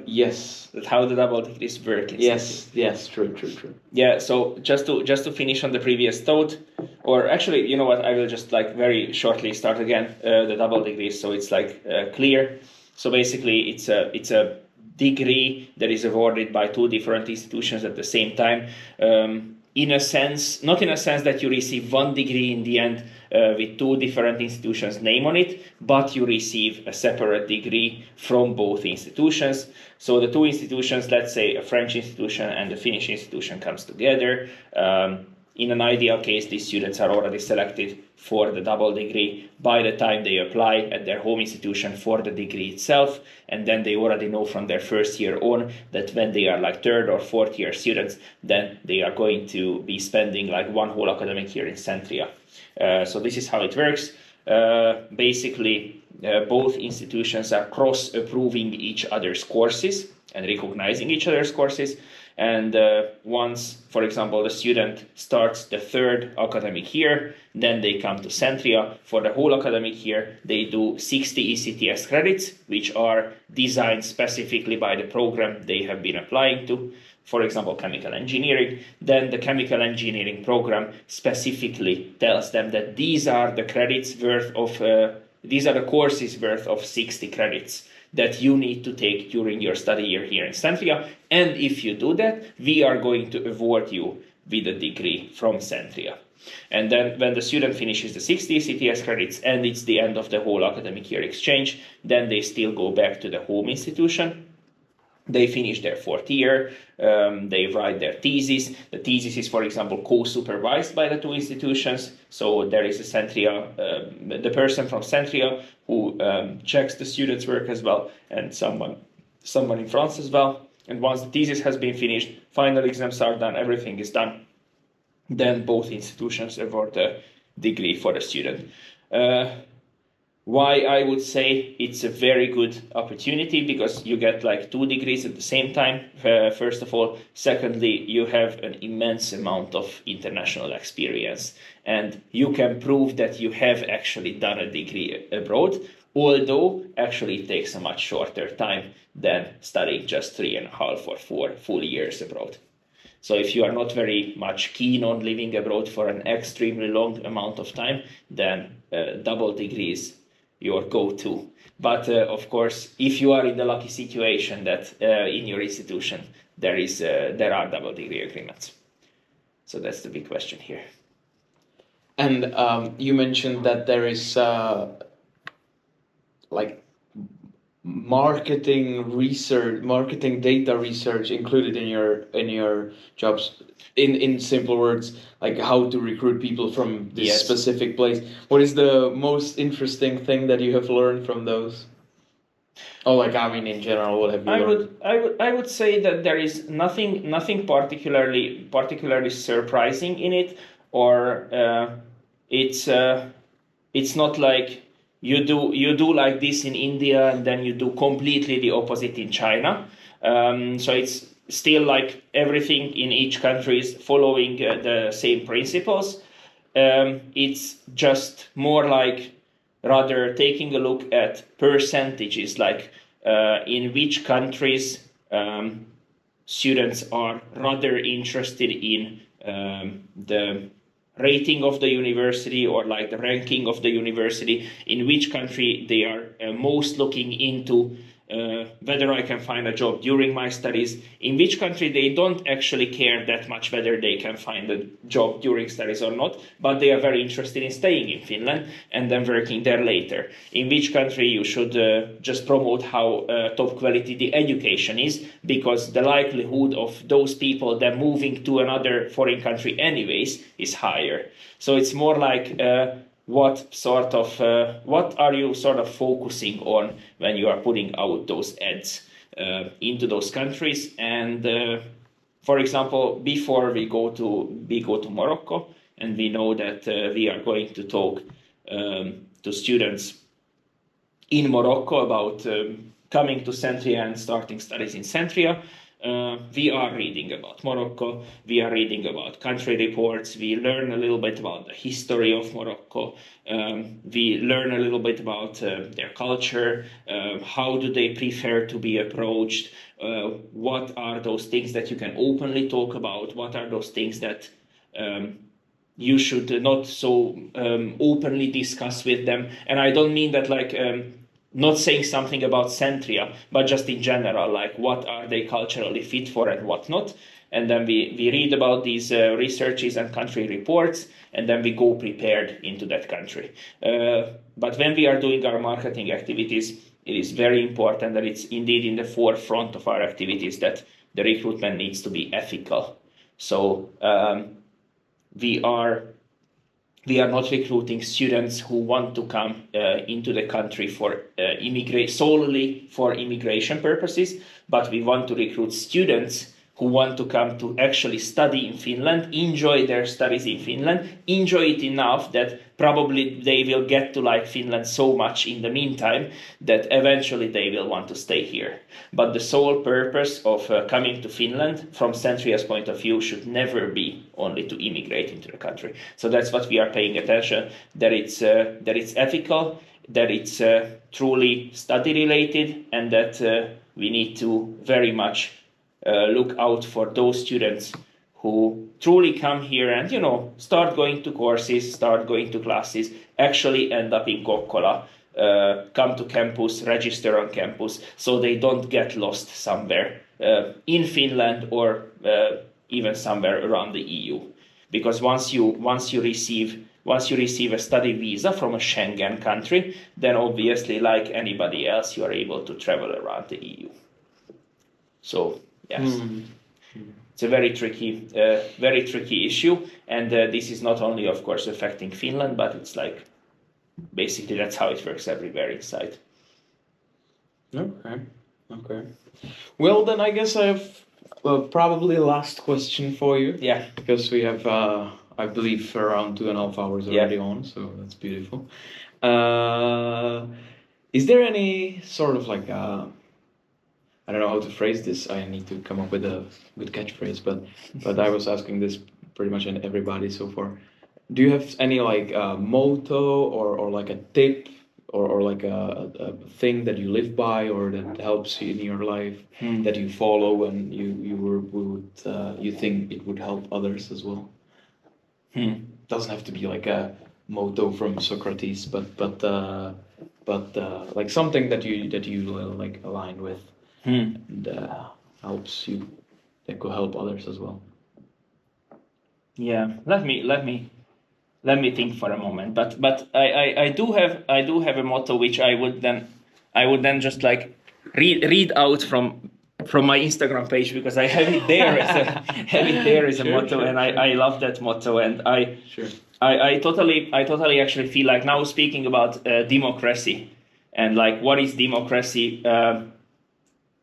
Yes. How the double degrees work. Yes, true. Yeah, so just to finish on the previous thought, or actually, you know what, I will just like very shortly start again the double degrees, so it's like clear. So basically, it's a degree that is awarded by two different institutions at the same time. In a sense, not in a sense that you receive one degree in the end with two different institutions' name on it, but you receive a separate degree from both institutions. So the two institutions, let's say a French institution and a Finnish institution comes together. In an ideal case, these students are already selected for the double degree by the time they apply at their home institution for the degree itself. And then they already know from their first year on that when they are like third or fourth year students, then they are going to be spending like one whole academic year in Centria. So this is how it works. Basically, both institutions are cross-approving each other's courses and recognizing each other's courses. And once, for example, the student starts the third academic year, then they come to Centria for the whole academic year. They do 60 ECTS credits, which are designed specifically by the program they have been applying to. For example, chemical engineering. Then the chemical engineering program specifically tells them that these are the credits worth of, these are the courses worth of 60 credits that you need to take during your study year here in Centria. And if you do that, we are going to award you with a degree from Centria. And then when the student finishes the 60 CTS credits and it's the end of the whole academic year exchange, then they still go back to the home institution. They finish their fourth year, they write their thesis. The thesis is, for example, co-supervised by the two institutions. So there is a Centria, the person from Centria who checks the student's work as well, and someone in France as well. And once the thesis has been finished, final exams are done, everything is done, then both institutions award the degree for the student. Why I would say it's a very good opportunity, because you get like 2 degrees at the same time, first of all. Secondly, you have an immense amount of international experience and you can prove that you have actually done a degree abroad, although actually it takes a much shorter time than studying just 3.5 or 4 full years abroad. So if you are not very much keen on living abroad for an extremely long amount of time, then double degrees your go-to. But of course, if you are in the lucky situation that in your institution there are double degree agreements. So that's the big question here. And you mentioned that there is like marketing data research included in your jobs. In simple words, like how to recruit people from this specific place. What is the most interesting thing that you have learned from those? Oh, like, I mean, in general, what have you learned? I would say that there is nothing particularly surprising in it, or it's not like you do like this in India and then you do completely the opposite in China. So it's still like everything in each country is following the same principles. It's just more like rather taking a look at percentages, like in which countries students are rather interested in the rating of the university, or like the ranking of the university, in which country they are most looking into whether I can find a job during my studies, in which country they don't actually care that much whether they can find a job during studies or not, but they are very interested in staying in Finland and then working there later. In which country you should just promote how top quality the education is, because the likelihood of those people then moving to another foreign country anyways is higher. So it's more like what are you sort of focusing on when you are putting out those ads into those countries? And for example, before we go to Morocco, and we know that we are going to talk to students in Morocco about coming to Centria and starting studies in Centria. We are reading about Morocco, we are reading about country reports, we learn a little bit about the history of Morocco, we learn a little bit about their culture, how do they prefer to be approached, what are those things that you can openly talk about, what are those things that you should not so openly discuss with them. And I don't mean that like not saying something about Centria, but just in general, like what are they culturally fit for and what not. And then we read about these researches and country reports, and then we go prepared into that country. But when we are doing our marketing activities, it is very important that it's indeed in the forefront of our activities that the recruitment needs to be ethical. So we are not recruiting students who want to come into the country for solely for immigration purposes, but we want to recruit students who want to come to actually study in Finland, enjoy their studies in Finland, enjoy it enough that probably they will get to like Finland so much in the meantime that eventually they will want to stay here. But the sole purpose of coming to Finland from Centria's point of view should never be only to immigrate into the country. So that's what we are paying attention, that it's ethical, that it's truly study related, and that we need to very much look out for those students who truly come here and, start going to courses, start going to classes, actually end up in Kokkola, come to campus, register on campus, so they don't get lost somewhere in Finland or even somewhere around the EU. Because once you receive a study visa from a Schengen country, then obviously, like anybody else, you are able to travel around the EU. So yes, it's a very tricky issue, and this is not only, of course, affecting Finland, but it's like basically that's how it works everywhere inside. Okay. Well, then I guess I have probably last question for you. Yeah. Because we have, I believe, around 2.5 hours already on, so that's beautiful. Is there any sort of like I don't know how to phrase this. I need to come up with a good catchphrase, but I was asking this pretty much in everybody so far. Do you have any like motto or like a tip or like a thing that you live by or that helps you in your life that you follow and you think it would help others as well? Doesn't have to be like a motto from Socrates, but like something that you like align with. And helps you, that could help others as well. Yeah, let me think for a moment. But I do have a motto which I would then just like read out from my Instagram page, because I have it there as a motto, sure. And I love that motto, and I totally actually feel like now speaking about democracy and like what is democracy.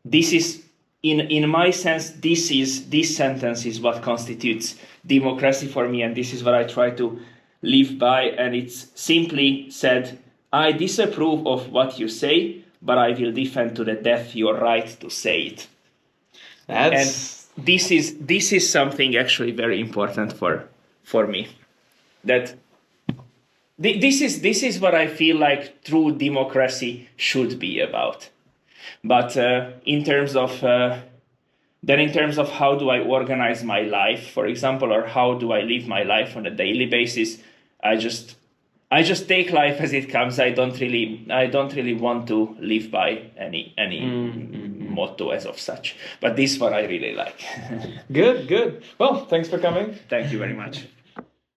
This is, in my sense, this sentence is what constitutes democracy for me, and this is what I try to live by. And it's simply said, I disapprove of what you say, but I will defend to the death your right to say it. And this is something actually very important for me. That this is what I feel like true democracy should be about. But in terms of Then in terms of how do I organize my life, for example, or how do I live my life on a daily basis, I just take life as it comes. I don't really want to live by any motto as of such. But this one I really like. Good. Well, thanks for coming. Thank you very much.